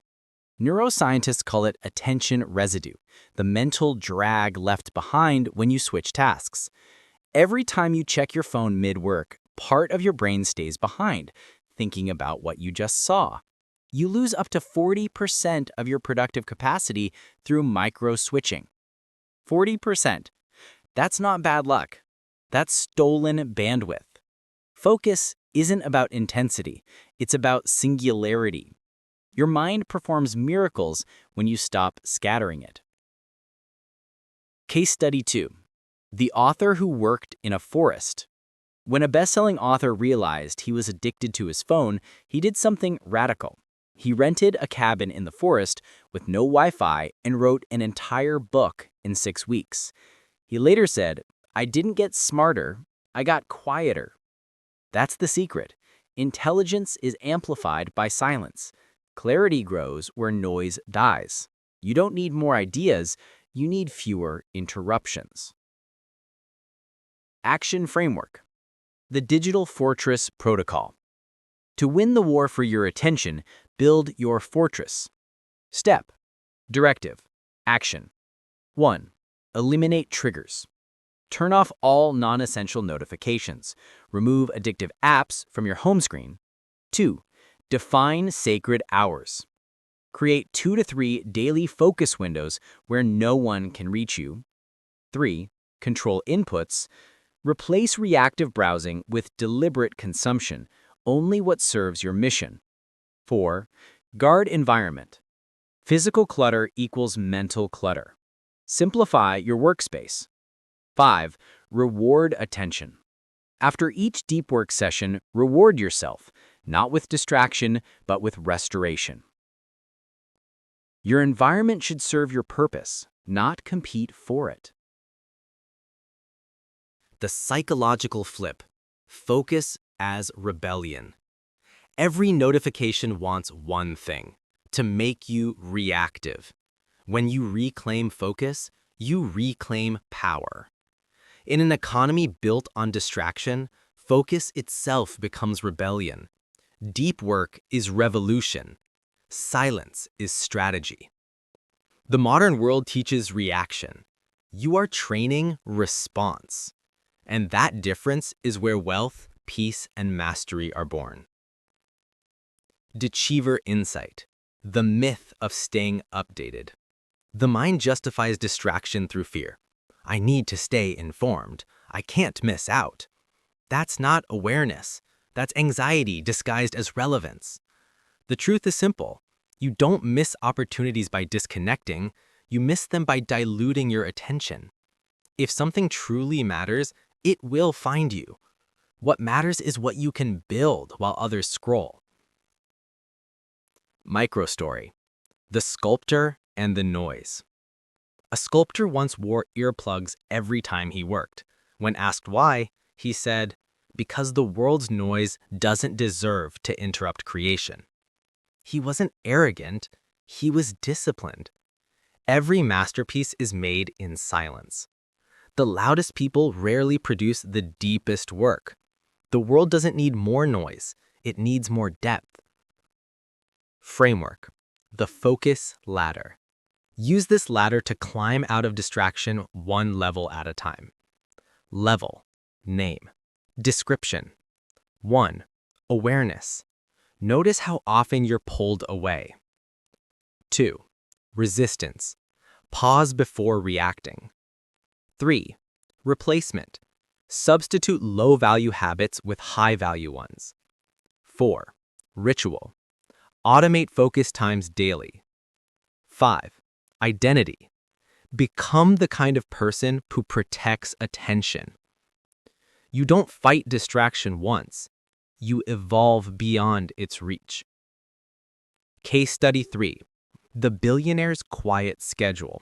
Neuroscientists call it attention residue, the mental drag left behind when you switch tasks. Every time you check your phone mid-work, part of your brain stays behind, thinking about what you just saw. You lose up to 40% of your productive capacity through micro-switching. 40%. That's not bad luck. That's stolen bandwidth. Focus isn't about intensity, it's about singularity. Your mind performs miracles when you stop scattering it. Case Study 2. The author who worked in a forest. When a best-selling author realized he was addicted to his phone, he did something radical. He rented a cabin in the forest with no Wi-Fi and wrote an entire book in 6 weeks. He later said, "I didn't get smarter, I got quieter." That's the secret. Intelligence is amplified by silence. Clarity grows where noise dies. You don't need more ideas, you need fewer interruptions. Action Framework. The Digital Fortress Protocol. To win the war for your attention, build your fortress. Step. Directive. Action. 1. Eliminate triggers. Turn off all non-essential notifications. Remove addictive apps from your home screen. 2. Define sacred hours. Create 2 to 3 daily focus windows where no one can reach you. 3. Control inputs. Replace reactive browsing with deliberate consumption, only what serves your mission. 4. Guard environment. Physical clutter equals mental clutter. Simplify your workspace. 5. Reward attention. After each deep work session, reward yourself, not with distraction, but with restoration. Your environment should serve your purpose, not compete for it. The psychological flip. Focus as rebellion. Every notification wants one thing: to make you reactive. When you reclaim focus, you reclaim power. In an economy built on distraction, focus itself becomes rebellion. Deep work is revolution. Silence is strategy. The modern world teaches reaction. You are training response. And that difference is where wealth, peace, and mastery are born. Deceiver insight, the myth of staying updated. The mind justifies distraction through fear. I need to stay informed. I can't miss out. That's not awareness. That's anxiety disguised as relevance. The truth is simple. You don't miss opportunities by disconnecting. You miss them by diluting your attention. If something truly matters, it will find you. What matters is what you can build while others scroll. Microstory: the sculptor and the noise. A sculptor once wore earplugs every time he worked. When asked why, he said, "Because the world's noise doesn't deserve to interrupt creation." He wasn't arrogant, he was disciplined. Every masterpiece is made in silence. The loudest people rarely produce the deepest work. The world doesn't need more noise, it needs more depth. Framework: the focus ladder. Use this ladder to climb out of distraction one level at a time. Level: name. Description: 1. Awareness. Notice how often you're pulled away. 2. Resistance. Pause before reacting. 3. Replacement. Substitute low-value habits with high-value ones. 4. Ritual. Automate focus times daily. 5. Identity. Become the kind of person who protects attention. You don't fight distraction once. You evolve beyond its reach. Case Study 3. The Billionaire's Quiet Schedule.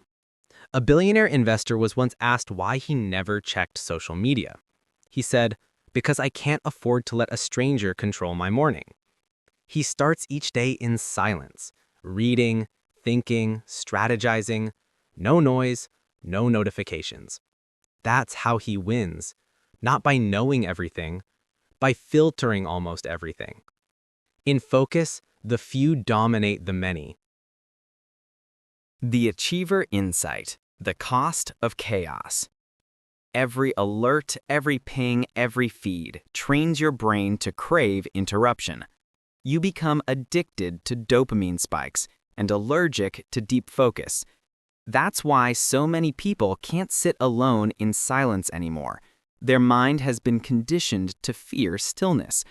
A billionaire investor was once asked why he never checked social media. He said, "Because I can't afford to let a stranger control my morning." He starts each day in silence, reading, thinking, strategizing, no noise, no notifications. That's how he wins, not by knowing everything, by filtering almost everything. In focus, the few dominate the many. The Achiever Insight, the cost of chaos. Every alert, every ping, every feed trains your brain to crave interruption. You become addicted to dopamine spikes and allergic to deep focus. That's why so many people can't sit alone in silence anymore. Their mind has been conditioned to fear stillness.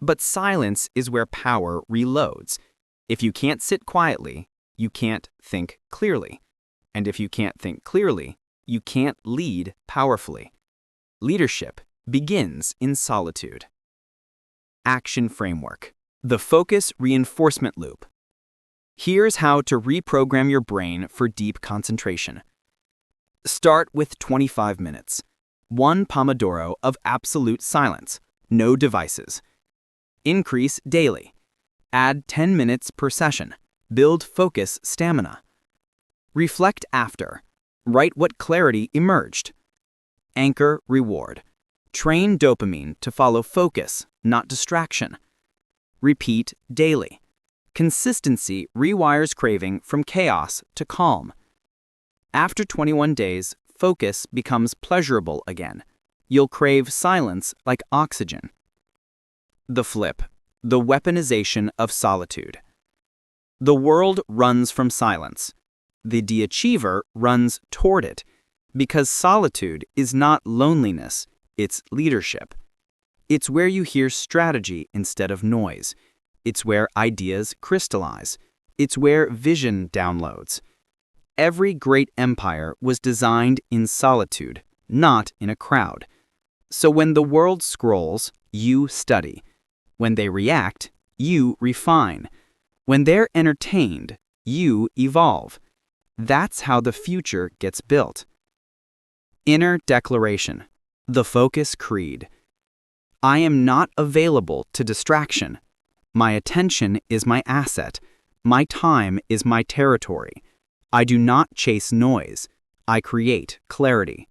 But silence is where power reloads. If you can't sit quietly, you can't think clearly. And if you can't think clearly, you can't lead powerfully. Leadership begins in solitude. Action Framework: the Focus Reinforcement Loop. Here's how to reprogram your brain for deep concentration. Start with 25 minutes. 1 Pomodoro of absolute silence, no devices. Increase daily. Add 10 minutes per session. Build focus stamina. Reflect after. Write what clarity emerged. Anchor reward. Train dopamine to follow focus, not distraction. Repeat daily. Consistency rewires craving from chaos to calm. After 21 days, focus becomes pleasurable again. You'll crave silence like oxygen. The flip: the weaponization of solitude. The world runs from silence. The de-achiever runs toward it, because solitude is not loneliness, it's leadership. It's where you hear strategy instead of noise. It's where ideas crystallize. It's where vision downloads. Every great empire was designed in solitude, not in a crowd. So when the world scrolls, you study. When they react, you refine. When they're entertained, you evolve. That's how the future gets built. Inner declaration: the focus creed. I am not available to distraction. My attention is my asset. My time is my territory. I do not chase noise. I create clarity.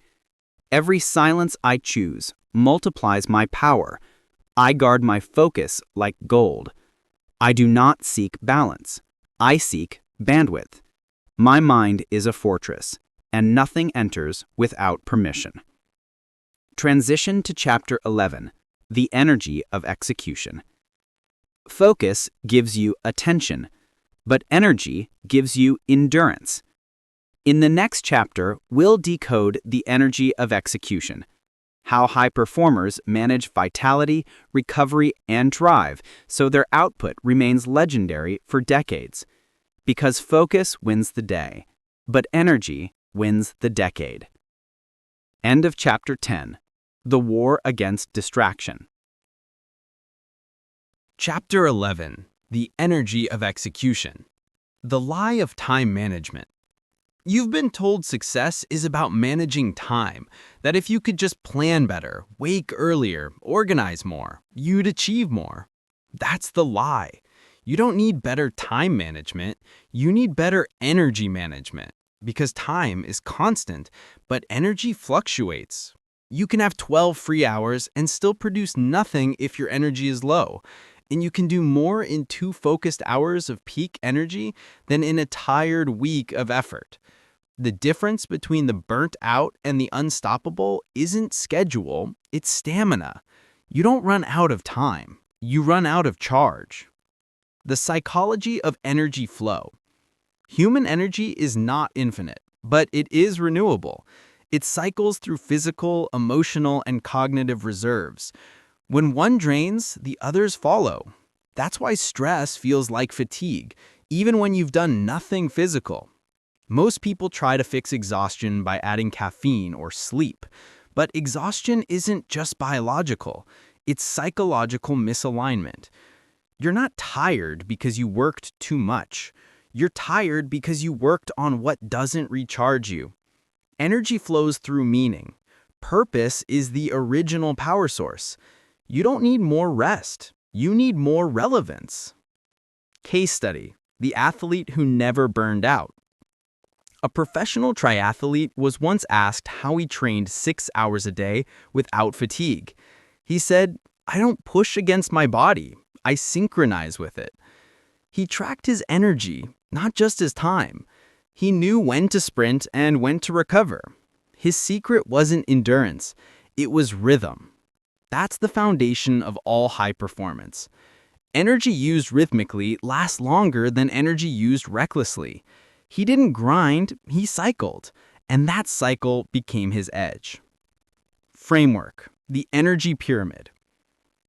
Every silence I choose multiplies my power. I guard my focus like gold. I do not seek balance. I seek bandwidth. My mind is a fortress, and nothing enters without permission. Transition to Chapter 11, The Energy of Execution. Focus gives you attention, but energy gives you endurance. In the next chapter, we'll decode the energy of execution, how high performers manage vitality, recovery, and drive so their output remains legendary for decades. Because focus wins the day, but energy wins the decade. End of Chapter 10. The War Against Distraction. Chapter 11. The Energy of Execution. The Lie of Time Management. You've been told success is about managing time, that if you could just plan better, wake earlier, organize more, you'd achieve more. That's the lie. You don't need better time management, you need better energy management, because time is constant, but energy fluctuates. You can have 12 free hours and still produce nothing if your energy is low. And you can do more in 2 focused hours of peak energy than in a tired week of effort. The difference between the burnt out and the unstoppable isn't schedule, it's stamina. You don't run out of time, you run out of charge. The psychology of energy flow. Human energy is not infinite, but it is renewable. It cycles through physical, emotional, and cognitive reserves. When one drains, the others follow. That's why stress feels like fatigue, even when you've done nothing physical. Most people try to fix exhaustion by adding caffeine or sleep, but exhaustion isn't just biological, it's psychological misalignment. You're not tired because you worked too much. You're tired because you worked on what doesn't recharge you. Energy flows through meaning. Purpose is the original power source. You don't need more rest. You need more relevance. Case study: the athlete who never burned out. A professional triathlete was once asked how he trained 6 hours a day without fatigue. He said, "I don't push against my body. I synchronize with it." He tracked his energy, not just his time. He knew when to sprint and when to recover. His secret wasn't endurance, it was rhythm. That's the foundation of all high performance. Energy used rhythmically lasts longer than energy used recklessly. He didn't grind, he cycled, and that cycle became his edge. Framework: the energy pyramid.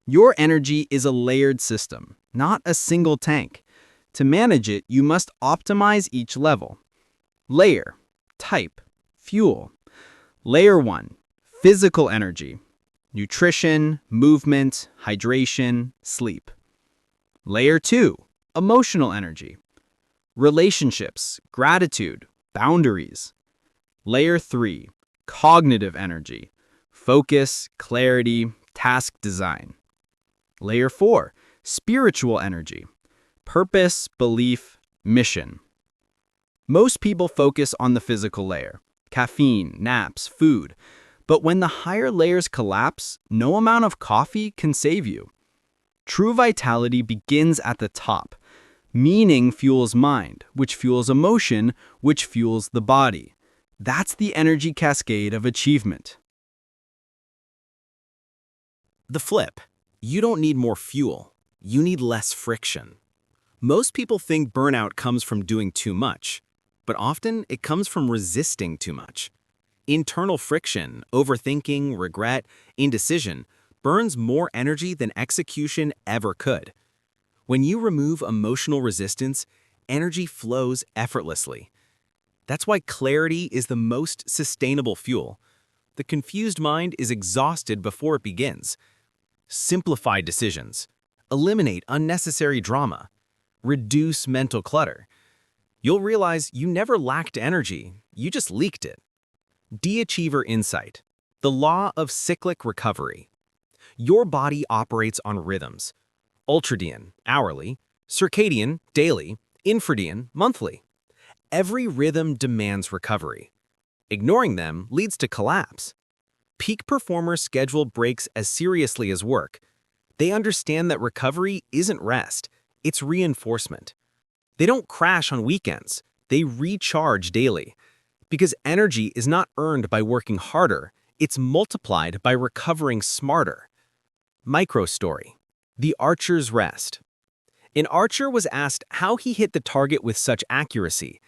Your energy is a layered system, not a single tank. To manage it, you must optimize each level. Layer, type, fuel. Layer 1, physical energy. Nutrition, movement, hydration, sleep. Layer 2, emotional energy. Relationships, gratitude, boundaries. Layer 3, cognitive energy. Focus, clarity, task design. Layer 4, spiritual energy. Purpose, belief, mission. Most people focus on the physical layer, caffeine, naps, food. But when the higher layers collapse, no amount of coffee can save you. True vitality begins at the top. Meaning fuels mind, which fuels emotion, which fuels the body. That's the energy cascade of achievement. The flip. You don't need more fuel. You need less friction. Most people think burnout comes from doing too much, but often it comes from resisting too much. Internal friction, overthinking, regret, indecision burns more energy than execution ever could. When you remove emotional resistance, energy flows effortlessly. That's why clarity is the most sustainable fuel. The confused mind is exhausted before it begins. Simplify decisions. Eliminate unnecessary drama. Reduce mental clutter. You'll realize you never lacked energy, you just leaked it. De-achiever insight. The law of cyclic recovery. Your body operates on rhythms. Ultradian, hourly, circadian, daily, infradian, monthly. Every rhythm demands recovery. Ignoring them leads to collapse. Peak performers schedule breaks as seriously as work. They understand that recovery isn't rest, it's reinforcement. They don't crash on weekends, they recharge daily. Because energy is not earned by working harder, it's multiplied by recovering smarter. Micro story: The Archer's Rest. An archer was asked how he hit the target with such accuracy.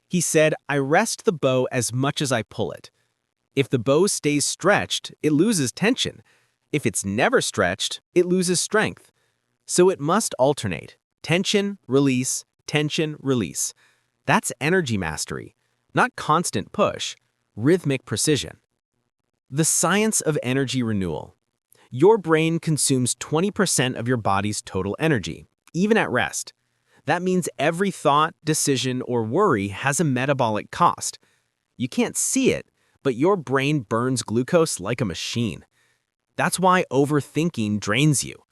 He said, "I rest the bow as much as I pull it. If the bow stays stretched, it loses tension. If it's never stretched, it loses strength. So it must alternate. Tension, release, tension, release. That's energy mastery, not constant push, rhythmic precision." The science of energy renewal. Your brain consumes 20% of your body's total energy, even at rest. That means every thought, decision, or worry has a metabolic cost. You can't see it, but your brain burns glucose like a machine. That's why overthinking drains you.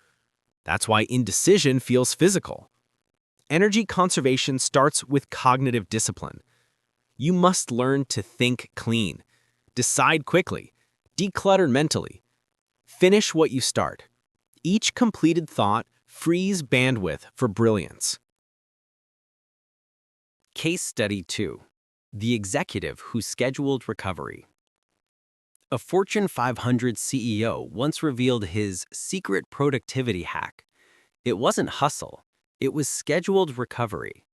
That's why indecision feels physical. Energy conservation starts with cognitive discipline. You must learn to think clean, decide quickly, declutter mentally. Finish what you start. Each completed thought frees bandwidth for brilliance. Case Study 2. The Executive Who Scheduled Recovery. A Fortune 500 CEO once revealed his secret productivity hack. It wasn't hustle, it was scheduled recovery.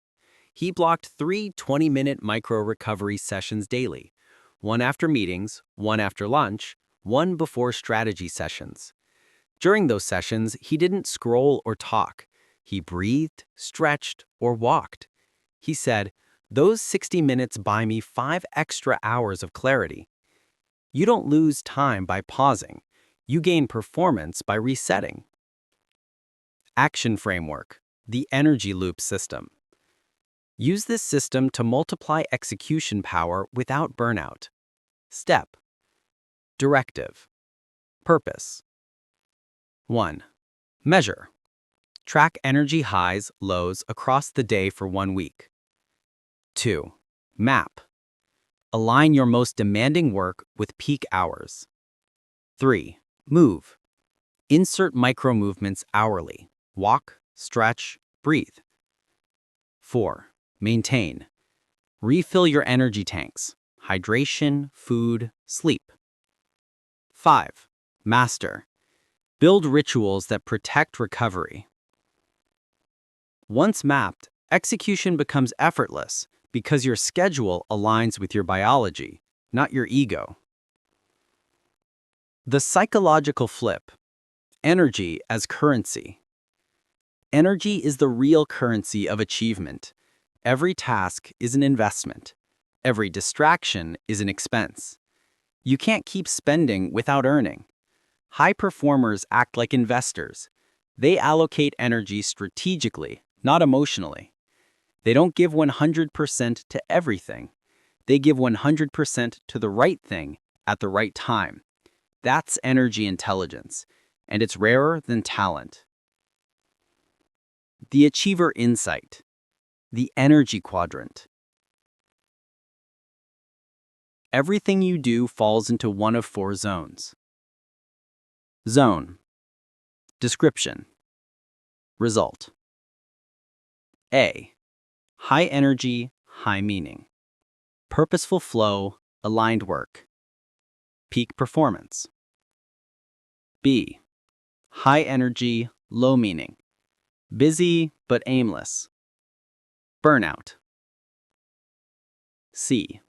He blocked 3 20-minute micro-recovery sessions daily, one after meetings, one after lunch, one before strategy sessions. During those sessions, he didn't scroll or talk. He breathed, stretched, or walked. He said, "Those 60 minutes buy me 5 extra hours of clarity." You don't lose time by pausing. You gain performance by resetting. Action Framework, the Energy Loop System. Use this system to multiply execution power without burnout. Step. Directive. Purpose. 1. Measure. Track energy highs, lows across the day for 1 week. 2. Map. Align your most demanding work with peak hours. 3. Move. Insert micro-movements hourly. Walk, stretch, breathe. 4. Maintain. Refill your energy tanks. Hydration, food, sleep. 5. Master. Build rituals that protect recovery. Once mapped, execution becomes effortless because your schedule aligns with your biology, not your ego. The psychological flip. Energy as currency. Energy is the real currency of achievement. Every task is an investment. Every distraction is an expense. You can't keep spending without earning. High performers act like investors. They allocate energy strategically, not emotionally. They don't give 100% to everything. They give 100% to the right thing at the right time. That's energy intelligence, and it's rarer than talent. The Achiever Insight. The Energy Quadrant. Everything you do falls into one of 4 zones. Zone. Description. Result. A. High energy, high meaning. Purposeful flow, aligned work. Peak performance. B. High energy, low meaning. Busy but aimless. Burnout. C.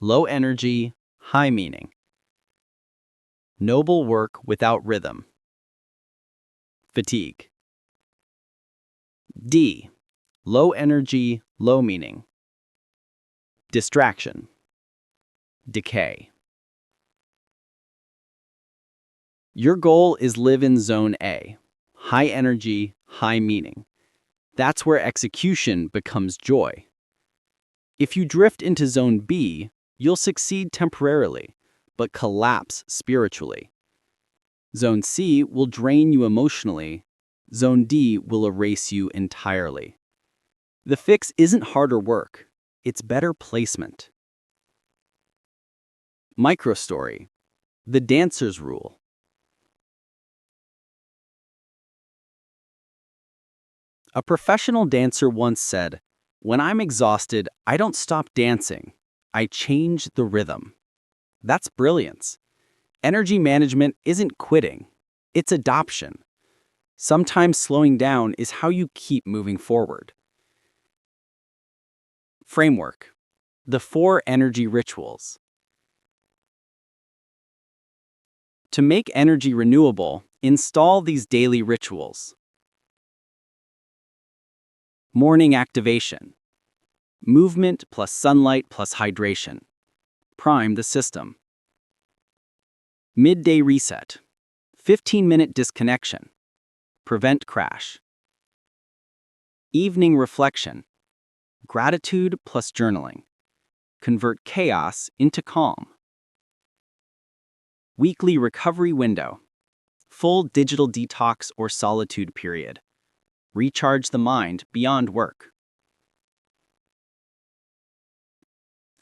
Low energy, high meaning. Noble work without rhythm. Fatigue. D. Low energy, low meaning. Distraction. Decay. Your goal is live in Zone A, high energy, high meaning. That's where execution becomes joy. If you drift into Zone B, you'll succeed temporarily, but collapse spiritually. Zone C will drain you emotionally. Zone D will erase you entirely. The fix isn't harder work, it's better placement. Microstory. The dancer's rule. A professional dancer once said, "When I'm exhausted, I don't stop dancing. I change the rhythm." That's brilliance. Energy management isn't quitting, it's adoption. Sometimes slowing down is how you keep moving forward. Framework. The 4 energy rituals. To make energy renewable, install these daily rituals. Morning activation. Movement plus sunlight plus hydration. Prime the system. Midday reset. 15-minute disconnection. Prevent crash. Evening reflection. Gratitude plus journaling. Convert chaos into calm. Weekly recovery window. Full digital detox or solitude period. Recharge the mind beyond work.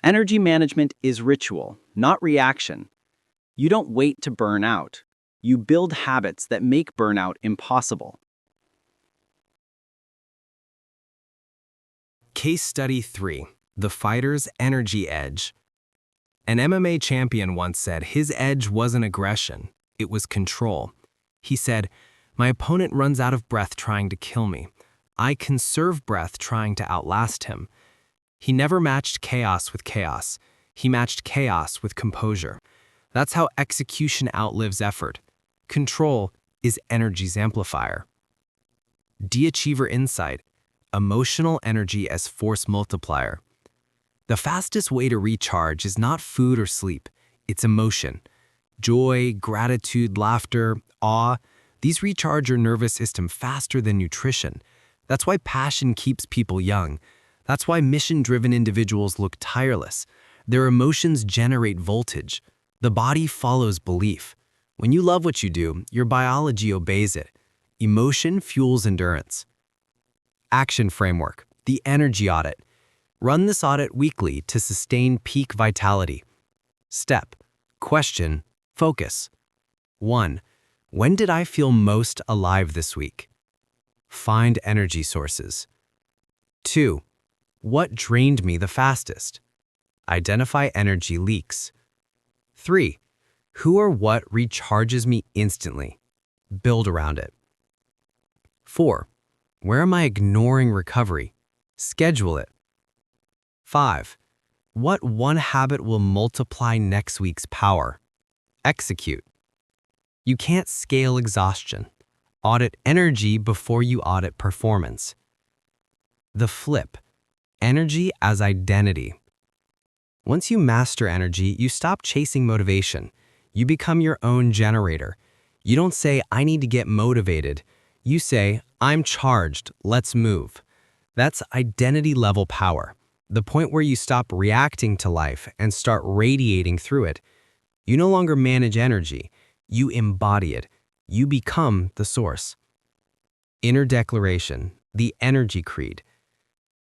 Energy management is ritual, not reaction. You don't wait to burn out. You build habits that make burnout impossible. Case Study 3. The Fighter's Energy Edge. An MMA champion once said his edge wasn't aggression, it was control. He said, "My opponent runs out of breath trying to kill me. I conserve breath trying to outlast him." He never matched chaos with chaos. He matched chaos with composure. That's how execution outlives effort. Control is energy's amplifier. De-achiever insight. Emotional energy as force multiplier. The fastest way to recharge is not food or sleep, it's emotion. Joy, gratitude, laughter, awe, these recharge your nervous system faster than nutrition. That's why passion keeps people young. That's why mission-driven individuals look tireless. Their emotions generate voltage. The body follows belief. When you love what you do, your biology obeys it. Emotion fuels endurance. Action framework, the energy audit. Run this audit weekly to sustain peak vitality. Step, question, focus. 1. When did I feel most alive this week? Find energy sources. 2. What drained me the fastest? Identify energy leaks. 3. Who or what recharges me instantly? Build around it. 4. Where am I ignoring recovery? Schedule it. 5. What one habit will multiply next week's power? Execute. You can't scale exhaustion. Audit energy before you audit performance. The flip. Energy as identity. Once you master energy, you stop chasing motivation. You become your own generator. You don't say, "I need to get motivated." You say, "I'm charged, let's move." That's identity-level power, the point where you stop reacting to life and start radiating through it. You no longer manage energy, you embody it. You become the source. Inner declaration, the energy creed.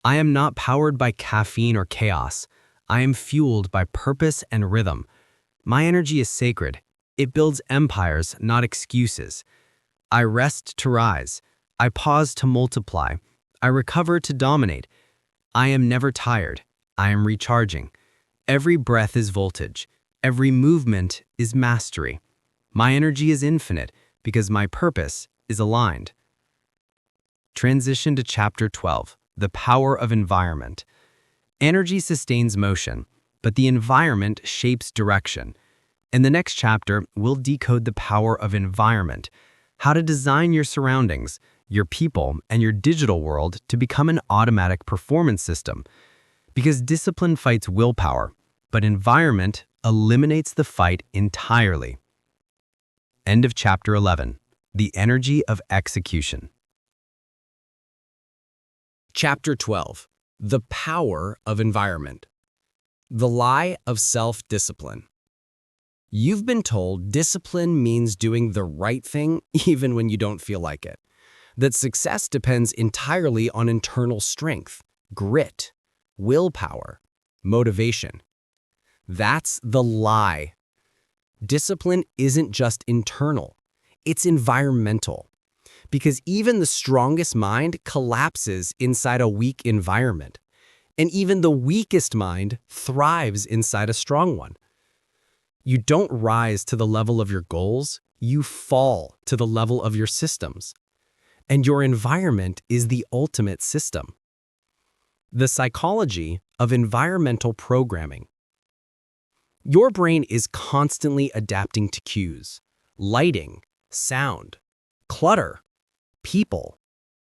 I am not powered by caffeine or chaos. I am fueled by purpose and rhythm. My energy is sacred. It builds empires, not excuses. I rest to rise. I pause to multiply. I recover to dominate. I am never tired. I am recharging. Every breath is voltage. Every movement is mastery. My energy is infinite because my purpose is aligned. Transition to Chapter 12, the power of environment. Energy sustains motion, but the environment shapes direction. In the next chapter, we'll decode the power of environment, how to design your surroundings, your people, and your digital world to become an automatic performance system. Because discipline fights willpower, but environment eliminates the fight entirely. End of Chapter 11. The Energy of Execution. Chapter 12. The Power of Environment. The Lie of Self-Discipline. You've been told discipline means doing the right thing even when you don't feel like it. That success depends entirely on internal strength, grit, willpower, motivation. That's the lie. Discipline isn't just internal, it's environmental. Because even the strongest mind collapses inside a weak environment. And even the weakest mind thrives inside a strong one. You don't rise to the level of your goals, you fall to the level of your systems. And your environment is the ultimate system. The psychology of environmental programming. Your brain is constantly adapting to cues, lighting, sound, clutter, people,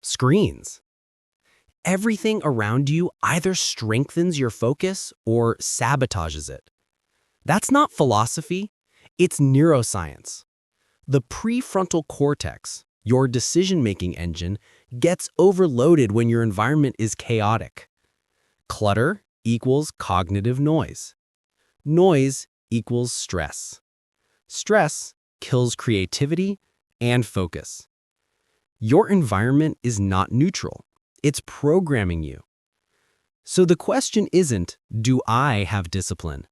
screens. Everything around you either strengthens your focus or sabotages it. That's not philosophy, it's neuroscience. The prefrontal cortex, your decision-making engine, gets overloaded when your environment is chaotic. Clutter equals cognitive noise. Noise equals stress. Stress kills creativity and focus. Your environment is not neutral. It's programming you. So the question isn't, do I have discipline?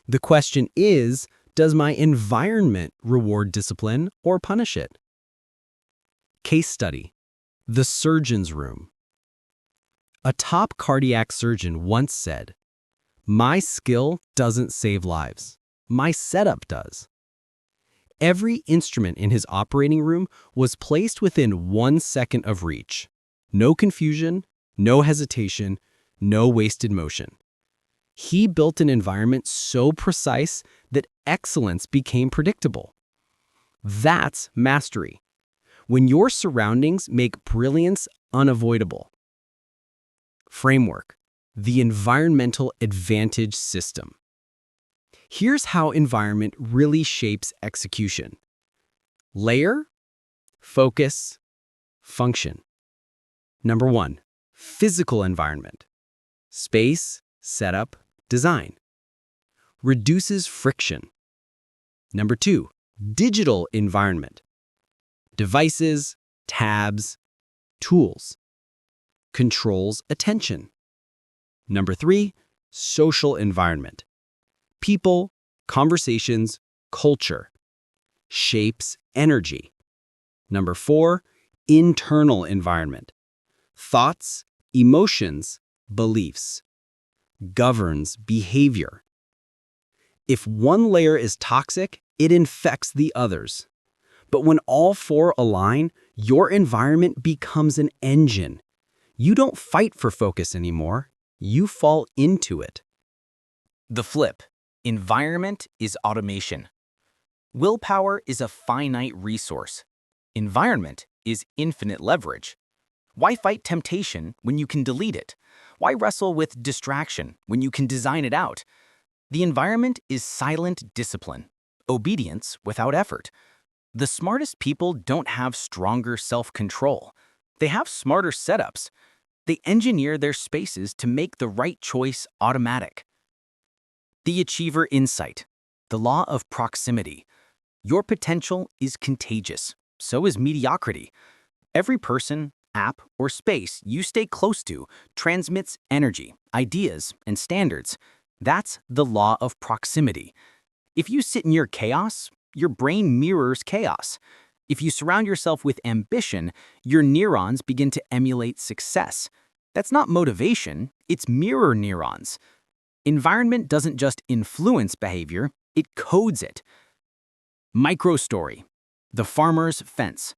The question is, does my environment reward discipline or punish it? Case study: the surgeon's room. A top cardiac surgeon once said, "My skill doesn't save lives. My setup does." Every instrument in his operating room was placed within 1 second of reach. No confusion, no hesitation, no wasted motion. He built an environment so precise that excellence became predictable. That's mastery. When your surroundings make brilliance unavoidable. Framework: the environmental advantage system. Here's how environment really shapes execution. Layer, focus, function. Number 1, physical environment. Space, setup, design. Reduces friction. Number 2, digital environment. Devices, tabs, tools. Controls attention. Number 3, social environment. People, conversations, culture. Shapes energy. Number 4, internal environment. Thoughts, emotions, beliefs. Governs behavior. If one layer is toxic, it infects the others. But when all 4 align, your environment becomes an engine. You don't fight for focus anymore. You fall into it. The flip: environment is automation. Willpower is a finite resource. Environment is infinite leverage. Why fight temptation when you can delete it? Why wrestle with distraction when you can design it out? The environment is silent discipline, obedience without effort. The smartest people don't have stronger self-control. They have smarter setups. They engineer their spaces to make the right choice automatic. The achiever insight: the law of proximity. Your potential is contagious. So is mediocrity. Every person, app, or space you stay close to transmits energy, ideas, and standards. That's the law of proximity. If you sit near chaos, your brain mirrors chaos. If you surround yourself with ambition, your neurons begin to emulate success. That's not motivation, it's mirror neurons. Environment doesn't just influence behavior, it codes it. Microstory: the farmer's fence.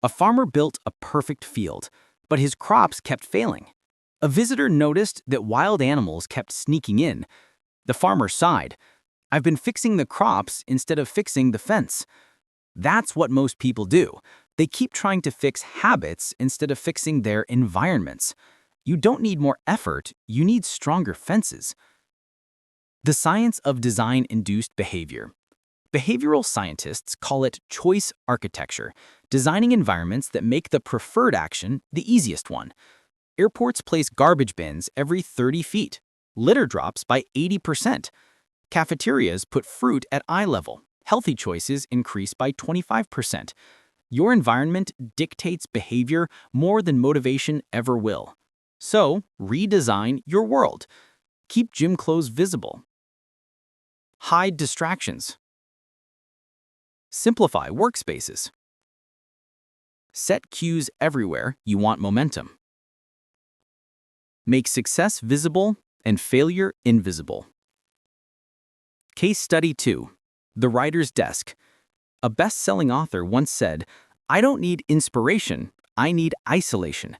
A farmer built a perfect field, but his crops kept failing. A visitor noticed that wild animals kept sneaking in. The farmer sighed, "I've been fixing the crops instead of fixing the fence." That's what most people do. They keep trying to fix habits instead of fixing their environments. You don't need more effort, you need stronger fences. The science of design-induced behavior. Behavioral scientists call it choice architecture, designing environments that make the preferred action the easiest one. Airports place garbage bins every 30 feet. Litter drops by 80%. Cafeterias put fruit at eye level. Healthy choices increase by 25%. Your environment dictates behavior more than motivation ever will. So, redesign your world. Keep gym clothes visible. Hide distractions. Simplify workspaces. Set cues everywhere you want momentum. Make success visible and failure invisible. Case Study 2. The Writer's Desk. A best-selling author once said, "I don't need inspiration, I need isolation."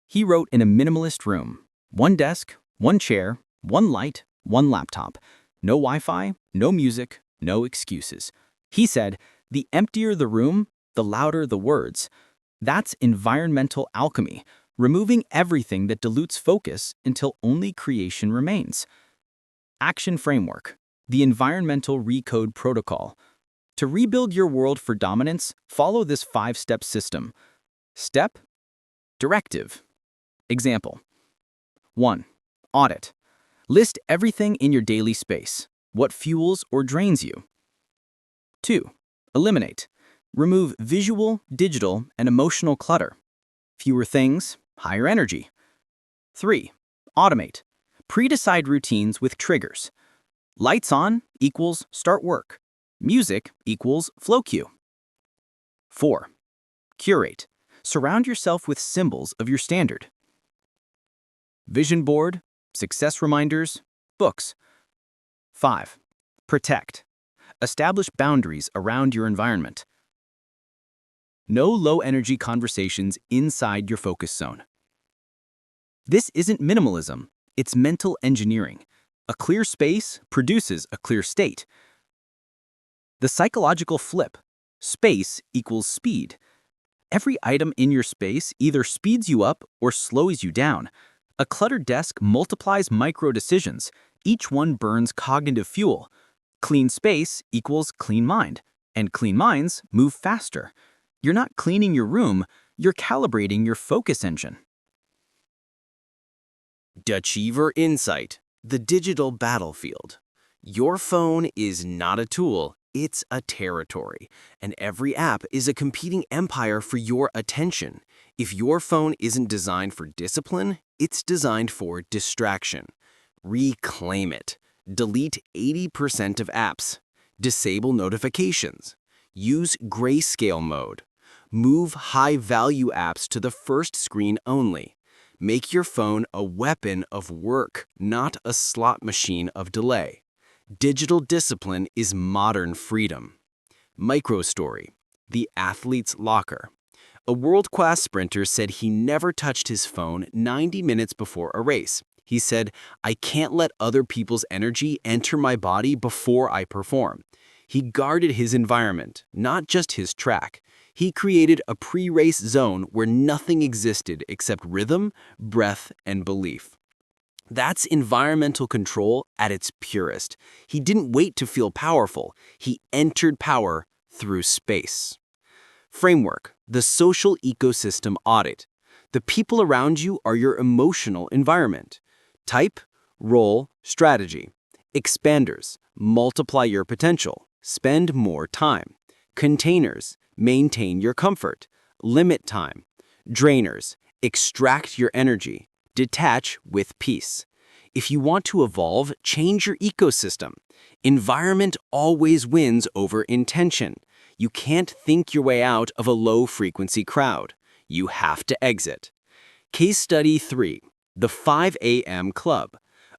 He wrote in a minimalist room. One desk, one chair, one light, one laptop. No Wi-Fi, no music, no excuses. He said, "The emptier the room, the louder the words." That's environmental alchemy, removing everything that dilutes focus until only creation remains. Action Framework. The Environmental Recode Protocol. To rebuild your world for dominance, follow this 5-step system. Step: directive. Example. 1. Audit. List everything in your daily space. What fuels or drains you? 2. Eliminate. Remove visual, digital, and emotional clutter. Fewer things, higher energy. 3. Automate. Pre-decide routines with triggers. Lights on equals start work. Music equals flow cue. 4. Curate. Surround yourself with symbols of your standard. Vision board, success reminders, books. 5. Protect. Establish boundaries around your environment. No low-energy conversations inside your focus zone. This isn't minimalism, it's mental engineering. A clear space produces a clear state. The psychological flip. Space equals speed. Every item in your space either speeds you up or slows you down. A cluttered desk multiplies micro-decisions. Each one burns cognitive fuel. Clean space equals clean mind, and clean minds move faster. You're not cleaning your room, you're calibrating your focus engine. Deceiver Insight, the digital battlefield. Your phone is not a tool, it's a territory, and every app is a competing empire for your attention. If your phone isn't designed for discipline, it's designed for distraction. Reclaim it. Delete 80% of apps. Disable notifications. Use grayscale mode. Move high-value apps to the first screen only. Make your phone a weapon of work, not a slot machine of delay. Digital discipline is modern freedom. Microstory, the athlete's locker. A world-class sprinter said he never touched his phone 90 minutes before a race. He said, "I can't let other people's energy enter my body before I perform." He guarded his environment, not just his track. He created a pre-race zone where nothing existed except rhythm, breath, and belief. That's environmental control at its purest. He didn't wait to feel powerful. He entered power through space. Framework, the social ecosystem audit. The people around you are your emotional environment. Type, role, strategy. Expanders, multiply your potential. Spend more time. Containers, maintain your comfort. Limit time. Drainers, extract your energy. Detach with peace. If you want to evolve, change your ecosystem. Environment always wins over intention. You can't think your way out of a low-frequency crowd. You have to exit. Case Study 3. The 5 a.m. Club.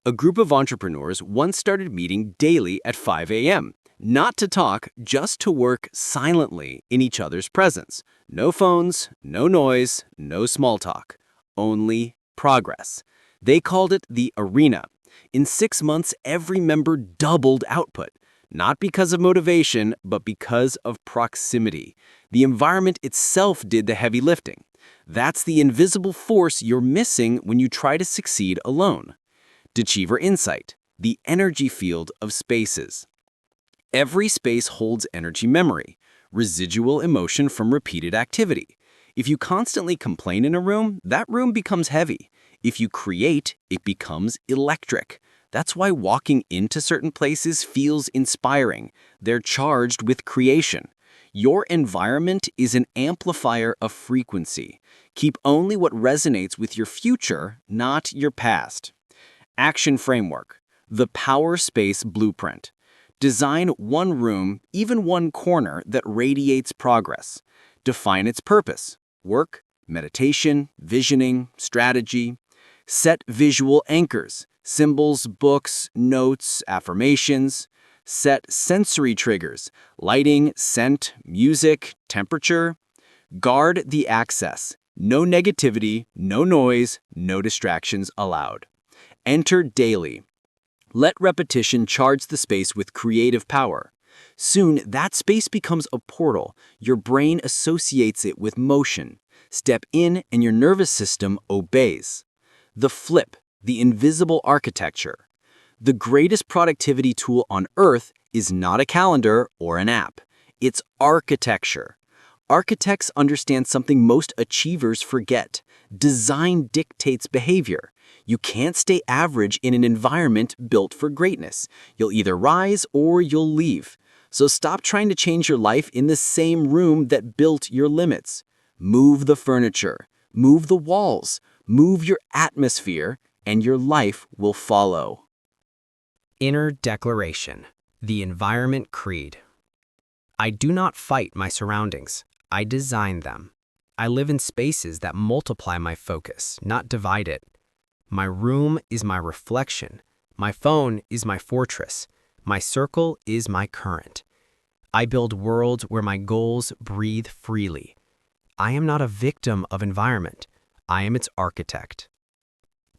A group of entrepreneurs once started meeting daily at 5 a.m. Not to talk, just to work silently in each other's presence. No phones, no noise, no small talk. Only progress. They called it the arena. In 6 months, every member doubled output. Not because of motivation, but because of proximity. The environment itself did the heavy lifting. That's the invisible force you're missing when you try to succeed alone. Deceiver Insight, the energy field of spaces. Every space holds energy memory, residual emotion from repeated activity. If you constantly complain in a room, that room becomes heavy. If you create, it becomes electric. That's why walking into certain places feels inspiring. They're charged with creation. Your environment is an amplifier of frequency. Keep only what resonates with your future, not your past. Action framework. The Power Space Blueprint. Design one room, even one corner, that radiates progress. Define its purpose. Work, meditation, visioning, strategy. Set visual anchors. Symbols, books, notes, affirmations. Set sensory triggers. Lighting, scent, music, temperature. Guard the access. No negativity, no noise, no distractions allowed. Enter daily. Let repetition charge the space with creative power. Soon, that space becomes a portal. Your brain associates it with motion. Step in and your nervous system obeys. The flip, the invisible architecture. The greatest productivity tool on Earth is not a calendar or an app. It's architecture. Architects understand something most achievers forget. Design dictates behavior. You can't stay average in an environment built for greatness. You'll either rise or you'll leave. So stop trying to change your life in the same room that built your limits. Move the furniture, move the walls, move your atmosphere, and your life will follow. Inner Declaration. The Environment Creed. I do not fight my surroundings. I design them. I live in spaces that multiply my focus, not divide it. My room is my reflection. My phone is my fortress. My circle is my current. I build worlds where my goals breathe freely. I am not a victim of environment. I am its architect.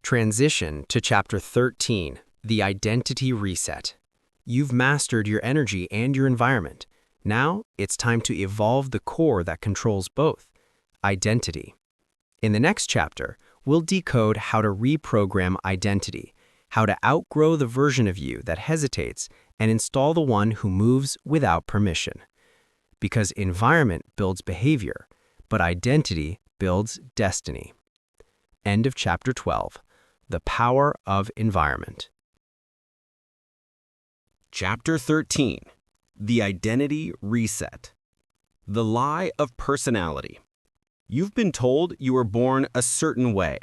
Transition to Chapter 13, The Identity Reset. You've mastered your energy and your environment. Now, it's time to evolve the core that controls both, identity. In the next chapter, we'll decode how to reprogram identity, how to outgrow the version of you that hesitates and install the one who moves without permission. Because environment builds behavior, but identity builds destiny. End of Chapter 12. The Power of Environment. Chapter 13. The Identity Reset. The Lie of Personality. You've been told you were born a certain way,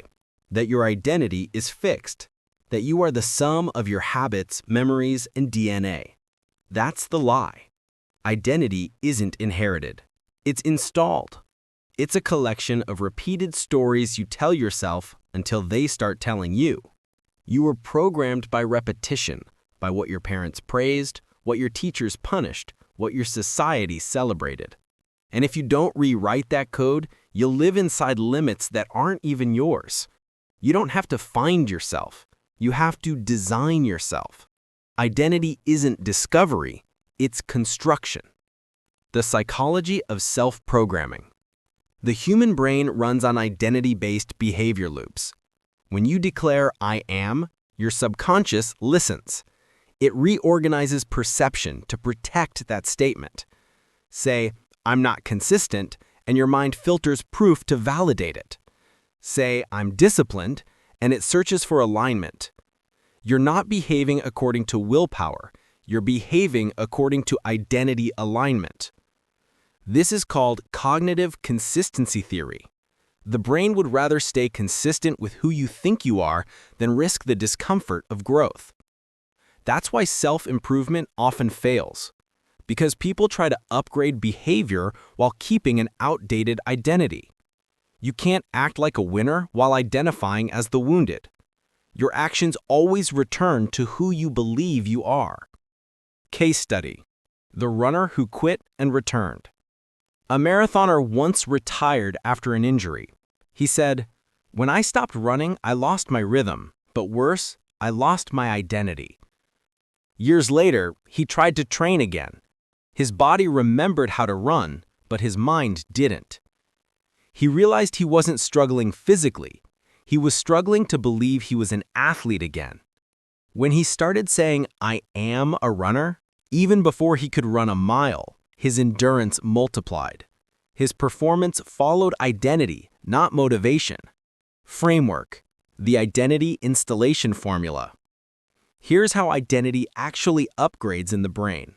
that your identity is fixed, that you are the sum of your habits, memories, and DNA. That's the lie. Identity isn't inherited. It's installed. It's a collection of repeated stories you tell yourself until they start telling you. You were programmed by repetition, by what your parents praised, what your teachers punished, what your society celebrated. And if you don't rewrite that code, you'll live inside limits that aren't even yours. You don't have to find yourself. You have to design yourself. Identity isn't discovery, it's construction. The psychology of self-programming. The human brain runs on identity-based behavior loops. When you declare, "I am," your subconscious listens. It reorganizes perception to protect that statement. Say, "I'm not consistent," and your mind filters proof to validate it. Say, "I'm disciplined," and it searches for alignment. You're not behaving according to willpower. You're behaving according to identity alignment. This is called cognitive consistency theory. The brain would rather stay consistent with who you think you are than risk the discomfort of growth. That's why self-improvement often fails, because people try to upgrade behavior while keeping an outdated identity. You can't act like a winner while identifying as the wounded. Your actions always return to who you believe you are. Case study: the runner who quit and returned. A marathoner once retired after an injury. He said, "When I stopped running, I lost my rhythm, but worse, I lost my identity." Years later, he tried to train again. His body remembered how to run, but his mind didn't. He realized he wasn't struggling physically. He was struggling to believe he was an athlete again. When he started saying, "I am a runner," even before he could run a mile, his endurance multiplied. His performance followed identity, not motivation. Framework: the identity installation formula. Here's how identity actually upgrades in the brain.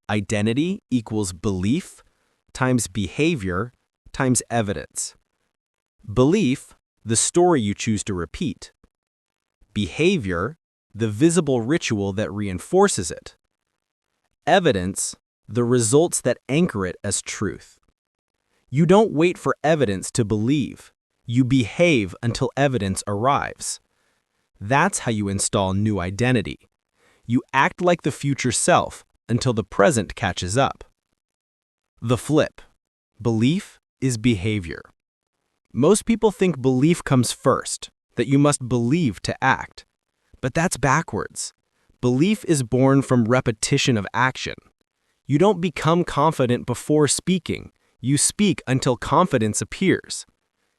Identity equals belief, times behavior times evidence. Belief, the story you choose to repeat. Behavior, the visible ritual that reinforces it. Evidence, the results that anchor it as truth. You don't wait for evidence to believe. You behave until evidence arrives. That's how you install new identity. You act like the future self until the present catches up. The flip. Belief is behavior. Most people think belief comes first, that you must believe to act. But that's backwards. Belief is born from repetition of action. You don't become confident before speaking. You speak until confidence appears.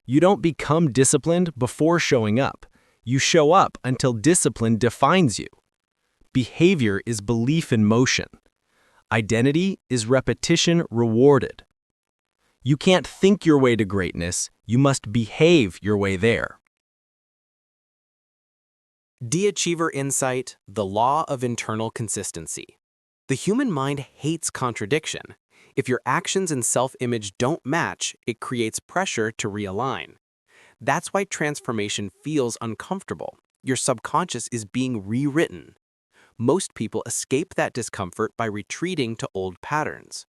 You don't become disciplined before showing up. You show up until discipline defines you. Behavior is belief in motion. Identity is repetition rewarded. You can't think your way to greatness. You must behave your way there. De-achiever insight, the law of internal consistency. The human mind hates contradiction. If your actions and self-image don't match, it creates pressure to realign. That's why transformation feels uncomfortable. Your subconscious is being rewritten. Most people escape that discomfort by retreating to old patterns.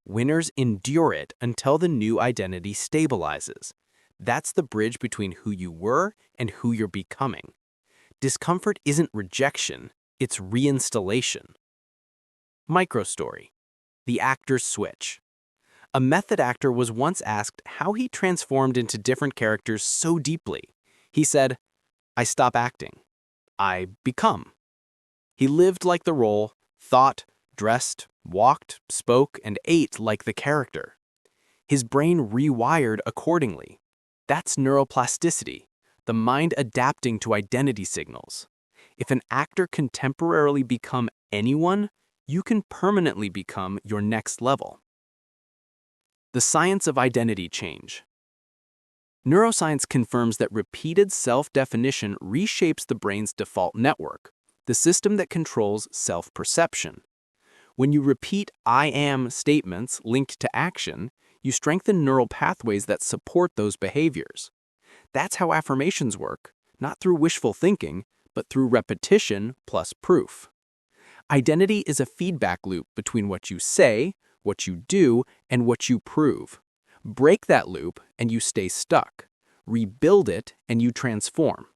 Winners endure it until the new identity stabilizes. That's the bridge between who you were and who you're becoming. Discomfort isn't rejection, it's reinstallation. Microstory. The actor's switch. A method actor was once asked how he transformed into different characters so deeply. He said, "I stop acting. I become." He lived like the role, thought, dressed, walked, spoke, and ate like the character. His brain rewired accordingly. That's neuroplasticity, the mind adapting to identity signals. If an actor can temporarily become anyone, you can permanently become your next level. The science of identity change. Neuroscience confirms that repeated self-definition reshapes the brain's default network, the system that controls self-perception. When you repeat "I am" statements linked to action, you strengthen neural pathways that support those behaviors. That's how affirmations work, not through wishful thinking, but through repetition plus proof. Identity is a feedback loop between what you say, what you do, and what you prove. Break that loop and you stay stuck. Rebuild it and you transform.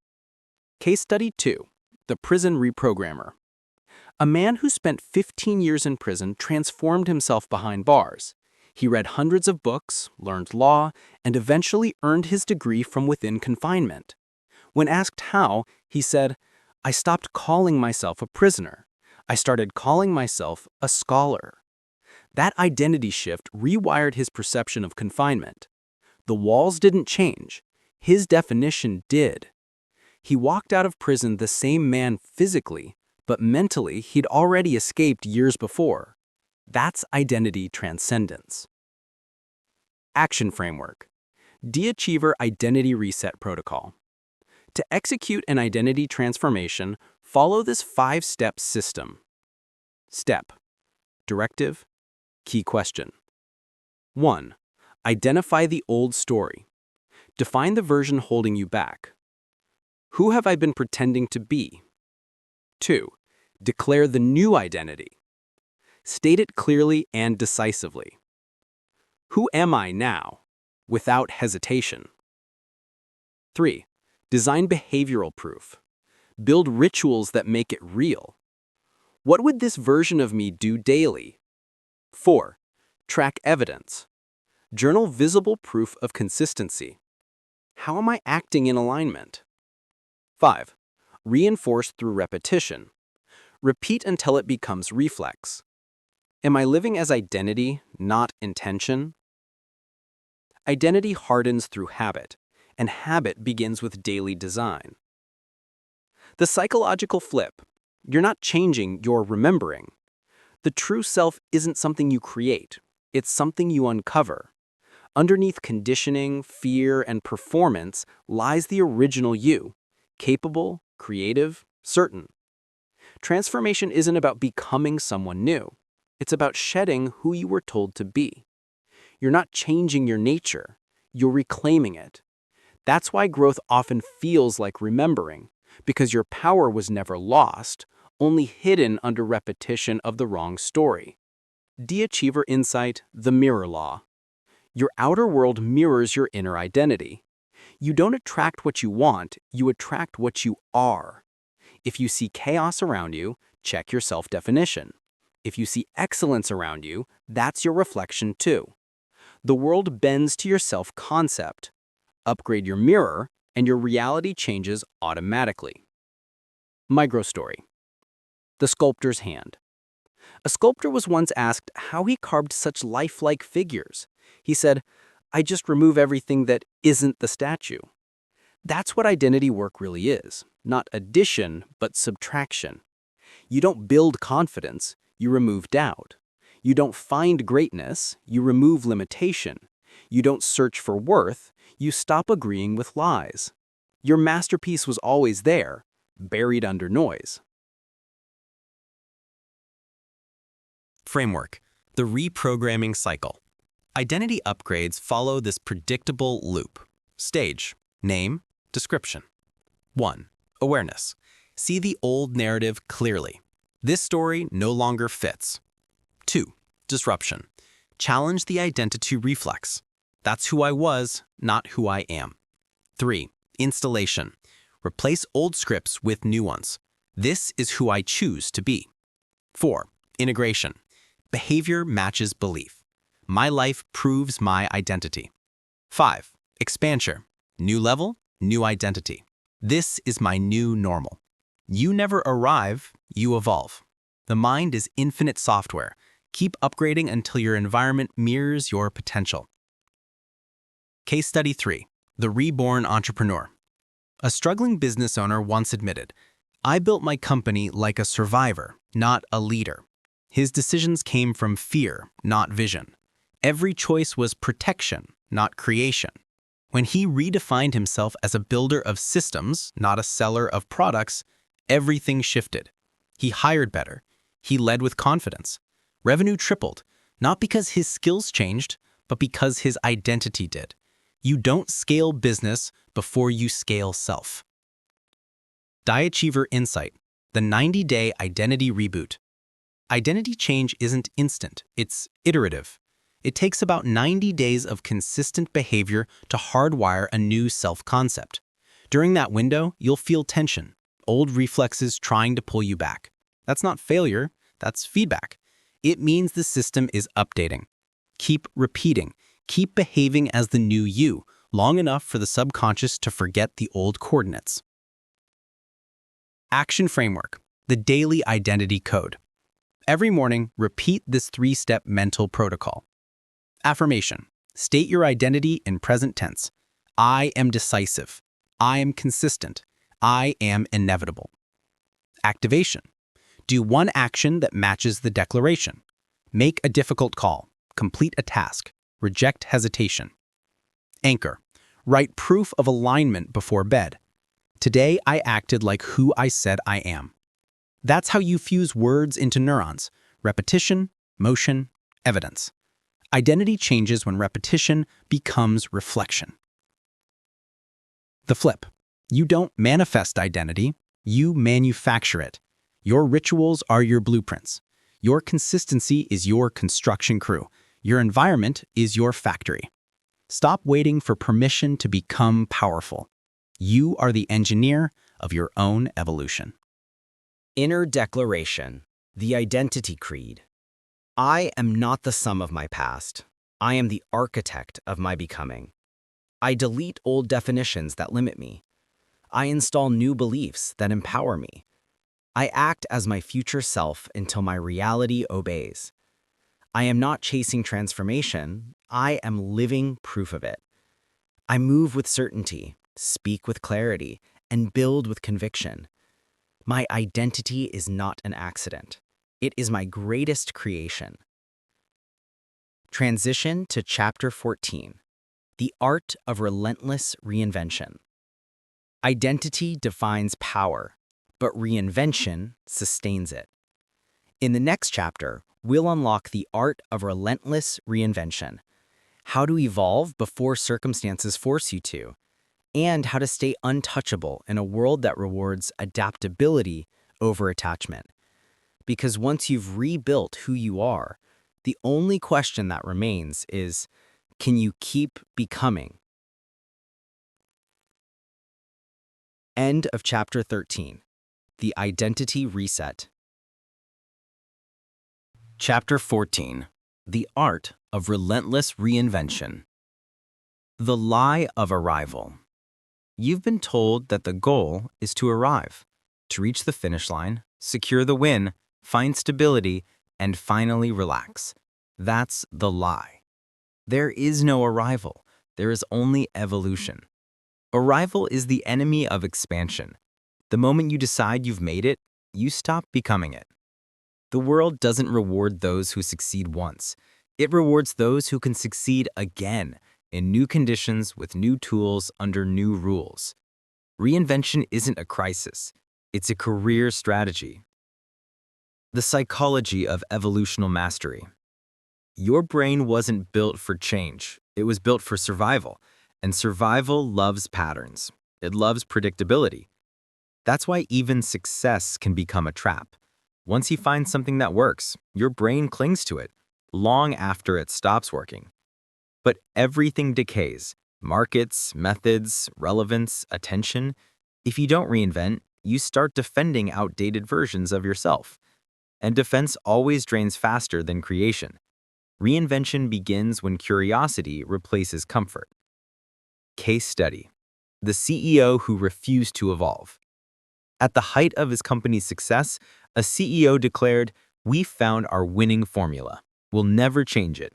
Case study 2. The prison reprogrammer. A man who spent 15 years in prison transformed himself behind bars. He read hundreds of books, learned law, and eventually earned his degree from within confinement. When asked how, he said, "I stopped calling myself a prisoner. I started calling myself a scholar." That identity shift rewired his perception of confinement. The walls didn't change. His definition did. He walked out of prison the same man physically, but mentally he'd already escaped years before. That's identity transcendence. Action framework. De-achiever identity reset protocol. To execute an identity transformation, follow this 5-step system. Step. Directive. Key question. 1. Identify the old story. Define the version holding you back. Who have I been pretending to be? 2. Declare the new identity. State it clearly and decisively. Who am I now? Without hesitation. 3. Design behavioral proof. Build rituals that make it real. What would this version of me do daily? 4. Track evidence. Journal visible proof of consistency. How am I acting in alignment? 5. Reinforce through repetition. Repeat until it becomes reflex. Am I living as identity, not intention? Identity hardens through habit, and habit begins with daily design. The psychological flip. You're not changing, you're remembering. The true self isn't something you create, it's something you uncover. Underneath conditioning, fear, and performance lies the original you, capable, creative, certain. Transformation isn't about becoming someone new. It's about shedding who you were told to be. You're not changing your nature, you're reclaiming it. That's why growth often feels like remembering, because your power was never lost, only hidden under repetition of the wrong story. De-achiever insight, the mirror law. Your outer world mirrors your inner identity. You don't attract what you want, you attract what you are. If you see chaos around you, check your self-definition. If you see excellence around you, that's your reflection too. The world bends to your self-concept. Upgrade your mirror, and your reality changes automatically. Microstory. The sculptor's hand. A sculptor was once asked how he carved such lifelike figures. He said, "I just remove everything that isn't the statue." That's what identity work really is, not addition, but subtraction. You don't build confidence, you remove doubt. You don't find greatness, you remove limitation. You don't search for worth, you stop agreeing with lies. Your masterpiece was always there, buried under noise. Framework: the reprogramming cycle. Identity upgrades follow this predictable loop. Stage: name, description. 1. Awareness. See the old narrative clearly. This story no longer fits. 2. Disruption. Challenge the identity reflex. That's who I was, not who I am. 3. Installation. Replace old scripts with new ones. This is who I choose to be. 4. Integration. Behavior matches belief. My life proves my identity. 5. Expansion. New level, new identity. This is my new normal. You never arrive, you evolve. The mind is infinite software. Keep upgrading until your environment mirrors your potential. Case Study 3. The Reborn Entrepreneur. A struggling business owner once admitted, "I built my company like a survivor, not a leader." His decisions came from fear, not vision. Every choice was protection, not creation. When he redefined himself as a builder of systems, not a seller of products, everything shifted. He hired better. He led with confidence. Revenue tripled, not because his skills changed, but because his identity did. You don't scale business before you scale self. Die-Achiever Insight, the 90-day identity reboot. Identity change isn't instant, it's iterative. It takes about 90 days of consistent behavior to hardwire a new self-concept. During that window, you'll feel tension, old reflexes trying to pull you back. That's not failure, that's feedback. It means the system is updating. Keep repeating, keep behaving as the new you, long enough for the subconscious to forget the old coordinates. Action Framework, the Daily Identity Code. Every morning, repeat this 3-step mental protocol. Affirmation. State your identity in present tense. I am decisive. I am consistent. I am inevitable. Activation. Do one action that matches the declaration. Make a difficult call. Complete a task. Reject hesitation. Anchor. Write proof of alignment before bed. Today, I acted like who I said I am. That's how you fuse words into neurons. Repetition, motion, evidence. Identity changes when repetition becomes reflection. The flip. You don't manifest identity, you manufacture it. Your rituals are your blueprints. Your consistency is your construction crew. Your environment is your factory. Stop waiting for permission to become powerful. You are the engineer of your own evolution. Inner Declaration, the Identity Creed. I am not the sum of my past. I am the architect of my becoming. I delete old definitions that limit me. I install new beliefs that empower me. I act as my future self until my reality obeys. I am not chasing transformation. I am living proof of it. I move with certainty, speak with clarity, and build with conviction. My identity is not an accident. It is my greatest creation. Transition to Chapter 14. The Art of Relentless Reinvention. Identity defines power, but reinvention sustains it. In the next chapter, we'll unlock the art of relentless reinvention, how to evolve before circumstances force you to, and how to stay untouchable in a world that rewards adaptability over attachment. Because once you've rebuilt who you are, the only question that remains is, can you keep becoming? End of chapter 13. The Identity Reset. Chapter 14. The Art of Relentless Reinvention. The Lie of Arrival. You've been told that the goal is to arrive, to reach the finish line, secure the win, find stability, and finally relax. That's the lie. There is no arrival. There is only evolution. Arrival is the enemy of expansion. The moment you decide you've made it, you stop becoming it. The world doesn't reward those who succeed once. It rewards those who can succeed again, in new conditions with new tools under new rules. Reinvention isn't a crisis. It's a career strategy. The psychology of evolutional mastery. Your brain wasn't built for change. It was built for survival. And survival loves patterns. It loves predictability. That's why even success can become a trap. Once you find something that works, your brain clings to it, long after it stops working. But everything decays. Markets, methods, relevance, attention. If you don't reinvent, you start defending outdated versions of yourself. And defense always drains faster than creation. Reinvention begins when curiosity replaces comfort. Case study. The CEO who refused to evolve. At the height of his company's success, a CEO declared, "We found our winning formula. We'll never change it."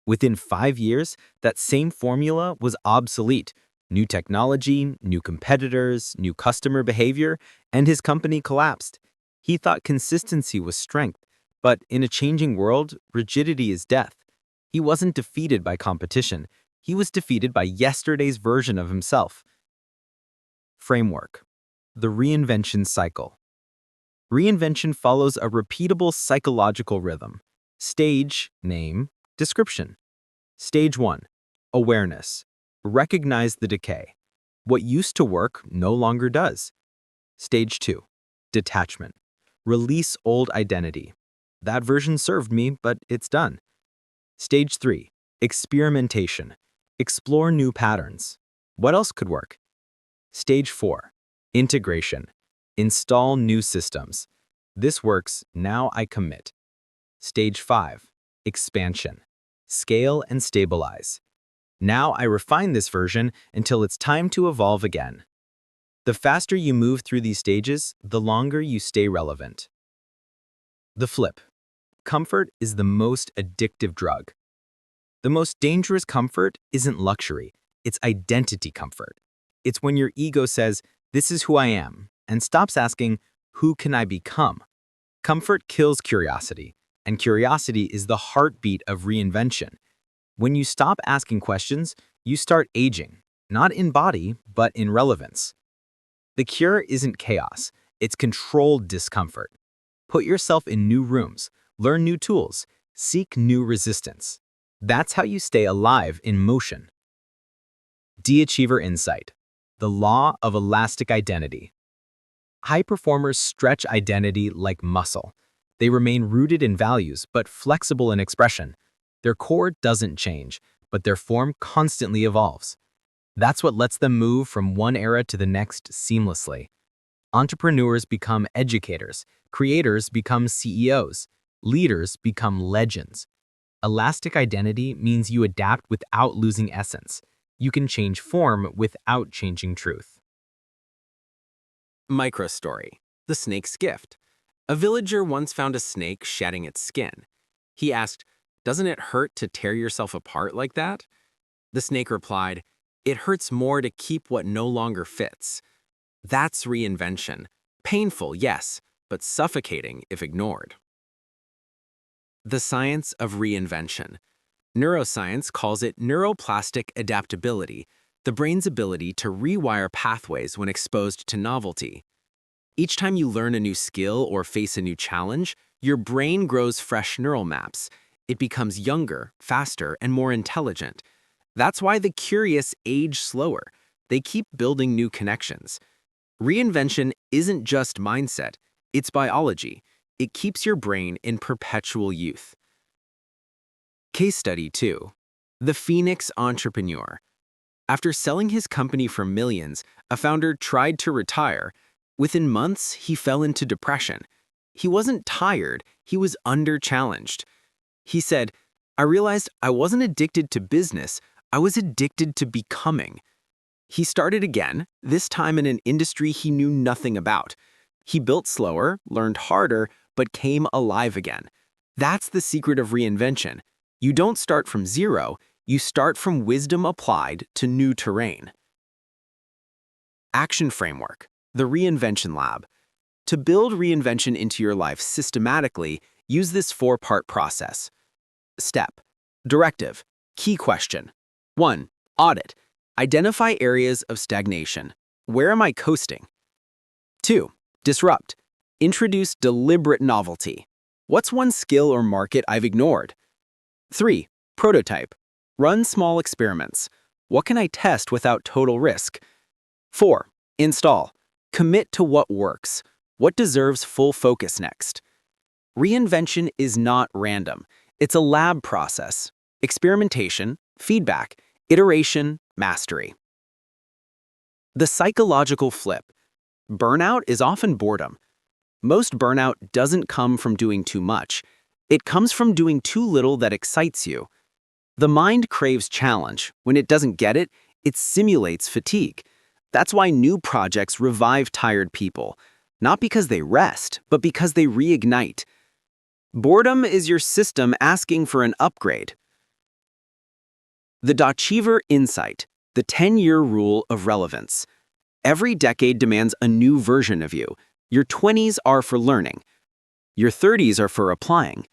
Within 5 years, that same formula was obsolete. New technology, new competitors, new customer behavior, and his company collapsed. He thought consistency was strength, but in a changing world, rigidity is death. He wasn't defeated by competition. He was defeated by yesterday's version of himself. Framework. The reinvention cycle. Reinvention follows a repeatable psychological rhythm. Stage, name, description. Stage 1. Awareness. Recognize the decay. What used to work no longer does. Stage 2. Detachment. Release old identity. That version served me, but it's done. Stage 3. Experimentation. Explore new patterns. What else could work? Stage 4. Integration. Install new systems. This works, now I commit. Stage 5. Expansion. Scale and stabilize. Now I refine this version until it's time to evolve again. The faster you move through these stages, the longer you stay relevant. The flip. Comfort is the most addictive drug. The most dangerous comfort isn't luxury, it's identity comfort. It's when your ego says, "This is who I am," and stops asking, "Who can I become?" Comfort kills curiosity, and curiosity is the heartbeat of reinvention. When you stop asking questions, you start aging, not in body, but in relevance. The cure isn't chaos, it's controlled discomfort. Put yourself in new rooms, learn new tools, seek new resistance. That's how you stay alive in motion. De-achiever insight. The law of elastic identity. High performers stretch identity like muscle. They remain rooted in values, but flexible in expression. Their core doesn't change, but their form constantly evolves. That's what lets them move from one era to the next seamlessly. Entrepreneurs become educators, creators become CEOs, leaders become legends. Elastic identity means you adapt without losing essence. You can change form without changing truth. Microstory. The snake's gift. A villager once found a snake shedding its skin. He asked, "Doesn't it hurt to tear yourself apart like that?" The snake replied, "It hurts more to keep what no longer fits." That's reinvention. Painful, yes, but suffocating if ignored. The science of reinvention. Neuroscience calls it neuroplastic adaptability, the brain's ability to rewire pathways when exposed to novelty. Each time you learn a new skill or face a new challenge, your brain grows fresh neural maps. It becomes younger, faster, and more intelligent. That's why the curious age slower. They keep building new connections. Reinvention isn't just mindset, it's biology. It keeps your brain in perpetual youth. Case study 2. The Phoenix Entrepreneur. After selling his company for millions, a founder tried to retire. Within months, he fell into depression. He wasn't tired, he was under-challenged. He said, "I realized I wasn't addicted to business, I was addicted to becoming." He started again, this time in an industry he knew nothing about. He built slower, learned harder, but came alive again. That's the secret of reinvention. You don't start from zero, you start from wisdom applied to new terrain. Action Framework, the Reinvention Lab. To build reinvention into your life systematically, use this 4-part process. Step. Directive. Key question. 1. Audit. Identify areas of stagnation. Where am I coasting? 2. Disrupt. Introduce deliberate novelty. What's one skill or market I've ignored? 3. Prototype. Run small experiments. What can I test without total risk? 4. Install. Commit to what works. What deserves full focus next? Reinvention is not random. It's a lab process. Experimentation, feedback, iteration, mastery. The psychological flip. Burnout is often boredom. Most burnout doesn't come from doing too much. It comes from doing too little that excites you. The mind craves challenge. When it doesn't get it, it simulates fatigue. That's why new projects revive tired people. Not because they rest, but because they reignite. Boredom is your system asking for an upgrade. The Deceiver Insight, the 10-year rule of relevance. Every decade demands a new version of you. Your 20s are for learning. Your 30s are for applying.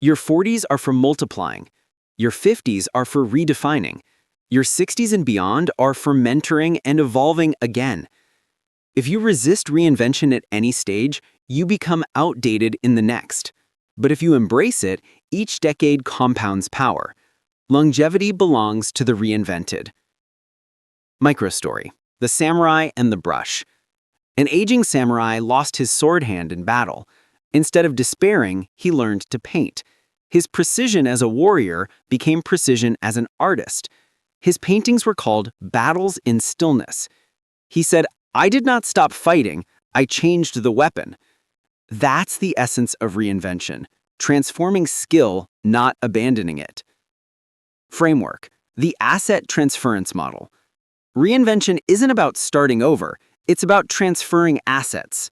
Your 40s are for multiplying. Your 50s are for redefining. Your 60s and beyond are for mentoring and evolving again. If you resist reinvention at any stage, you become outdated in the next. But if you embrace it, each decade compounds power. Longevity belongs to the reinvented. Microstory: The Samurai and the Brush. An aging samurai lost his sword hand in battle. Instead of despairing, he learned to paint. His precision as a warrior became precision as an artist. His paintings were called Battles in Stillness. He said, "I did not stop fighting, I changed the weapon." That's the essence of reinvention, transforming skill, not abandoning it. Framework: The Asset Transference Model. Reinvention isn't about starting over, it's about transferring assets.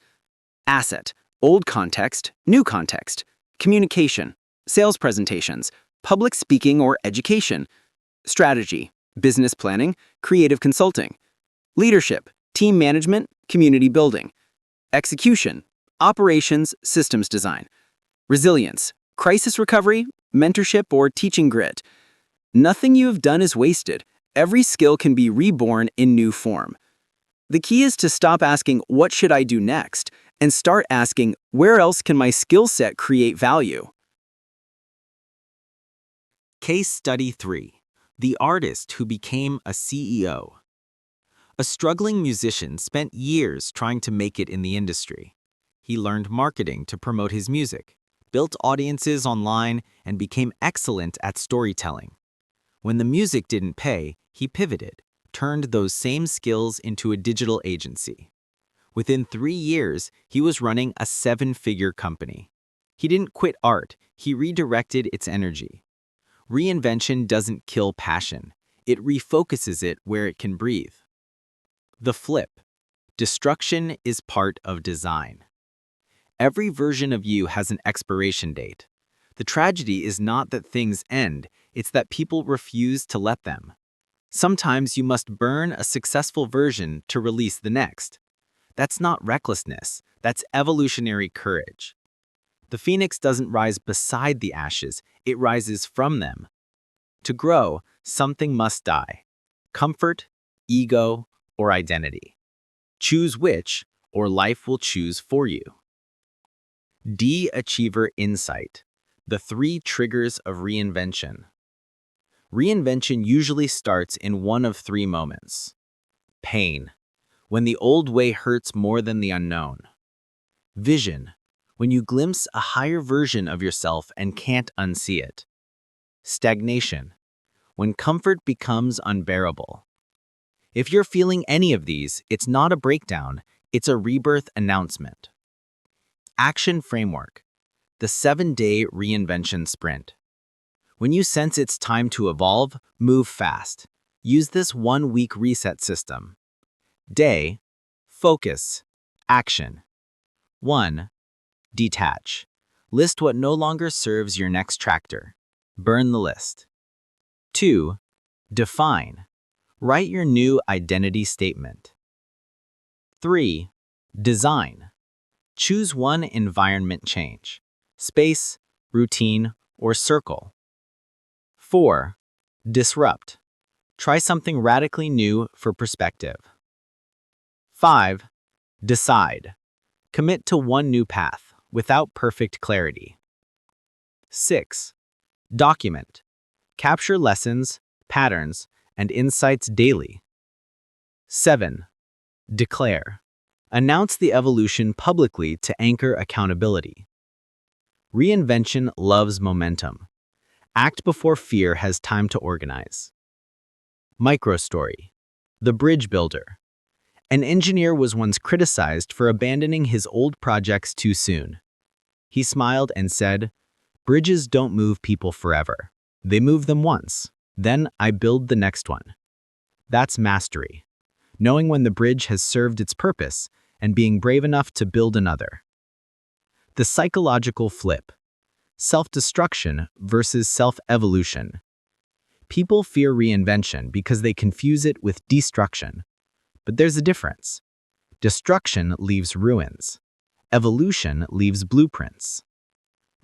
Asset: old context, new context, communication, sales presentations, public speaking or education. Strategy: business planning, creative consulting. Leadership: team management, community building. Execution: operations, systems design. Resilience: crisis recovery, mentorship, or teaching grit. Nothing you have done is wasted. Every skill can be reborn in new form. The key is to stop asking, "What should I do next?" and start asking, "Where else can my skill set create value?" Case Study 3. The Artist Who Became a CEO. A struggling musician spent years trying to make it in the industry. He learned marketing to promote his music, built audiences online, and became excellent at storytelling. When the music didn't pay, he pivoted, turned those same skills into a digital agency. Within 3 years, he was running a 7-figure company. He didn't quit art, he redirected its energy. Reinvention doesn't kill passion, it refocuses it where it can breathe. The flip: destruction is part of design. Every version of you has an expiration date. The tragedy is not that things end, it's that people refuse to let them. Sometimes you must burn a successful version to release the next. That's not recklessness, that's evolutionary courage. The phoenix doesn't rise beside the ashes, it rises from them. To grow, something must die: comfort, ego, or identity. Choose which, or life will choose for you. Deceiver Insight: The 3 triggers of reinvention. Reinvention usually starts in one of 3 moments. Pain, when the old way hurts more than the unknown. Vision, when you glimpse a higher version of yourself and can't unsee it. Stagnation, when comfort becomes unbearable. If you're feeling any of these, it's not a breakdown, it's a rebirth announcement. Action framework, the 7-day reinvention sprint. When you sense it's time to evolve, move fast. Use this 1-week reset system. Day, focus, action. 1. Detach. List what no longer serves your next tractor. Burn the list. 2. Define. Write your new identity statement. 3. Design. Choose one environment change. Space, routine, or circle. 4. Disrupt. Try something radically new for perspective. 5. Decide. Commit to one new path without perfect clarity. 6. Document. Capture lessons, patterns, and insights daily. 7. Declare. Announce the evolution publicly to anchor accountability. Reinvention loves momentum. Act before fear has time to organize. Microstory. The Bridge Builder. An engineer was once criticized for abandoning his old projects too soon. He smiled and said, "Bridges don't move people forever. They move them once. Then I build the next one." That's mastery. Knowing when the bridge has served its purpose and being brave enough to build another. The psychological flip. Self-destruction versus self-evolution. People fear reinvention because they confuse it with destruction. But there's a difference. Destruction leaves ruins. Evolution leaves blueprints.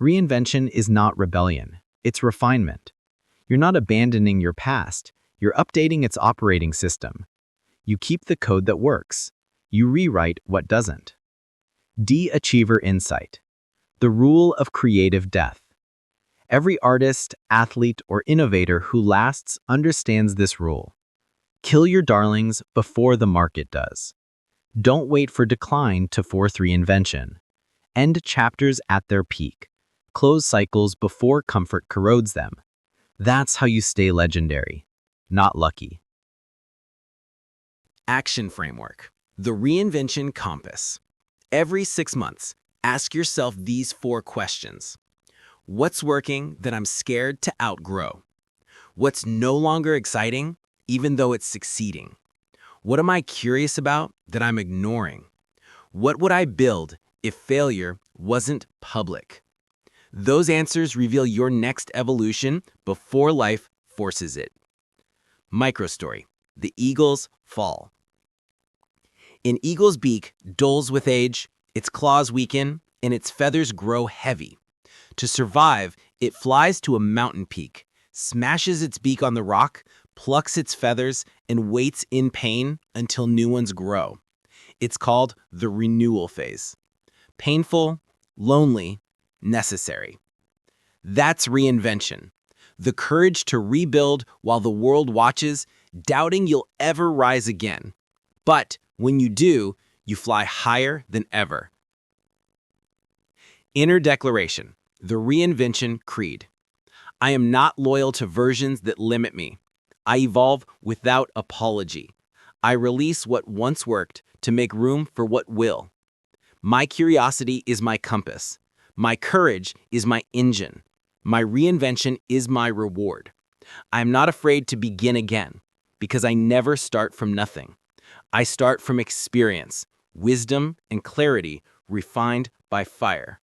Reinvention is not rebellion, it's refinement. You're not abandoning your past, you're updating its operating system. You keep the code that works. You rewrite what doesn't. De-achiever insight. The rule of creative death. Every artist, athlete, or innovator who lasts understands this rule. Kill your darlings before the market does. Don't wait for decline to force reinvention. End chapters at their peak. Close cycles before comfort corrodes them. That's how you stay legendary, not lucky. Action framework. The reinvention compass. Every 6 months, ask yourself these 4 questions. What's working that I'm scared to outgrow? What's no longer exciting, even though it's succeeding? What am I curious about that I'm ignoring? What would I build if failure wasn't public? Those answers reveal your next evolution before life forces it. Microstory. The eagle's fall. An eagle's beak dulls with age, its claws weaken, and its feathers grow heavy. To survive, it flies to a mountain peak, smashes its beak on the rock, plucks its feathers, and waits in pain until new ones grow. It's called the renewal phase. Painful, lonely, necessary. That's reinvention. The courage to rebuild while the world watches, doubting you'll ever rise again. But when you do, you fly higher than ever. Inner declaration. The reinvention creed. I am not loyal to versions that limit me. I evolve without apology. I release what once worked to make room for what will. My curiosity is my compass. My courage is my engine. My reinvention is my reward. I am not afraid to begin again because I never start from nothing. I start from experience, wisdom, and clarity refined by fire.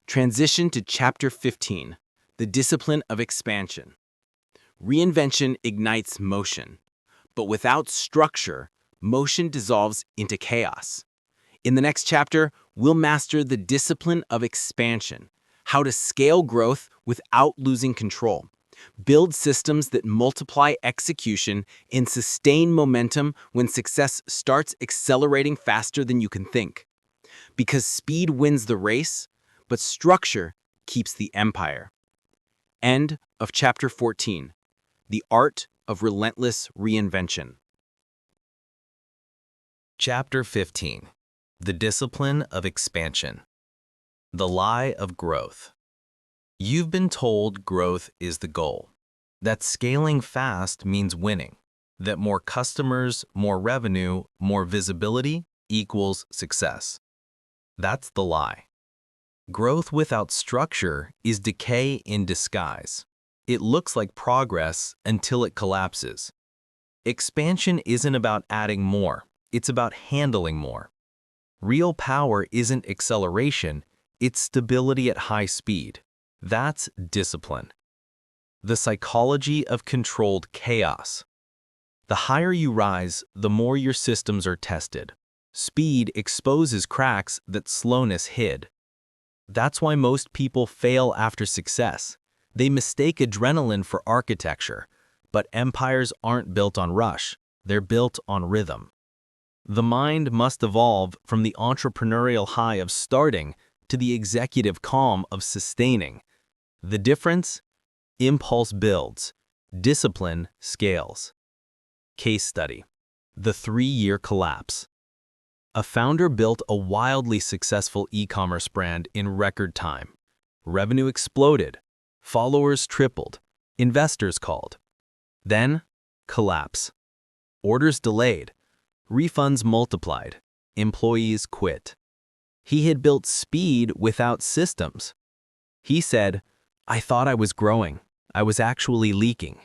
Transition to Chapter 15, the discipline of expansion. Reinvention ignites motion, but without structure, motion dissolves into chaos. In the next chapter, we'll master the discipline of expansion, how to scale growth without losing control, build systems that multiply execution and sustain momentum when success starts accelerating faster than you can think. Because speed wins the race, but structure keeps the empire. End of Chapter 14. The Art of Relentless Reinvention. Chapter 15. The Discipline of Expansion. The Lie of Growth. You've been told growth is the goal, that scaling fast means winning, that more customers, more revenue, more visibility equals success. That's the lie. Growth without structure is decay in disguise. It looks like progress until it collapses. Expansion isn't about adding more, it's about handling more. Real power isn't acceleration, it's stability at high speed. That's discipline. The psychology of controlled chaos. The higher you rise, the more your systems are tested. Speed exposes cracks that slowness hid. That's why most people fail after success. They mistake adrenaline for architecture, but empires aren't built on rush, they're built on rhythm. The mind must evolve from the entrepreneurial high of starting to the executive calm of sustaining. The difference? Impulse builds, discipline scales. Case study: the 3-year collapse. A founder built a wildly successful e-commerce brand in record time. Revenue exploded, followers tripled, investors called. Then, collapse. Orders delayed, refunds multiplied, employees quit. He had built speed without systems. He said, "I thought I was growing. I was actually leaking."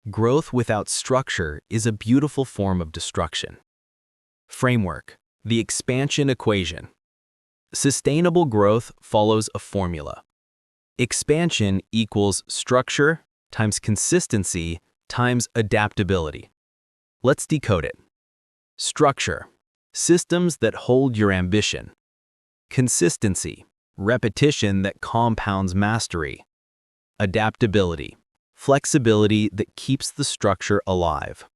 Growth without structure is a beautiful form of destruction. Framework: the expansion equation. Sustainable growth follows a formula. Expansion equals structure times consistency times adaptability. Let's decode it. Structure: systems that hold your ambition. Consistency: repetition that compounds mastery. Adaptability: flexibility that keeps the structure alive.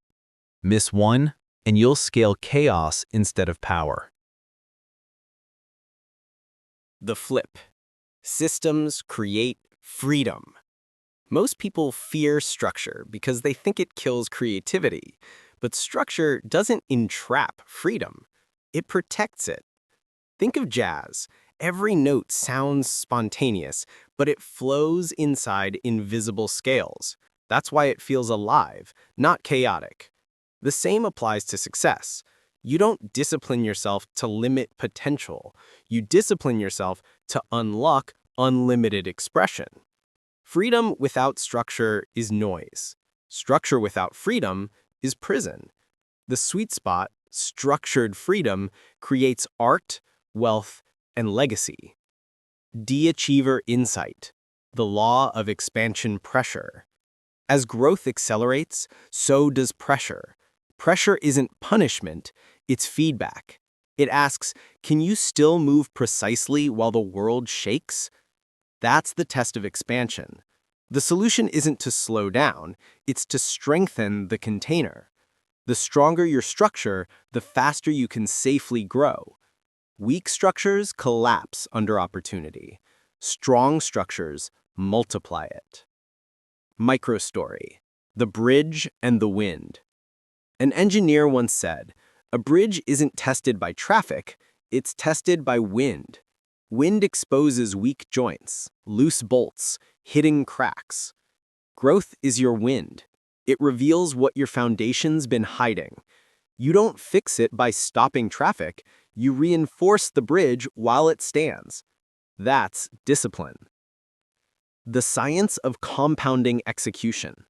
Miss one, and you'll scale chaos instead of power. The flip. Systems create freedom. Most people fear structure because they think it kills creativity, but structure doesn't entrap freedom. It protects it. Think of jazz. Every note sounds spontaneous, but it flows inside invisible scales. That's why it feels alive, not chaotic. The same applies to success. You don't discipline yourself to limit potential. You discipline yourself to unlock unlimited expression. Freedom without structure is noise. Structure without freedom is prison. The sweet spot, structured freedom, creates art, wealth, and legacy. De-achiever insight, the law of expansion pressure. As growth accelerates, so does pressure. Pressure isn't punishment, it's feedback. It asks, can you still move precisely while the world shakes? That's the test of expansion. The solution isn't to slow down, it's to strengthen the container. The stronger your structure, the faster you can safely grow. Weak structures collapse under opportunity. Strong structures multiply it. Microstory: the bridge and the wind. An engineer once said, "A bridge isn't tested by traffic, it's tested by wind." Wind exposes weak joints, loose bolts, hidden cracks. Growth is your wind. It reveals what your foundation's been hiding. You don't fix it by stopping traffic, you reinforce the bridge while it stands. That's discipline. The science of compounding execution.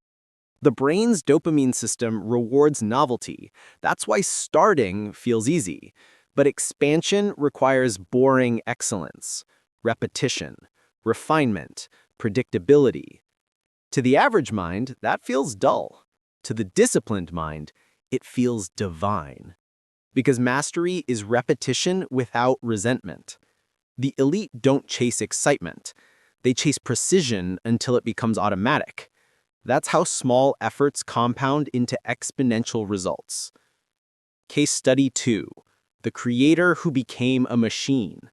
The brain's dopamine system rewards novelty. That's why starting feels easy. But expansion requires boring excellence, repetition, refinement, predictability. To the average mind, that feels dull. To the disciplined mind, it feels divine. Because mastery is repetition without resentment. The elite don't chase excitement. They chase precision until it becomes automatic. That's how small efforts compound into exponential results. Case study 2. The creator who became a machine.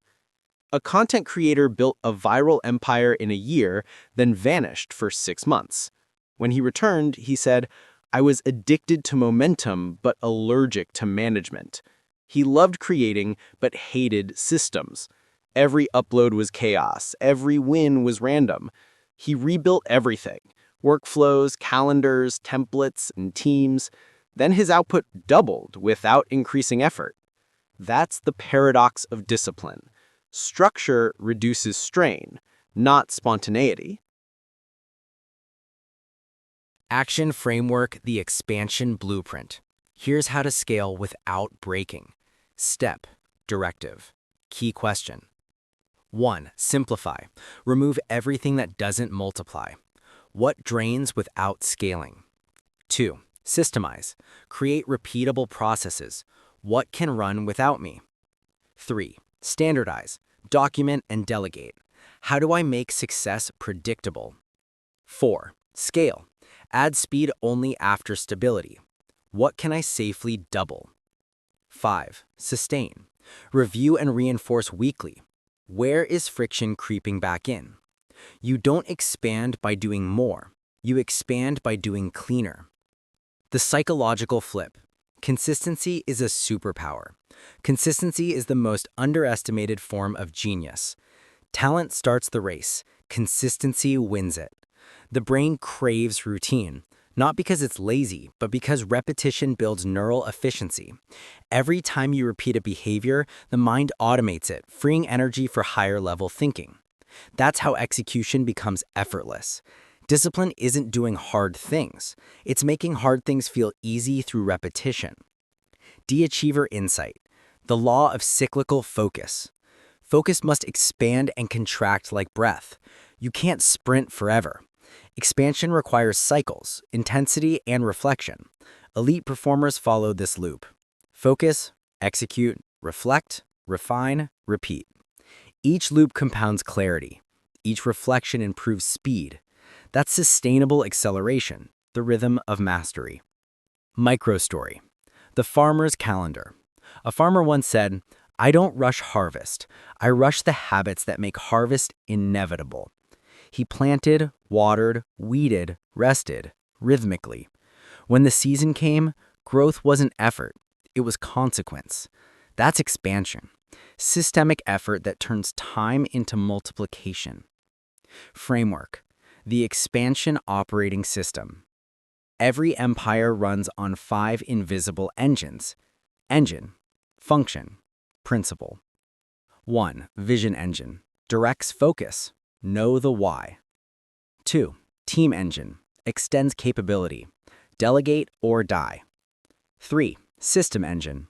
A content creator built a viral empire in a year, then vanished for 6 months. When he returned, he said, "I was addicted to momentum but allergic to management." He loved creating but hated systems. Every upload was chaos. Every win was random. He rebuilt everything: workflows, calendars, templates, and teams. Then his output doubled without increasing effort. That's the paradox of discipline. Structure reduces strain, not spontaneity. Action Framework, the Expansion Blueprint. Here's how to scale without breaking. Step, directive. Key question. 1. Simplify. Remove everything that doesn't multiply. What drains without scaling? 2. Systemize. Create repeatable processes. What can run without me? 3. Standardize. Document and delegate. How do I make success predictable? 4. Scale. Add speed only after stability. What can I safely double? 5. Sustain. Review and reinforce weekly. Where is friction creeping back in? You don't expand by doing more. You expand by doing cleaner. The psychological flip. Consistency is a superpower. Consistency is the most underestimated form of genius. Talent starts the race. Consistency wins it. The brain craves routine, not because it's lazy, but because repetition builds neural efficiency. Every time you repeat a behavior, the mind automates it, freeing energy for higher-level thinking. That's how execution becomes effortless. Discipline isn't doing hard things. It's making hard things feel easy through repetition. De-achiever insight. The law of cyclical focus. Focus must expand and contract like breath. You can't sprint forever. Expansion requires cycles, intensity, and reflection. Elite performers follow this loop. Focus, execute, reflect, refine, repeat. Each loop compounds clarity. Each reflection improves speed. That's sustainable acceleration, the rhythm of mastery. Microstory. The farmer's calendar. A farmer once said, "I don't rush harvest. I rush the habits that make harvest inevitable." He planted, watered, weeded, rested, rhythmically. When the season came, growth wasn't effort, it was consequence. That's expansion. Systemic effort that turns time into multiplication. Framework. The expansion operating system. Every empire runs on 5 invisible engines. Engine, function, principle. 1. Vision engine. Directs focus. Know the why. 2. Team engine. Extends capability. Delegate or die. 3. System engine.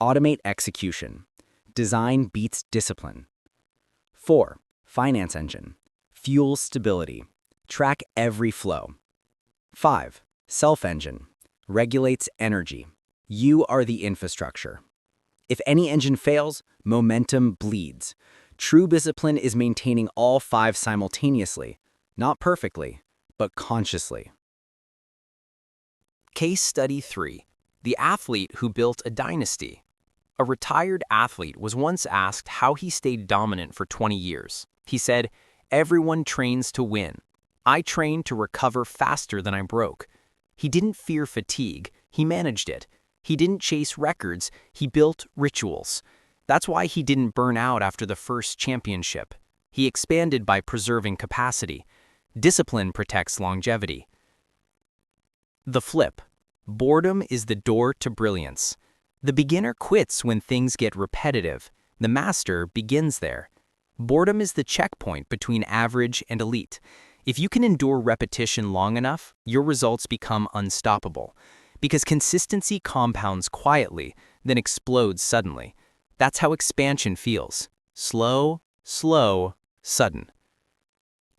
Automate execution. Design beats discipline. 4. Finance engine. Fuels stability. Track every flow. 5. Self engine. Regulates energy. You are the infrastructure. If any engine fails, momentum bleeds. True discipline is maintaining all 5 simultaneously, not perfectly, but consciously. Case Study 3. The Athlete Who Built a Dynasty. A retired athlete was once asked how he stayed dominant for 20 years. He said, "Everyone trains to win. I trained to recover faster than I broke." He didn't fear fatigue, he managed it. He didn't chase records, he built rituals. That's why he didn't burn out after the first championship. He expanded by preserving capacity. Discipline protects longevity. The flip. Boredom is the door to brilliance. The beginner quits when things get repetitive. The master begins there. Boredom is the checkpoint between average and elite. If you can endure repetition long enough, your results become unstoppable. Because consistency compounds quietly, then explodes suddenly. That's how expansion feels. Slow, slow, sudden.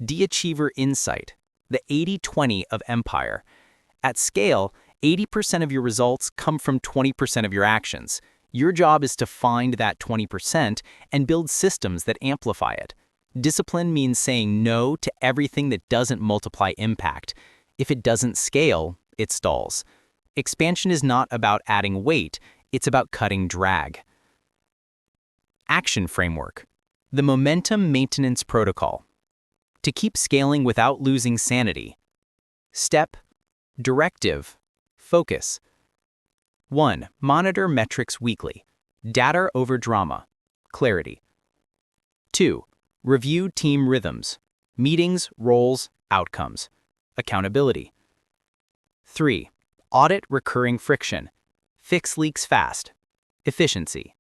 De-achiever insight. The 80-20 of empire. At scale, 80% of your results come from 20% of your actions. Your job is to find that 20% and build systems that amplify it. Discipline means saying no to everything that doesn't multiply impact. If it doesn't scale, it stalls. Expansion is not about adding weight, it's about cutting drag. Action framework. The Momentum Maintenance Protocol. To keep scaling without losing sanity. Step. Directive. Focus. 1. Monitor metrics weekly. Data over drama. Clarity. 2. Review team rhythms. Meetings, roles, outcomes. Accountability. 3. Audit recurring friction. Fix leaks fast. Efficiency.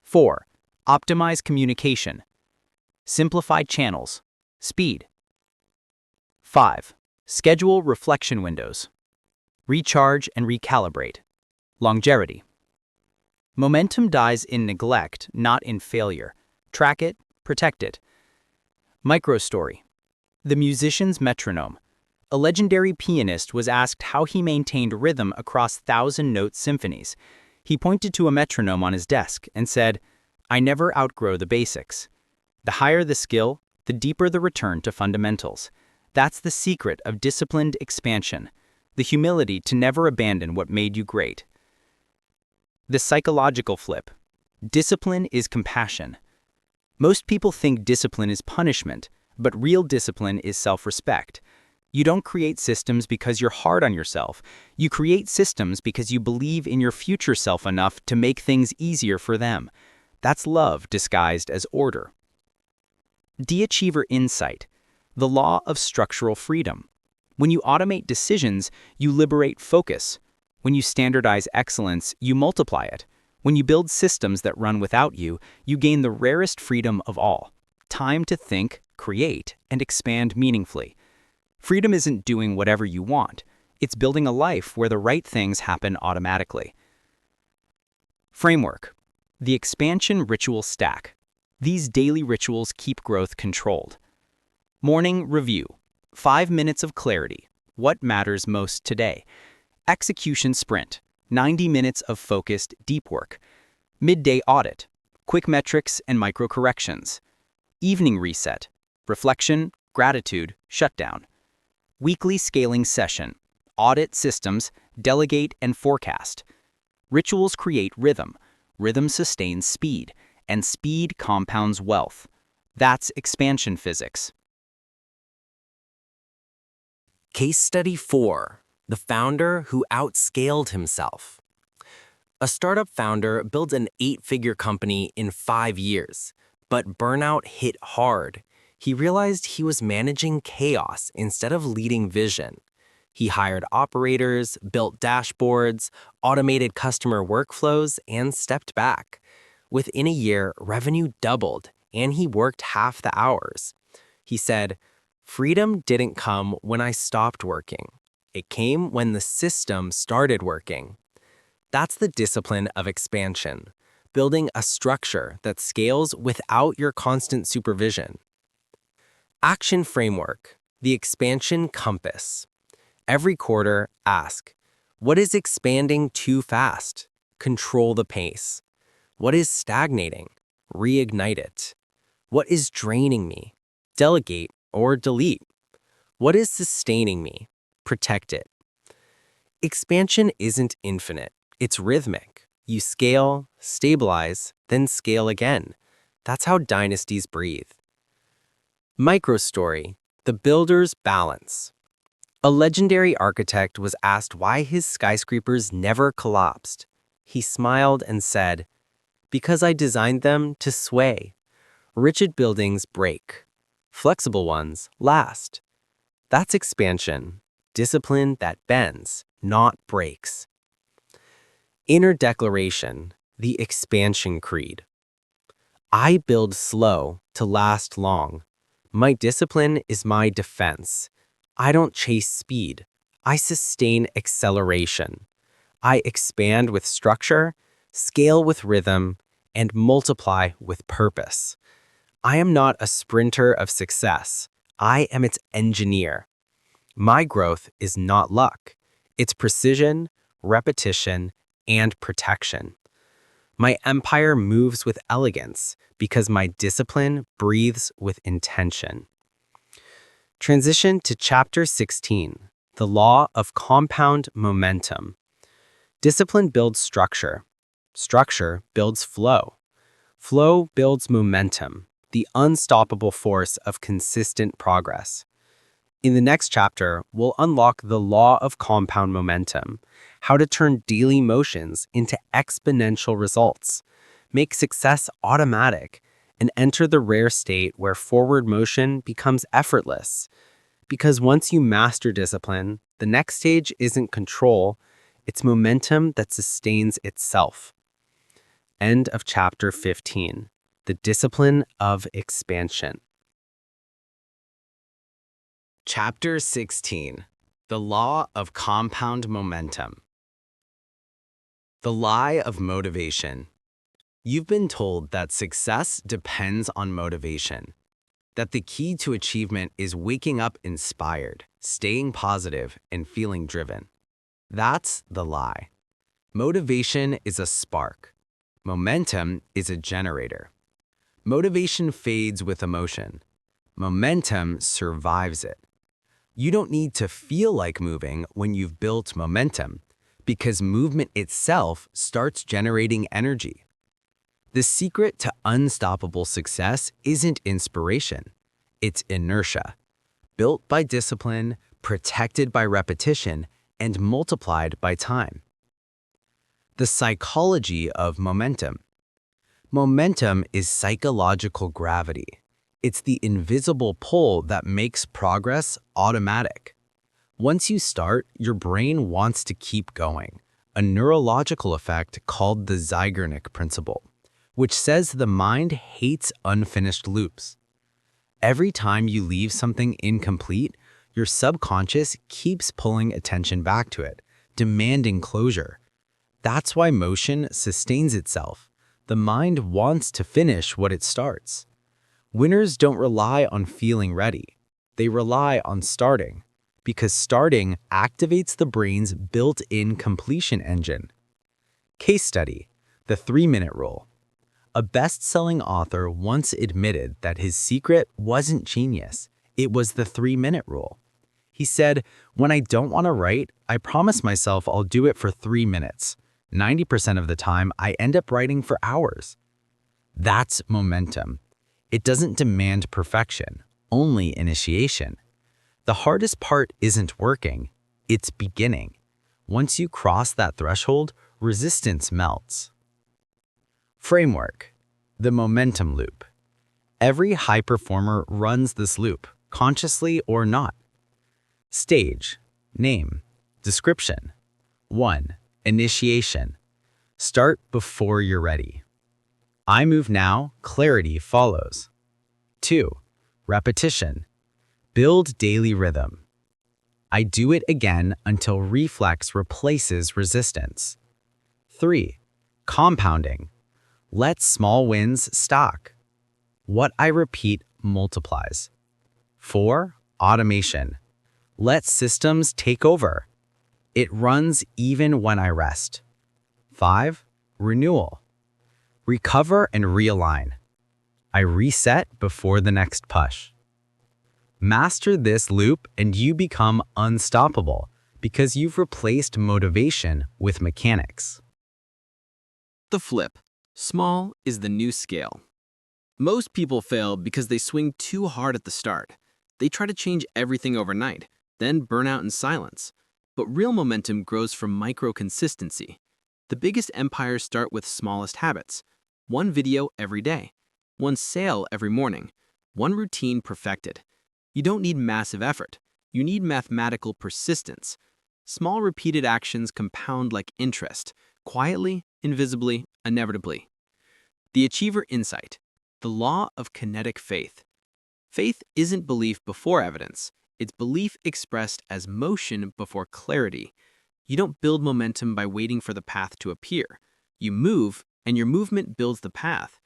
4. Optimize communication. Simplify channels. Speed. 5. Schedule reflection windows. Recharge and recalibrate. Longevity. Momentum dies in neglect, not in failure. Track it, protect it. Microstory. The musician's metronome. A legendary pianist was asked how he maintained rhythm across 1,000-note symphonies. He pointed to a metronome on his desk and said, "I never outgrow the basics." The higher the skill, the deeper the return to fundamentals. That's the secret of disciplined expansion, the humility to never abandon what made you great. The psychological flip. Discipline is compassion. Most people think discipline is punishment, but real discipline is self-respect. You don't create systems because you're hard on yourself. You create systems because you believe in your future self enough to make things easier for them. That's love disguised as order. De-achiever insight. The law of structural freedom. When you automate decisions, you liberate focus. When you standardize excellence, you multiply it. When you build systems that run without you, you gain the rarest freedom of all: time to think, create, and expand meaningfully. Freedom isn't doing whatever you want. It's building a life where the right things happen automatically. Framework. The expansion ritual stack. These daily rituals keep growth controlled. Morning review. 5 minutes of clarity. What matters most today? Execution sprint. 90 minutes of focused deep work. Midday audit. Quick metrics and micro corrections. Evening reset. Reflection, gratitude, shutdown. Weekly scaling session. Audit systems, delegate and forecast. Rituals create rhythm. Rhythm sustains speed, and speed compounds wealth. That's expansion physics. Case Study 4. The founder who outscaled himself. A startup founder builds an 8-figure company in 5 years, but burnout hit hard. He realized he was managing chaos instead of leading vision. He hired operators, built dashboards, automated customer workflows, and stepped back. Within a year, revenue doubled, and he worked half the hours. He said, "Freedom didn't come when I stopped working. It came when the system started working." That's the discipline of expansion, building a structure that scales without your constant supervision. Action framework, the expansion compass. Every quarter, ask, what is expanding too fast? Control the pace. What is stagnating? Reignite it. What is draining me? Delegate or delete. What is sustaining me? Protect it. Expansion isn't infinite. It's rhythmic. You scale, stabilize, then scale again. That's how dynasties breathe. Microstory, the builder's balance. A legendary architect was asked why his skyscrapers never collapsed. He smiled and said, "Because I designed them to sway. Rigid buildings break. Flexible ones last." That's expansion, discipline that bends, not breaks. Inner declaration, the expansion creed. I build slow to last long. My discipline is my defense. I don't chase speed. I sustain acceleration. I expand with structure, scale with rhythm, and multiply with purpose. I am not a sprinter of success. I am its engineer. My growth is not luck. It's precision, repetition, and protection. My empire moves with elegance because my discipline breathes with intention. Transition to Chapter 16, the law of compound momentum. Discipline builds structure. Structure builds flow. Flow builds momentum, the unstoppable force of consistent progress. In the next chapter, we'll unlock the law of compound momentum, how to turn daily motions into exponential results, make success automatic, and enter the rare state where forward motion becomes effortless. Because once you master discipline, the next stage isn't control, it's momentum that sustains itself. End of chapter 15. The discipline of expansion. Chapter 16. The Law of Compound Momentum. The lie of motivation. You've been told that success depends on motivation, that the key to achievement is waking up inspired, staying positive, and feeling driven. That's the lie. Motivation is a spark. Momentum is a generator. Motivation fades with emotion. Momentum survives it. You don't need to feel like moving when you've built momentum, because movement itself starts generating energy. The secret to unstoppable success isn't inspiration, it's inertia, built by discipline, protected by repetition, and multiplied by time. The psychology of momentum. Momentum is psychological gravity. It's the invisible pull that makes progress automatic. Once you start, your brain wants to keep going, a neurological effect called the Zeigarnik principle, which says the mind hates unfinished loops. Every time you leave something incomplete, your subconscious keeps pulling attention back to it, demanding closure. That's why motion sustains itself. The mind wants to finish what it starts. Winners don't rely on feeling ready. They rely on starting, because starting activates the brain's built-in completion engine. Case study: the 3-minute rule. A best-selling author once admitted that his secret wasn't genius, it was the 3-minute rule. He said, "When I don't want to write, I promise myself I'll do it for 3 minutes. 90% of the time, I end up writing for hours." That's momentum. It doesn't demand perfection, only initiation. The hardest part isn't working, it's beginning. Once you cross that threshold, resistance melts. Framework: the momentum loop. Every high performer runs this loop, consciously or not. Stage, name, description. 1. Initiation. Start before you're ready. I move now, clarity follows. 2. Repetition. Build daily rhythm. I do it again until reflex replaces resistance. 3. Compounding. Let small wins stack. What I repeat multiplies. 4. Automation. Let systems take over. It runs even when I rest. 5. Renewal. Recover and realign. I reset before the next push. Master this loop and you become unstoppable because you've replaced motivation with mechanics. The flip. Small is the new scale. Most people fail because they swing too hard at the start. They try to change everything overnight, then burn out in silence. But real momentum grows from micro-consistency. The biggest empires start with smallest habits. 1 video every day, 1 sale every morning, 1 routine perfected. You don't need massive effort. You need mathematical persistence. Small repeated actions compound like interest, quietly, invisibly, inevitably. The Achiever Insight. The law of kinetic faith. Faith isn't belief before evidence. It's belief expressed as motion before clarity. You don't build momentum by waiting for the path to appear. You move, and your movement builds the path.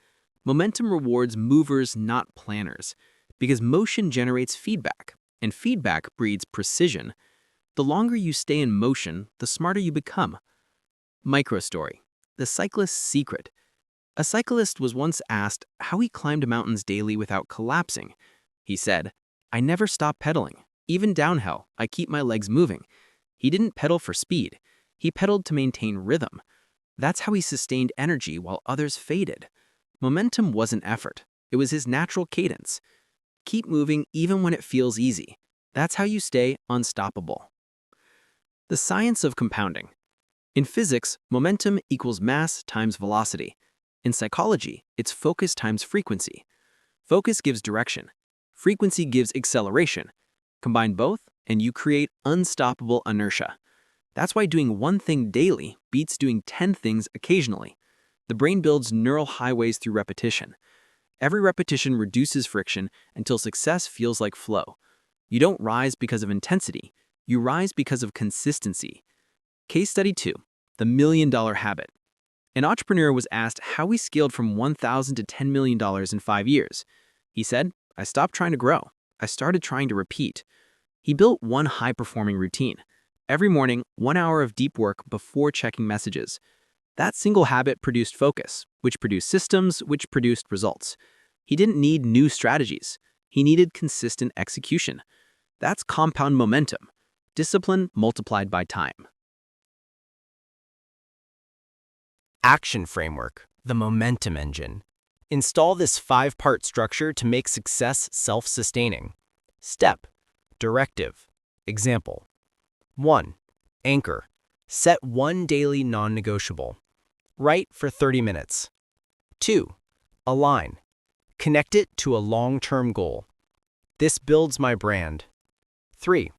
Momentum rewards movers, not planners, because motion generates feedback, and feedback breeds precision. The longer you stay in motion, the smarter you become. Microstory. The cyclist's secret. A cyclist was once asked how he climbed mountains daily without collapsing. He said, "I never stop pedaling. Even downhill, I keep my legs moving." He didn't pedal for speed. He pedaled to maintain rhythm. That's how he sustained energy while others faded. Momentum wasn't effort. It was his natural cadence. Keep moving even when it feels easy. That's how you stay unstoppable. The science of compounding. In physics, momentum equals mass times velocity. In psychology, it's focus times frequency. Focus gives direction. Frequency gives acceleration. Combine both, and you create unstoppable inertia. That's why doing one thing daily beats doing 10 things occasionally. The brain builds neural highways through repetition. Every repetition reduces friction until success feels like flow. You don't rise because of intensity. You rise because of consistency. Case study 2, the $1 million habit. An entrepreneur was asked how he scaled from $1,000 to $10 million in 5 years. He said, "I stopped trying to grow. I started trying to repeat." He built one high-performing routine. Every morning, 1 hour of deep work before checking messages. That single habit produced focus, which produced systems, which produced results. He didn't need new strategies. He needed consistent execution. That's compound momentum. Discipline multiplied by time. Action framework, the momentum engine. Install this 5-part structure to make success self-sustaining. Step, directive. Example. 1. Anchor. Set one daily non-negotiable. Write for 30 minutes. 2. Align. Connect it to a long-term goal. This builds my brand. 3.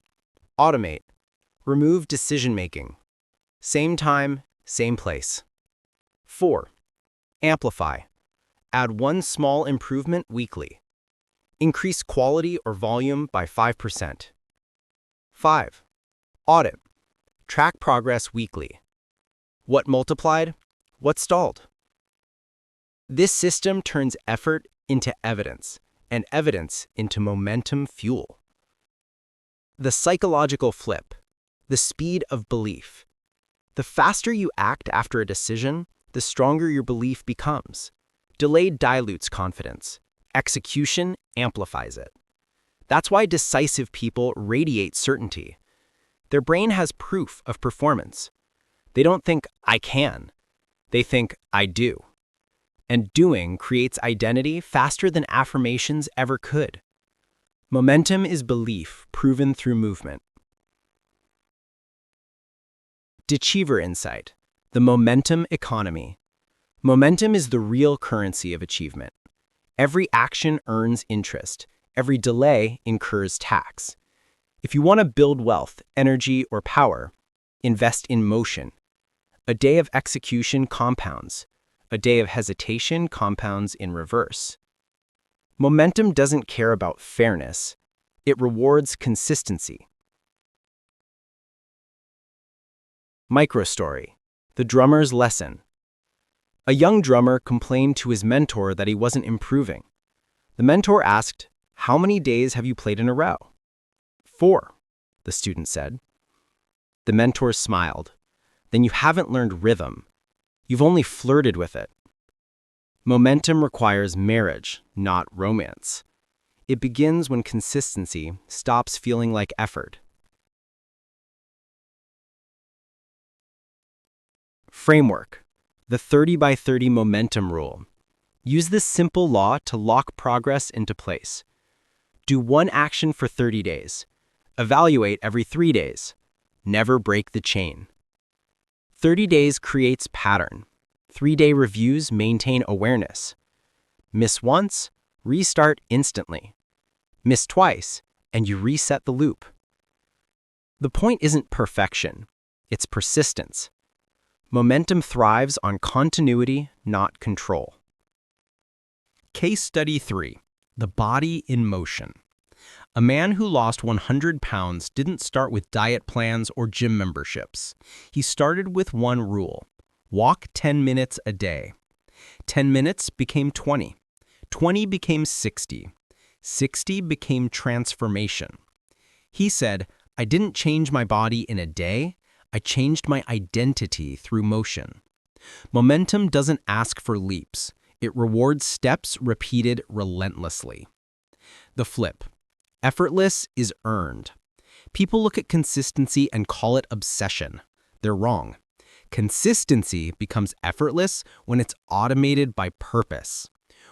Automate. Remove decision-making. Same time, same place. 4. Amplify. Add one small improvement weekly. Increase quality or volume by 5%. 5. Audit. Track progress weekly. What multiplied? What stalled? This system turns effort into evidence, and evidence into momentum fuel. The psychological flip. The speed of belief. The faster you act after a decision, the stronger your belief becomes. Delayed dilutes confidence. Execution amplifies it. That's why decisive people radiate certainty. Their brain has proof of performance. They don't think, "I can." They think, "I do." And doing creates identity faster than affirmations ever could. Momentum is belief proven through movement. Deceiver insight. The momentum economy. Momentum is the real currency of achievement. Every action earns interest. Every delay incurs tax. If you want to build wealth, energy, or power, invest in motion. A day of execution compounds. A day of hesitation compounds in reverse. Momentum doesn't care about fairness. It rewards consistency. Microstory. The drummer's lesson. A young drummer complained to his mentor that he wasn't improving. The mentor asked, "How many days have you played in a row?" 4, the student said. The mentor smiled. "Then you haven't learned rhythm. You've only flirted with it." Momentum requires marriage, not romance. It begins when consistency stops feeling like effort. Framework. The 30 by 30 momentum rule. Use this simple law to lock progress into place. Do one action for 30 days. Evaluate every 3 days. Never break the chain. 30 days creates pattern. 3-day reviews maintain awareness. Miss once, restart instantly. Miss twice, and you reset the loop. The point isn't perfection, it's persistence. Momentum thrives on continuity, not control. Case study 3. The body in motion. A man who lost 100 pounds didn't start with diet plans or gym memberships. He started with one rule: walk 10 minutes a day. 10 minutes became 20. 20 became 60. 60 became transformation. He said, "I didn't change my body in a day. I changed my identity through motion." Momentum doesn't ask for leaps. It rewards steps repeated relentlessly. The flip. Effortless is earned. People look at consistency and call it obsession. They're wrong. Consistency becomes effortless when it's automated by purpose.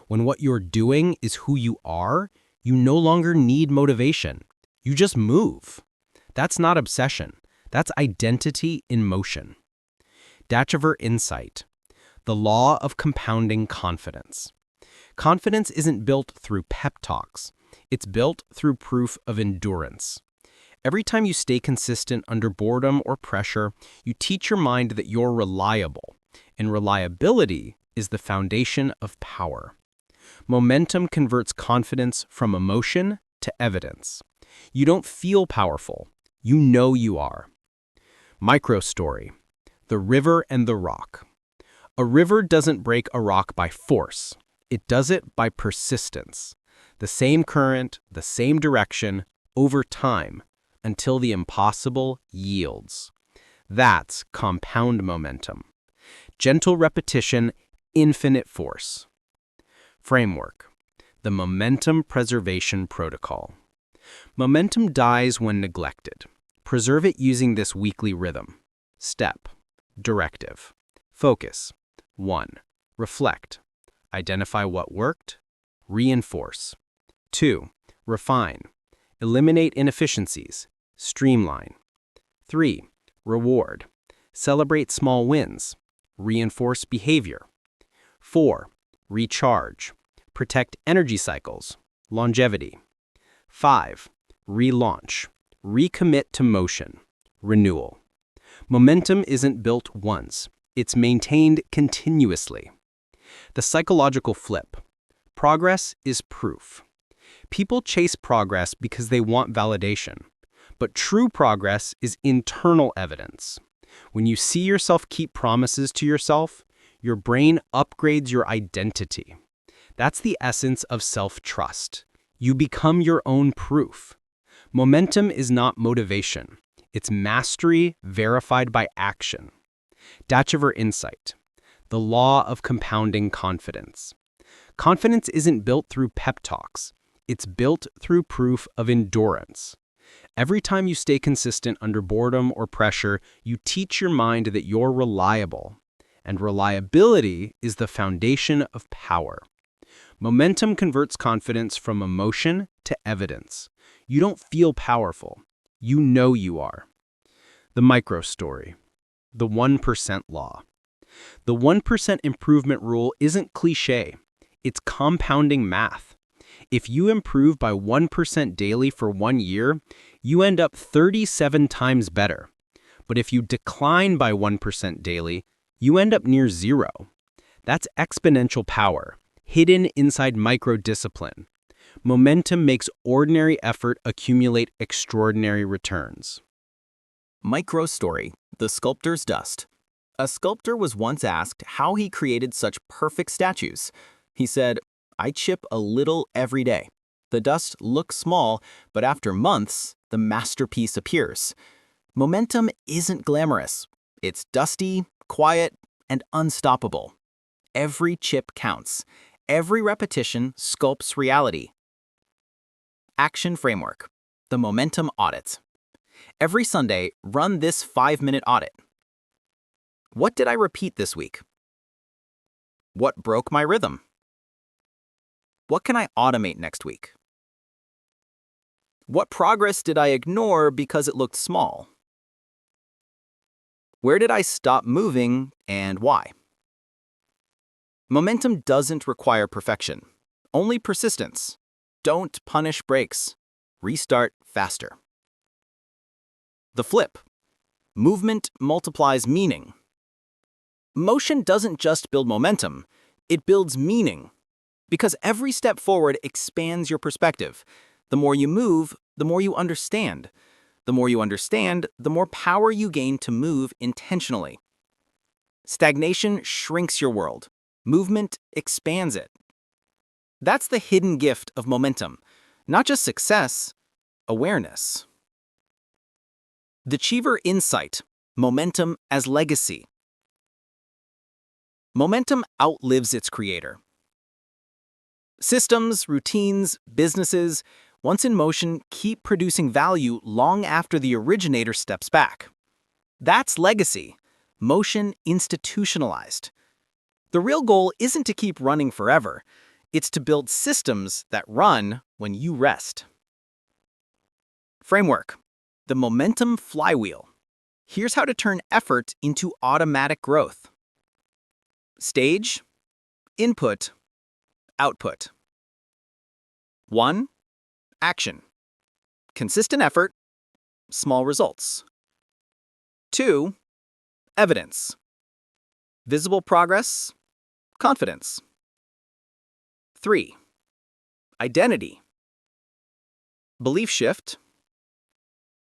When what you're doing is who you are, you no longer need motivation. You just move. That's not obsession. That's identity in motion. Dachever insight. The law of compounding confidence. Confidence isn't built through pep talks. It's built through proof of endurance. Every time you stay consistent under boredom or pressure, you teach your mind that you're reliable, and reliability is the foundation of power. Momentum converts confidence from emotion to evidence. You don't feel powerful. You know you are. Micro story. The river and the rock. A river doesn't break a rock by force. It does it by persistence. The same current, the same direction, over time, until the impossible yields. That's compound momentum. Gentle repetition, infinite force. Framework. The Momentum Preservation Protocol. Momentum dies when neglected. Preserve it using this weekly rhythm. Step. Directive. Focus. 1. Reflect. Identify what worked. Reinforce. 2. Refine. Eliminate inefficiencies. Streamline. 3. Reward. Celebrate small wins. Reinforce behavior. 4. Recharge. Protect energy cycles. Longevity. 5. Relaunch. Recommit to motion. Renewal. Momentum isn't built once. It's maintained continuously. The psychological flip. Progress is proof. People chase progress because they want validation. But true progress is internal evidence. When you see yourself keep promises to yourself, your brain upgrades your identity. That's the essence of self-trust. You become your own proof. Momentum is not motivation. It's mastery verified by action. Dachever insight. The law of compounding confidence. Confidence isn't built through pep talks. It's built through proof of endurance. Every time you stay consistent under boredom or pressure, you teach your mind that you're reliable. And reliability is the foundation of power. Momentum converts confidence from emotion to evidence. You don't feel powerful. You know you are. The micro story. The 1% law. The 1% improvement rule isn't cliché. It's compounding math. If you improve by 1% daily for 1 year, you end up 37 times better. But if you decline by 1% daily, you end up near zero. That's exponential power, hidden inside micro-discipline. Momentum makes ordinary effort accumulate extraordinary returns. Micro story. The sculptor's dust. A sculptor was once asked how he created such perfect statues. He said, "I chip a little every day. The dust looks small, but after months, the masterpiece appears." Momentum isn't glamorous. It's dusty, quiet, and unstoppable. Every chip counts. Every repetition sculpts reality. Action framework. The momentum audit. Every Sunday, run this 5-minute audit. What did I repeat this week? What broke my rhythm? What can I automate next week? What progress did I ignore because it looked small? Where did I stop moving and why? Momentum doesn't require perfection, only persistence. Don't punish breaks. Restart faster. The flip. Movement multiplies meaning. Motion doesn't just build momentum, it builds meaning. Because every step forward expands your perspective. The more you move, the more you understand. The more you understand, the more power you gain to move intentionally. Stagnation shrinks your world. Movement expands it. That's the hidden gift of momentum. Not just success, awareness. Dachever insight. Momentum as legacy. Momentum outlives its creator. Systems, routines, businesses, once in motion, keep producing value long after the originator steps back. That's legacy. motion institutionalized. The real goal isn't to keep running forever. It's to build systems that run when you rest. Framework: the momentum flywheel. Here's how to turn effort into automatic growth. Stage, input, output. 1. Action. Consistent effort, small results. 2. Evidence. Visible progress, confidence. 3. Identity. Belief shift,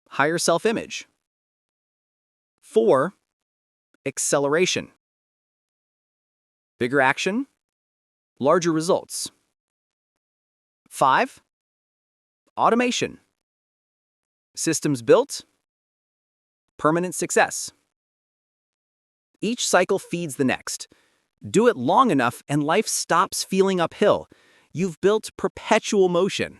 higher self-image. 4. Acceleration. Bigger action, larger results. 5. Automation. Systems built, permanent success. Each cycle feeds the next. Do it long enough and life stops feeling uphill. You've built perpetual motion.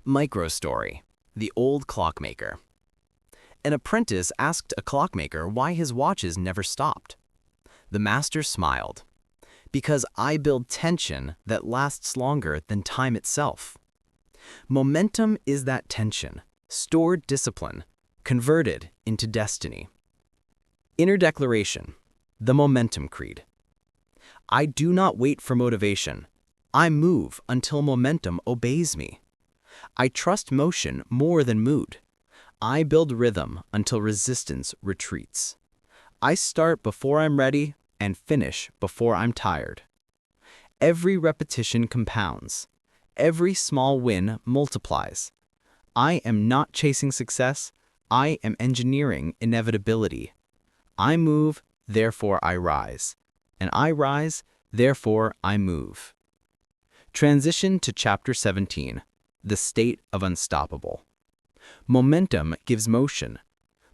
Microstory: the old clockmaker. An apprentice asked a clockmaker why his watches never stopped. The master smiled. Because I build tension that lasts longer than time itself. Momentum is that tension, stored discipline, converted into destiny. Inner declaration: the momentum creed. I do not wait for motivation. I move until momentum obeys me. I trust motion more than mood. I build rhythm until resistance retreats. I start before I'm ready and finish before I'm tired. Every repetition compounds. Every small win multiplies. I am not chasing success. I am engineering inevitability. I move, therefore I rise. And I rise, therefore I move. Transition to Chapter 17, the state of unstoppable. Momentum gives motion,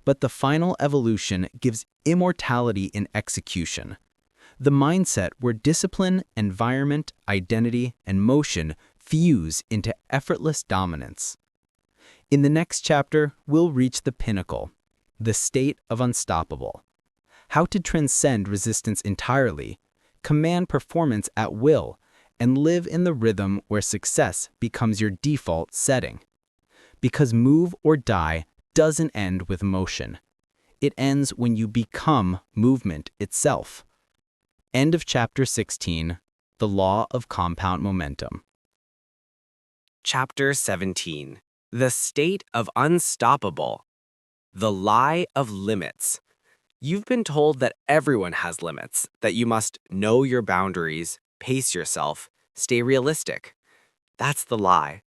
but the final evolution gives immortality in execution. The mindset where discipline, environment, identity, and motion fuse into effortless dominance. In the next chapter, we'll reach the pinnacle, the state of unstoppable. How to transcend resistance entirely, command performance at will, and live in the rhythm where success becomes your default setting. Because move or die doesn't end with motion. It ends when you become movement itself. End of Chapter 16, The Law of Compound Momentum. Chapter 17: The State of Unstoppable. The Lie of Limits. You've been told that everyone has limits, that you must know your boundaries, pace yourself, stay realistic. That's the lie.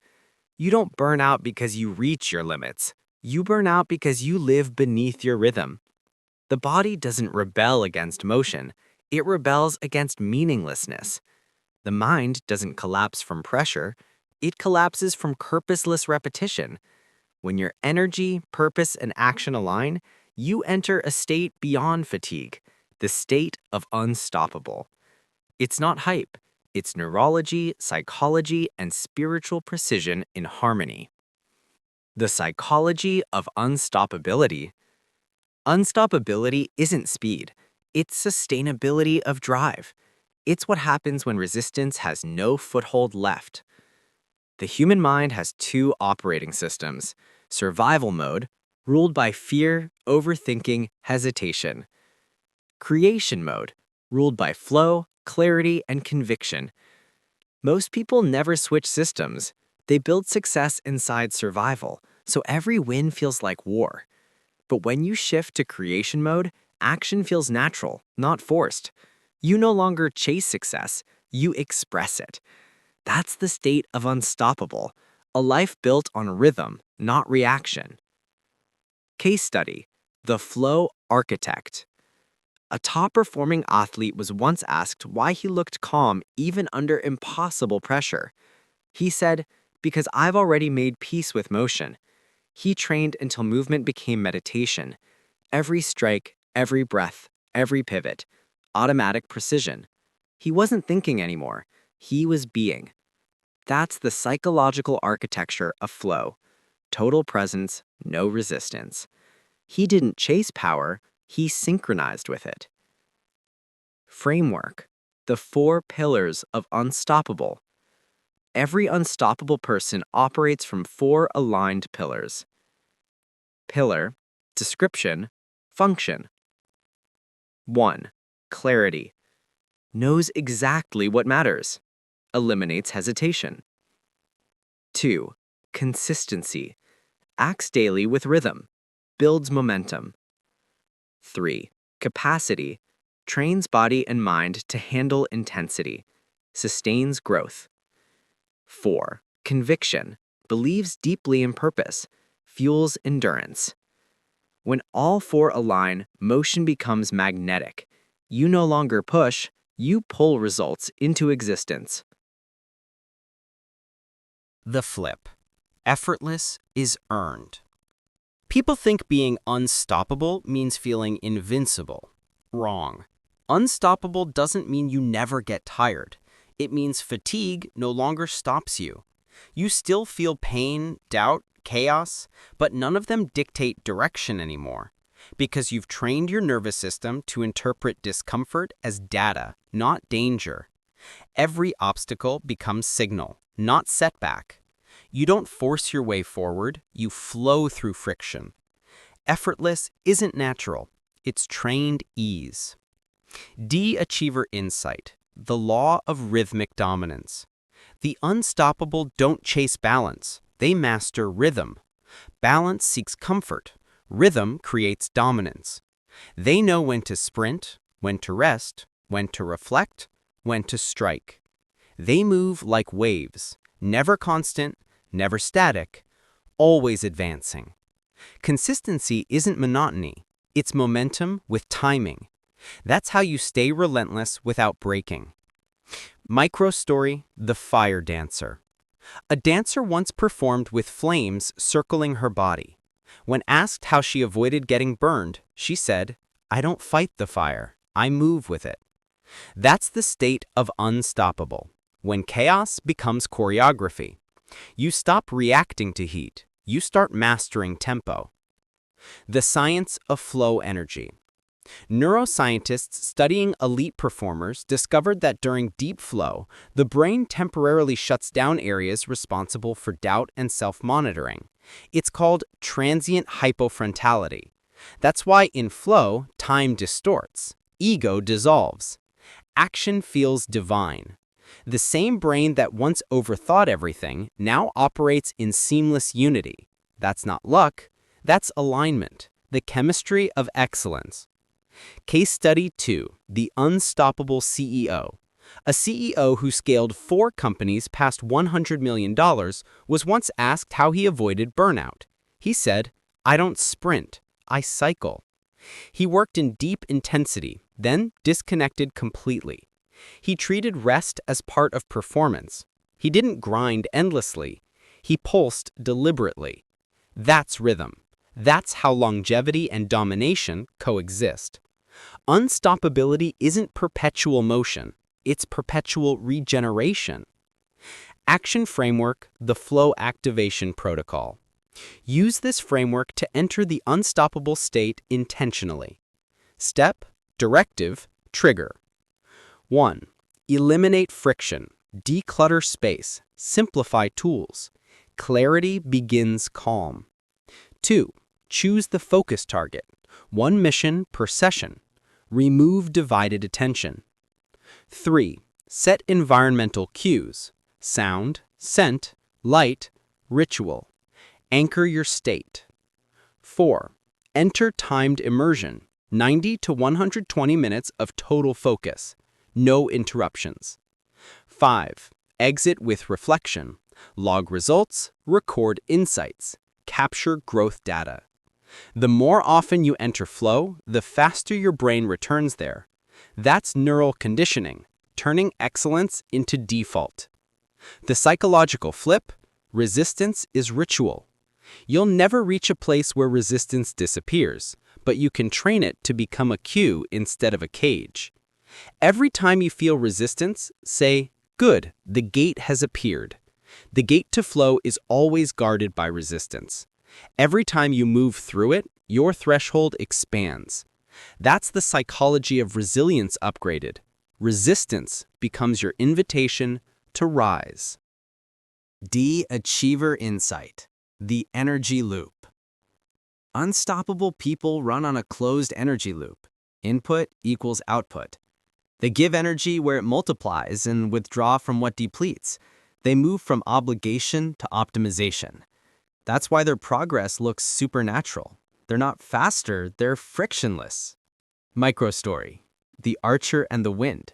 You don't burn out because you reach your limits. You burn out because you live beneath your rhythm. The body doesn't rebel against motion. It rebels against meaninglessness. The mind doesn't collapse from pressure. It collapses from purposeless repetition. When your energy, purpose, and action align, you enter a state beyond fatigue, the state of unstoppable. It's not hype. It's neurology, psychology, and spiritual precision in harmony. The psychology of unstoppability. Unstoppability isn't speed. It's sustainability of drive. It's what happens when resistance has no foothold left. The human mind has two operating systems: survival mode, ruled by fear, overthinking, hesitation; creation mode, ruled by flow, clarity, and conviction. Most people never switch systems. They build success inside survival, so every win feels like war. But when you shift to creation mode, action feels natural, not forced. You no longer chase success, you express it. That's the state of unstoppable, a life built on rhythm, not reaction. Case study: the flow architect. A top-performing athlete was once asked why he looked calm even under impossible pressure. He said, "Because I've already made peace with motion." He trained until movement became meditation. Every strike, every breath, every pivot, automatic precision. He wasn't thinking anymore. He was being. That's the psychological architecture of flow. total presence, no resistance. He didn't chase power, he synchronized with it. Framework, the 4 pillars of unstoppable. Every unstoppable person operates from 4 aligned pillars. Pillar, description, function. 1. Clarity. Knows exactly what matters. Eliminates hesitation. 2. Consistency. Acts daily with rhythm. Builds momentum. 3. Capacity. Trains body and mind to handle intensity. Sustains growth. 4. Conviction. Believes deeply in purpose. Fuels endurance. When all 4 align, motion becomes magnetic. You no longer push, you pull results into existence. The flip. Effortless is earned. People think being unstoppable means feeling invincible. Wrong. Unstoppable doesn't mean you never get tired. It means fatigue no longer stops you. You still feel pain, doubt, chaos, but none of them dictate direction anymore, because you've trained your nervous system to interpret discomfort as data, not danger. Every obstacle becomes signal, not setback. You don't force your way forward, you flow through friction. Effortless isn't natural, it's trained ease. D-achiever insight, the law of rhythmic dominance. The unstoppable don't chase balance, they master rhythm. Balance seeks comfort, rhythm creates dominance. They know when to sprint, when to rest, when to reflect, when to strike. They move like waves, never constant, never static, always advancing. Consistency isn't monotony, it's momentum with timing. That's how you stay relentless without breaking. Micro story, the fire dancer. A dancer once performed with flames circling her body. When asked how she avoided getting burned, she said, "I don't fight the fire, I move with it." That's the state of unstoppable, when chaos becomes choreography. You stop reacting to heat, you start mastering tempo. The science of flow energy. Neuroscientists studying elite performers discovered that during deep flow, the brain temporarily shuts down areas responsible for doubt and self-monitoring. It's called transient hypofrontality. That's why in flow, time distorts, ego dissolves. Action feels divine. The same brain that once overthought everything now operates in seamless unity. That's not luck, that's alignment, the chemistry of excellence. Case study 2, the unstoppable CEO. A CEO who scaled 4 companies past $100 million was once asked how he avoided burnout. He said, "I don't sprint, I cycle." He worked in deep intensity, then disconnected completely. He treated rest as part of performance. He didn't grind endlessly. He pulsed deliberately. That's rhythm. That's how longevity and domination coexist. Unstoppability isn't perpetual motion. It's perpetual regeneration. Action framework, the flow activation protocol. Use this framework to enter the unstoppable state intentionally. Step, directive, trigger. 1. Eliminate friction. Declutter space. Simplify tools. Clarity begins calm. 2. Choose the focus target. 1 mission per session. Remove divided attention. 3. Set environmental cues. Sound, scent, light, ritual. Anchor your state. 4. Enter timed immersion. 90 to 120 minutes of total focus. No interruptions. 5. Exit with reflection. Log results, record insights, capture growth data. The more often you enter flow, the faster your brain returns there. That's neural conditioning, turning excellence into default. The psychological flip, resistance is ritual. You'll never reach a place where resistance disappears, but you can train it to become a cue instead of a cage. Every time you feel resistance, say, "Good, the gate has appeared." The gate to flow is always guarded by resistance. Every time you move through it, your threshold expands. That's the psychology of resilience upgraded. Resistance becomes your invitation to rise. Achiever insight. The energy loop. Unstoppable people run on a closed energy loop. Input equals output. They give energy where it multiplies and withdraw from what depletes. They move from obligation to optimization. That's why their progress looks supernatural. They're not faster, they're frictionless. Microstory. The archer and the wind.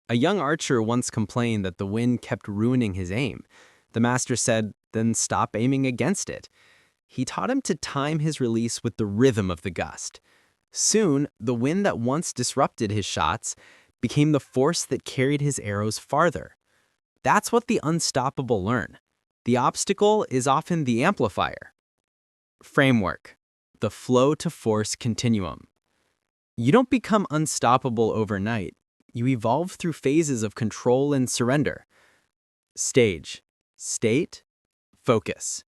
A young archer once complained that the wind kept ruining his aim. The master said, then stop aiming against it. He taught him to time his release with the rhythm of the gust. Soon, the wind that once disrupted his shots became the force that carried his arrows farther. That's what the unstoppable learn. The obstacle is often the amplifier. Framework. The flow to force continuum. You don't become unstoppable overnight. You evolve through phases of control and surrender. Stage. State. Focus.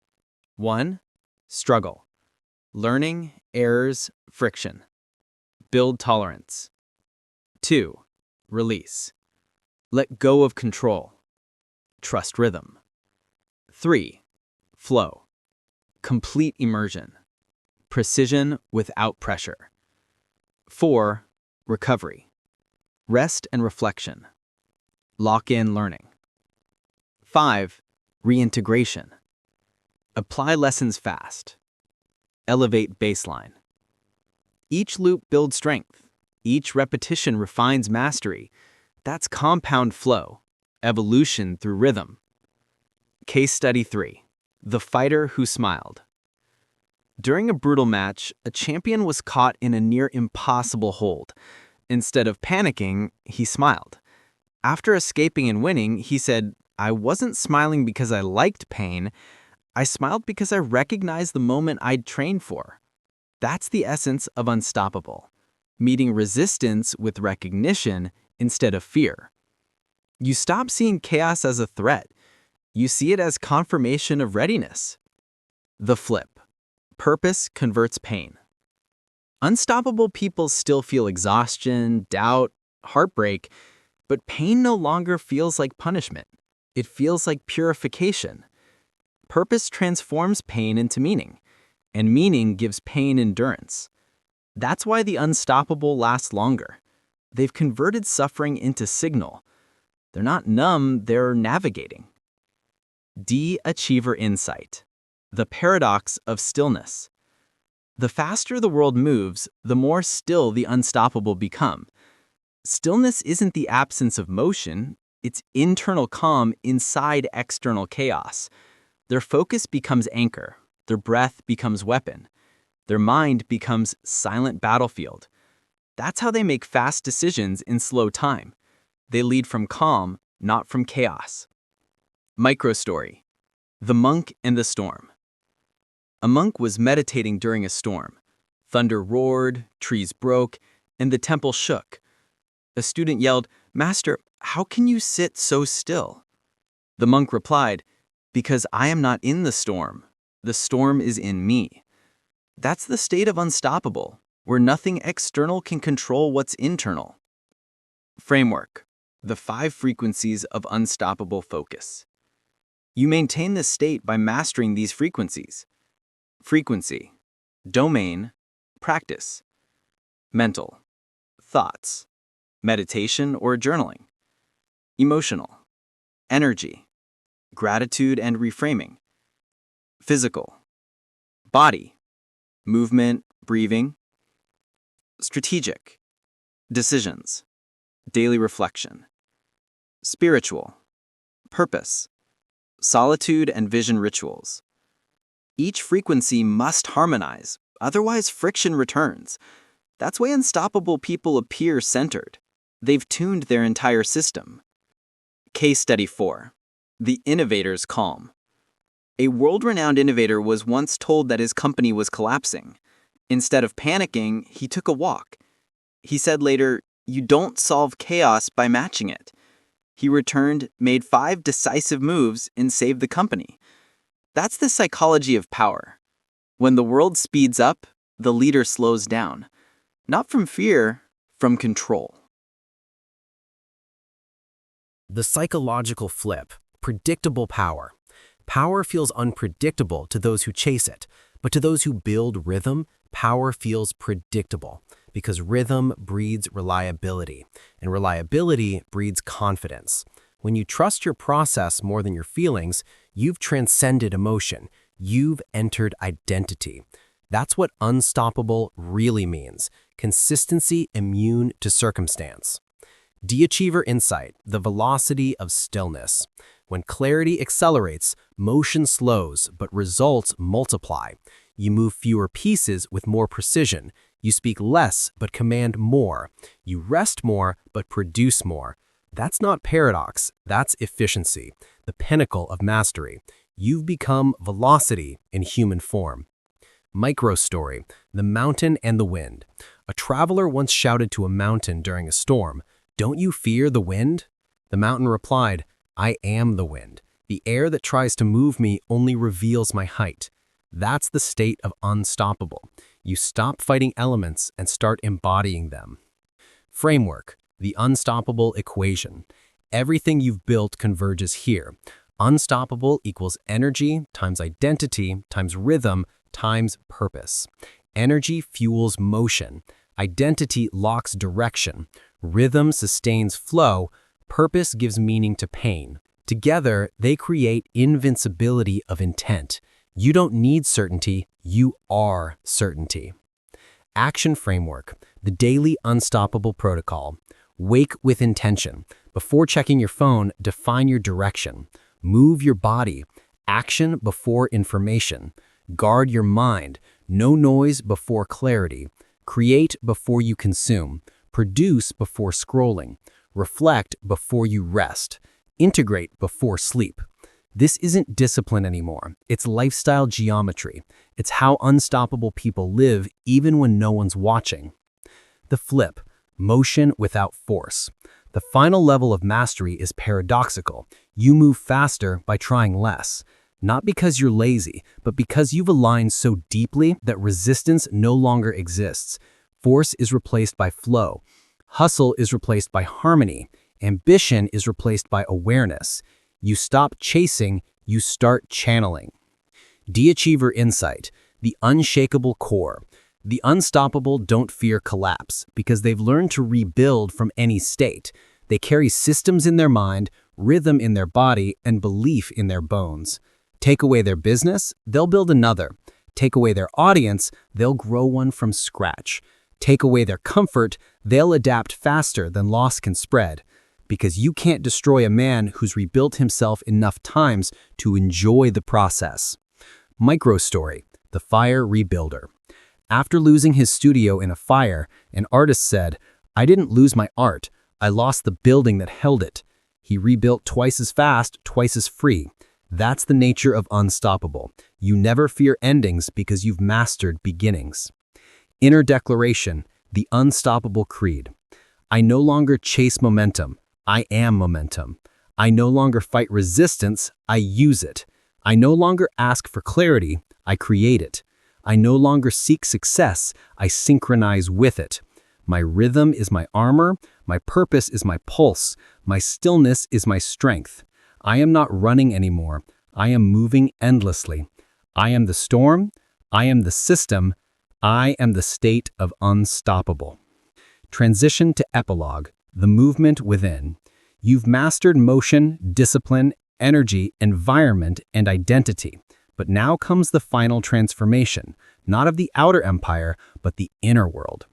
1. Struggle. Learning, errors, friction. Build tolerance. 2. Release. Let go of control. Trust rhythm. 3. Flow. Complete immersion. Precision without pressure. 4. Recovery. Rest and reflection. Lock-in learning. 5. Reintegration. Apply lessons fast. Elevate baseline. Each loop builds strength. Each repetition refines mastery. That's compound flow, evolution through rhythm. Case study 3. The fighter who smiled. During a brutal match, a champion was caught in a near impossible hold. Instead of panicking, he smiled. After escaping and winning, he said, "I wasn't smiling because I liked pain. I smiled because I recognized the moment I'd trained for." That's the essence of unstoppable. Meeting resistance with recognition instead of fear. You stop seeing chaos as a threat. You see it as confirmation of readiness. The flip. Purpose converts pain. Unstoppable people still feel exhaustion, doubt, heartbreak, but pain no longer feels like punishment. It feels like purification. Purpose transforms pain into meaning, and meaning gives pain endurance. That's why the unstoppable last longer. They've converted suffering into signal. They're not numb, they're navigating. Achiever insight. The paradox of stillness. The faster the world moves, the more still the unstoppable become. Stillness isn't the absence of motion, it's internal calm inside external chaos. Their focus becomes anchor, their breath becomes weapon, their mind becomes silent battlefield. That's how they make fast decisions in slow time. They lead from calm, not from chaos. Microstory. The monk and the storm. A monk was meditating during a storm. Thunder roared, trees broke, and the temple shook. A student yelled, "Master, how can you sit so still?" The monk replied, "Because I am not in the storm. The storm is in me." That's the state of unstoppable, where nothing external can control what's internal. Framework. The 5 frequencies of unstoppable focus. You maintain this state by mastering these frequencies. Frequency. Domain. Practice. Mental. Thoughts. Meditation or journaling. Emotional. Energy. Gratitude and reframing. Physical. Body. Movement, breathing. Strategic. Decisions. Daily reflection. Spiritual. Purpose. Solitude and vision rituals. Each frequency must harmonize, otherwise friction returns. That's why unstoppable people appear centered. They've tuned their entire system. Case study 4. The innovator's calm. A world-renowned innovator was once told that his company was collapsing. Instead of panicking, he took a walk. He said later, "You don't solve chaos by matching it." He returned, made 5 decisive moves, and saved the company. That's the psychology of power. When the world speeds up, the leader slows down. Not from fear, from control. The psychological flip, predictable power. Power feels unpredictable to those who chase it, but to those who build rhythm, power feels predictable because rhythm breeds reliability, and reliability breeds confidence. When you trust your process more than your feelings, you've transcended emotion. You've entered identity. That's what unstoppable really means. Consistency immune to circumstance. De-achiever insight, the velocity of stillness. When clarity accelerates, motion slows, but results multiply. You move fewer pieces with more precision. You speak less, but command more. You rest more, but produce more. That's not paradox, that's efficiency, the pinnacle of mastery. You've become velocity in human form. Micro story, the mountain and the wind. A traveler once shouted to a mountain during a storm, "Don't you fear the wind?" The mountain replied, "I am the wind. The air that tries to move me only reveals my height." That's the state of unstoppable. You stop fighting elements and start embodying them. Framework, the unstoppable equation. Everything you've built converges here. Unstoppable equals energy times identity times rhythm times purpose. Energy fuels motion. Identity locks direction. Rhythm sustains flow. Purpose gives meaning to pain. Together, they create invincibility of intent. You don't need certainty, you are certainty. Action framework, the daily unstoppable protocol. Wake with intention. Before checking your phone, define your direction. Move your body. Action before information. Guard your mind. No noise before clarity. Create before you consume. Produce before scrolling. Reflect before you rest. Integrate before sleep. This isn't discipline anymore. It's lifestyle geometry. It's how unstoppable people live even when no one's watching. The flip, motion without force. The final level of mastery is paradoxical. You move faster by trying less. Not because you're lazy, but because you've aligned so deeply that resistance no longer exists. Force is replaced by flow. Hustle is replaced by harmony. Ambition is replaced by awareness. You stop chasing, you start channeling. De-achiever insight, the unshakable core. The unstoppable don't fear collapse because they've learned to rebuild from any state. They carry systems in their mind, rhythm in their body, and belief in their bones. Take away their business, they'll build another. Take away their audience, they'll grow one from scratch. Take away their comfort, they'll adapt faster than loss can spread. Because you can't destroy a man who's rebuilt himself enough times to enjoy the process. Micro story, the fire rebuilder. After losing his studio in a fire, an artist said, "I didn't lose my art, I lost the building that held it." He rebuilt twice as fast, twice as free. That's the nature of unstoppable. You never fear endings because you've mastered beginnings. Inner declaration, the unstoppable creed. I no longer chase momentum. I am momentum. I no longer fight resistance, I use it. I no longer ask for clarity, I create it. I no longer seek success, I synchronize with it. My rhythm is my armor, my purpose is my pulse, my stillness is my strength. I am not running anymore, I am moving endlessly. I am the storm, I am the system, I am the state of unstoppable. Transition to epilogue, the movement within. You've mastered motion, discipline, energy, environment, and identity. But now comes the final transformation, not of the outer empire, but the inner world.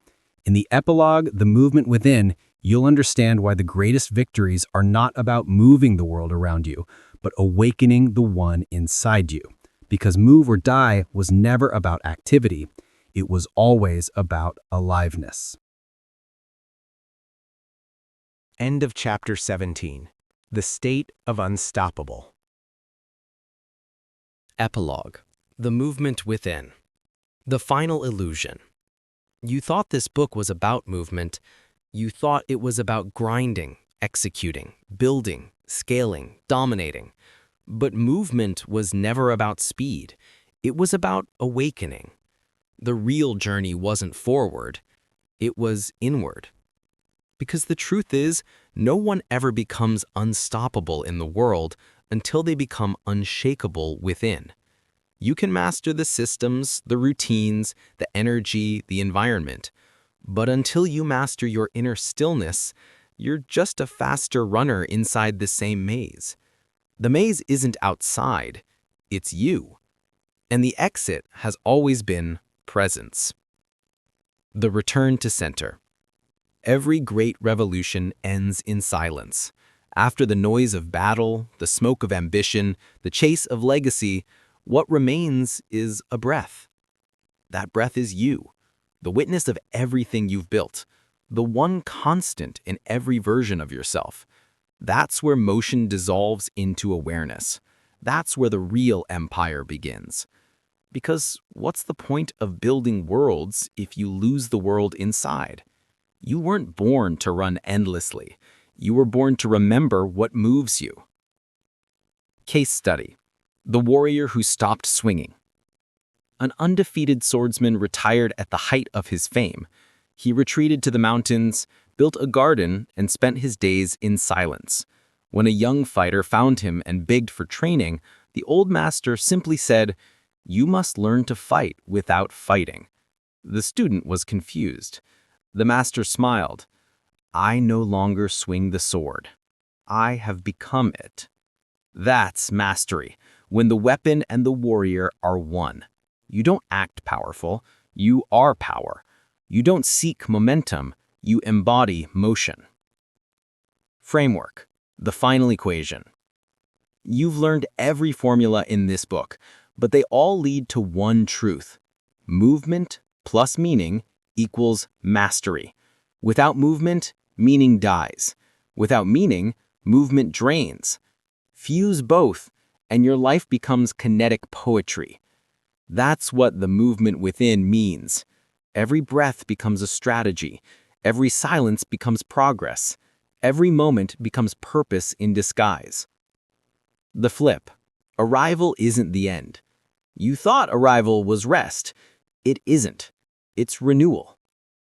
In the epilogue, the movement within, you'll understand why the greatest victories are not about moving the world around you, but awakening the one inside you. Because Move or Die was never about activity. It was always about aliveness. End of chapter 17. The state of unstoppable. Epilogue, the movement within. The final illusion. You thought this book was about movement. You thought it was about grinding, executing, building, scaling, dominating. But movement was never about speed. It was about awakening. The real journey wasn't forward. It was inward. Because the truth is, no one ever becomes unstoppable in the world until they become unshakable within. You can master the systems, the routines, the energy, the environment. But until you master your inner stillness, you're just a faster runner inside the same maze. The maze isn't outside, it's you. And the exit has always been presence. The return to center. Every great revolution ends in silence. After the noise of battle, the smoke of ambition, the chase of legacy, what remains is a breath. That breath is you, the witness of everything you've built, the one constant in every version of yourself. That's where motion dissolves into awareness. That's where the real empire begins. Because what's the point of building worlds if you lose the world inside? You weren't born to run endlessly. You were born to remember what moves you. Case study: the warrior who stopped swinging. An undefeated swordsman retired at the height of his fame. He retreated to the mountains, built a garden, and spent his days in silence. When a young fighter found him and begged for training, the old master simply said, "You must learn to fight without fighting." The student was confused. The master smiled. "I no longer swing the sword. I have become it." That's mastery, when the weapon and the warrior are one. You don't act powerful, you are power. You don't seek momentum, you embody motion. Framework: the final equation. You've learned every formula in this book, but they all lead to one truth. Movement plus meaning equals mastery. Without movement, meaning dies. Without meaning, movement drains. Fuse both, and your life becomes kinetic poetry. That's what the movement within means. Every breath becomes a strategy. Every silence becomes progress. Every moment becomes purpose in disguise. The flip: arrival isn't the end. You thought arrival was rest. It isn't. It's renewal.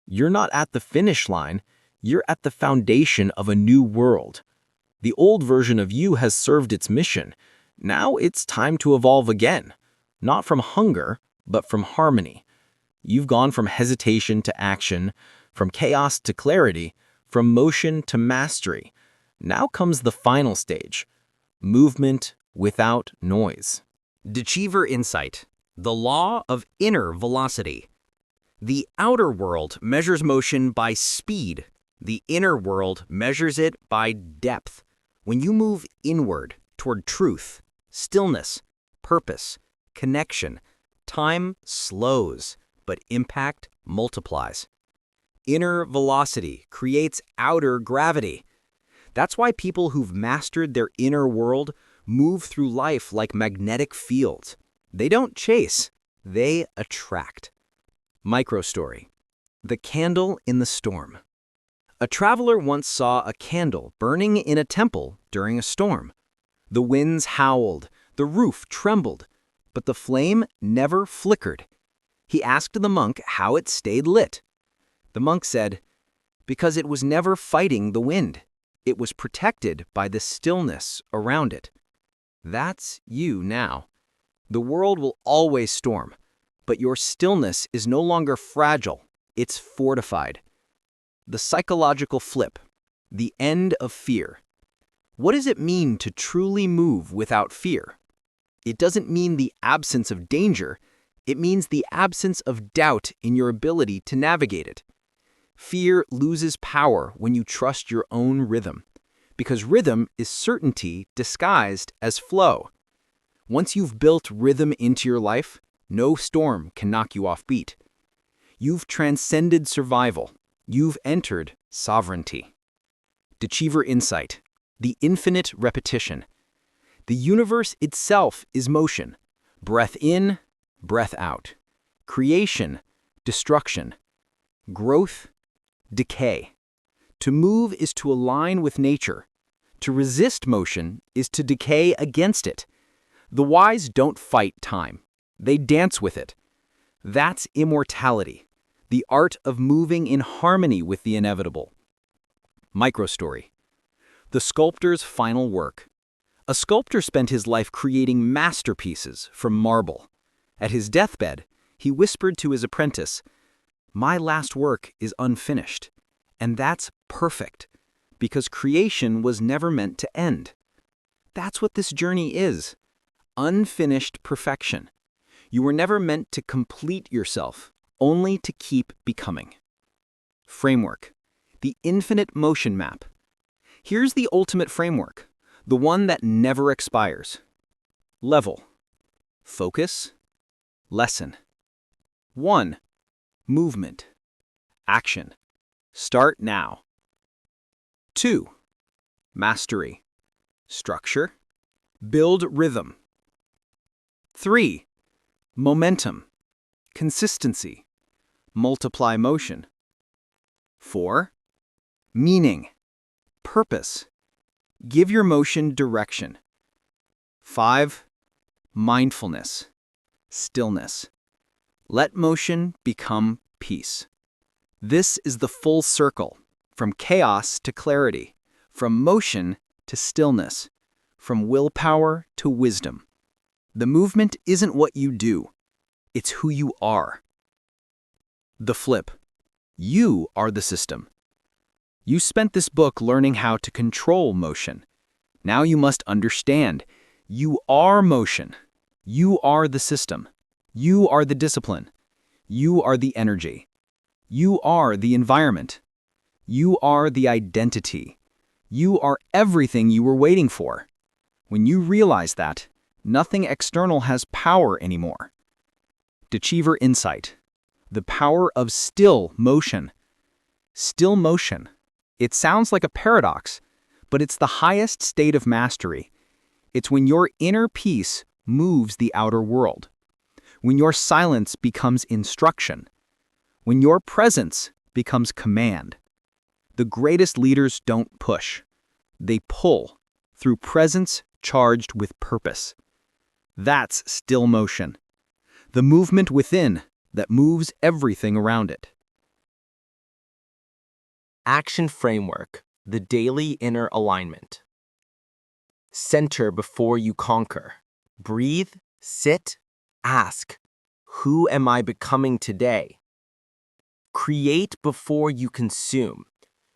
You're not at the finish line. You're at the foundation of a new world. The old version of you has served its mission. Now it's time to evolve again. Not from hunger, but from harmony. You've gone from hesitation to action, from chaos to clarity, from motion to mastery. Now comes the final stage: movement without noise. Deceiver insight: the law of inner velocity. The outer world measures motion by speed. The inner world measures it by depth. When you move inward toward truth, stillness, purpose, connection, time slows, but impact multiplies. Inner velocity creates outer gravity. That's why people who've mastered their inner world move through life like magnetic fields. They don't chase, they attract. Microstory: the candle in the storm. A traveler once saw a candle burning in a temple during a storm. The winds howled, the roof trembled, but the flame never flickered. He asked the monk how it stayed lit. The monk said, "Because it was never fighting the wind. It was protected by the stillness around it." That's you now. The world will always storm, but your stillness is no longer fragile, it's fortified. The psychological flip: the end of fear. What does it mean to truly move without fear? It doesn't mean the absence of danger, it means the absence of doubt in your ability to navigate it. Fear loses power when you trust your own rhythm, because rhythm is certainty disguised as flow. Once you've built rhythm into your life, no storm can knock you off beat. You've transcended survival. You've entered sovereignty. Deceiver insight: the infinite repetition. The universe itself is motion. Breath in, breath out. Creation, destruction. Growth, decay. To move is to align with nature. To resist motion is to decay against it. The wise don't fight time. They dance with it. That's immortality, the art of moving in harmony with the inevitable. Microstory. The sculptor's final work. A sculptor spent his life creating masterpieces from marble. At his deathbed, he whispered to his apprentice, "My last work is unfinished, and that's perfect, because creation was never meant to end." That's what this journey is. Unfinished perfection. You were never meant to complete yourself, only to keep becoming. Framework. The infinite motion map. Here's the ultimate framework, the one that never expires. Level. Focus. Lesson. 1. Movement. Action. Start now. 2. Mastery. Structure. Build rhythm. 3. Momentum. Consistency. Multiply motion. 4. Meaning. Purpose. Give your motion direction. 5. Mindfulness. Stillness. Let motion become peace. This is the full circle, from chaos to clarity, from motion to stillness, from willpower to wisdom. The movement isn't what you do, it's who you are. The flip. You are the system. You spent this book learning how to control motion. Now you must understand. You are motion. You are the system. You are the discipline. You are the energy. You are the environment. You are the identity. You are everything you were waiting for. When you realize that, nothing external has power anymore. Deceiver insight. The power of still motion. Still motion. It sounds like a paradox, but it's the highest state of mastery. It's when your inner peace moves the outer world. When your silence becomes instruction. When your presence becomes command. The greatest leaders don't push. They pull through presence charged with purpose. That's still motion. The movement within that moves everything around it. Action framework, the daily inner alignment. Center before you conquer. Breathe, sit, ask, who am I becoming today? Create before you consume.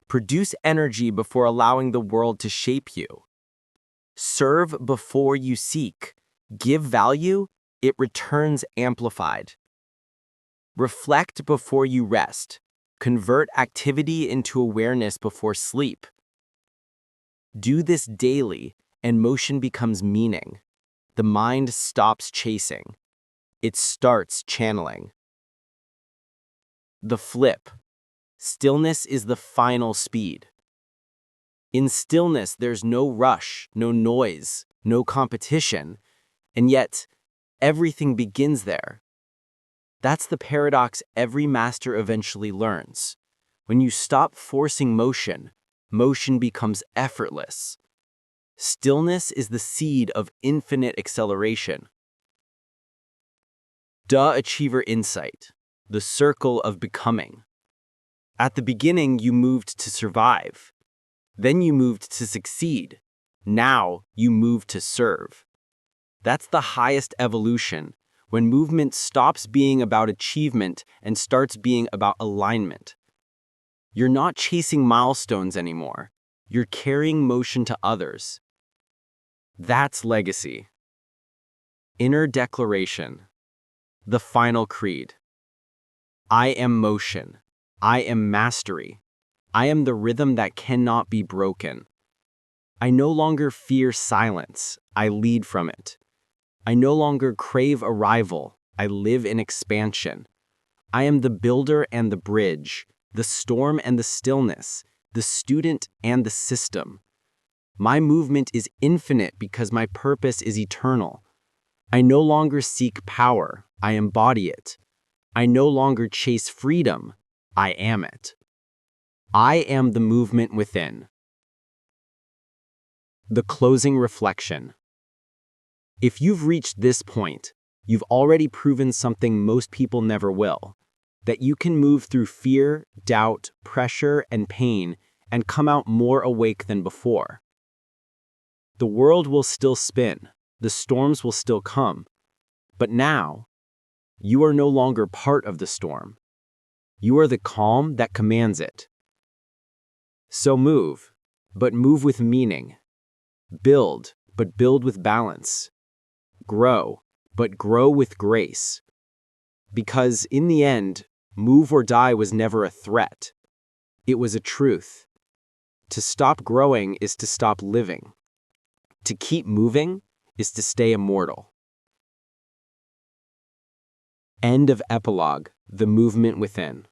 Produce energy before allowing the world to shape you. Serve before you seek. Give value, it returns amplified. Reflect before you rest. Convert activity into awareness before sleep. Do this daily, and motion becomes meaning. The mind stops chasing. It starts channeling. The flip. Stillness is the final speed. In stillness, there's no rush, no noise, no competition, and yet everything begins there. That's the paradox every master eventually learns. When you stop forcing motion, motion becomes effortless. Stillness is the seed of infinite acceleration. Achiever insight, the circle of becoming. At the beginning, you moved to survive. Then you moved to succeed. Now you move to serve. That's the highest evolution, when movement stops being about achievement and starts being about alignment. You're not chasing milestones anymore. You're carrying motion to others. That's legacy. Inner declaration. The final creed. I am motion. I am mastery. I am the rhythm that cannot be broken. I no longer fear silence. I lead from it. I no longer crave arrival. I live in expansion. I am the builder and the bridge, the storm and the stillness, the student and the system. My movement is infinite because my purpose is eternal. I no longer seek power. I embody it. I no longer chase freedom. I am it. I am the movement within. The closing reflection. If you've reached this point, you've already proven something most people never will, that you can move through fear, doubt, pressure, and pain and come out more awake than before. The world will still spin, the storms will still come, but now, you are no longer part of the storm. You are the calm that commands it. So move, but move with meaning. Build, but build with balance. Grow, but grow with grace. Because in the end, move or die was never a threat. It was a truth. To stop growing is to stop living. To keep moving is to stay immortal. End of epilogue, The Movement Within.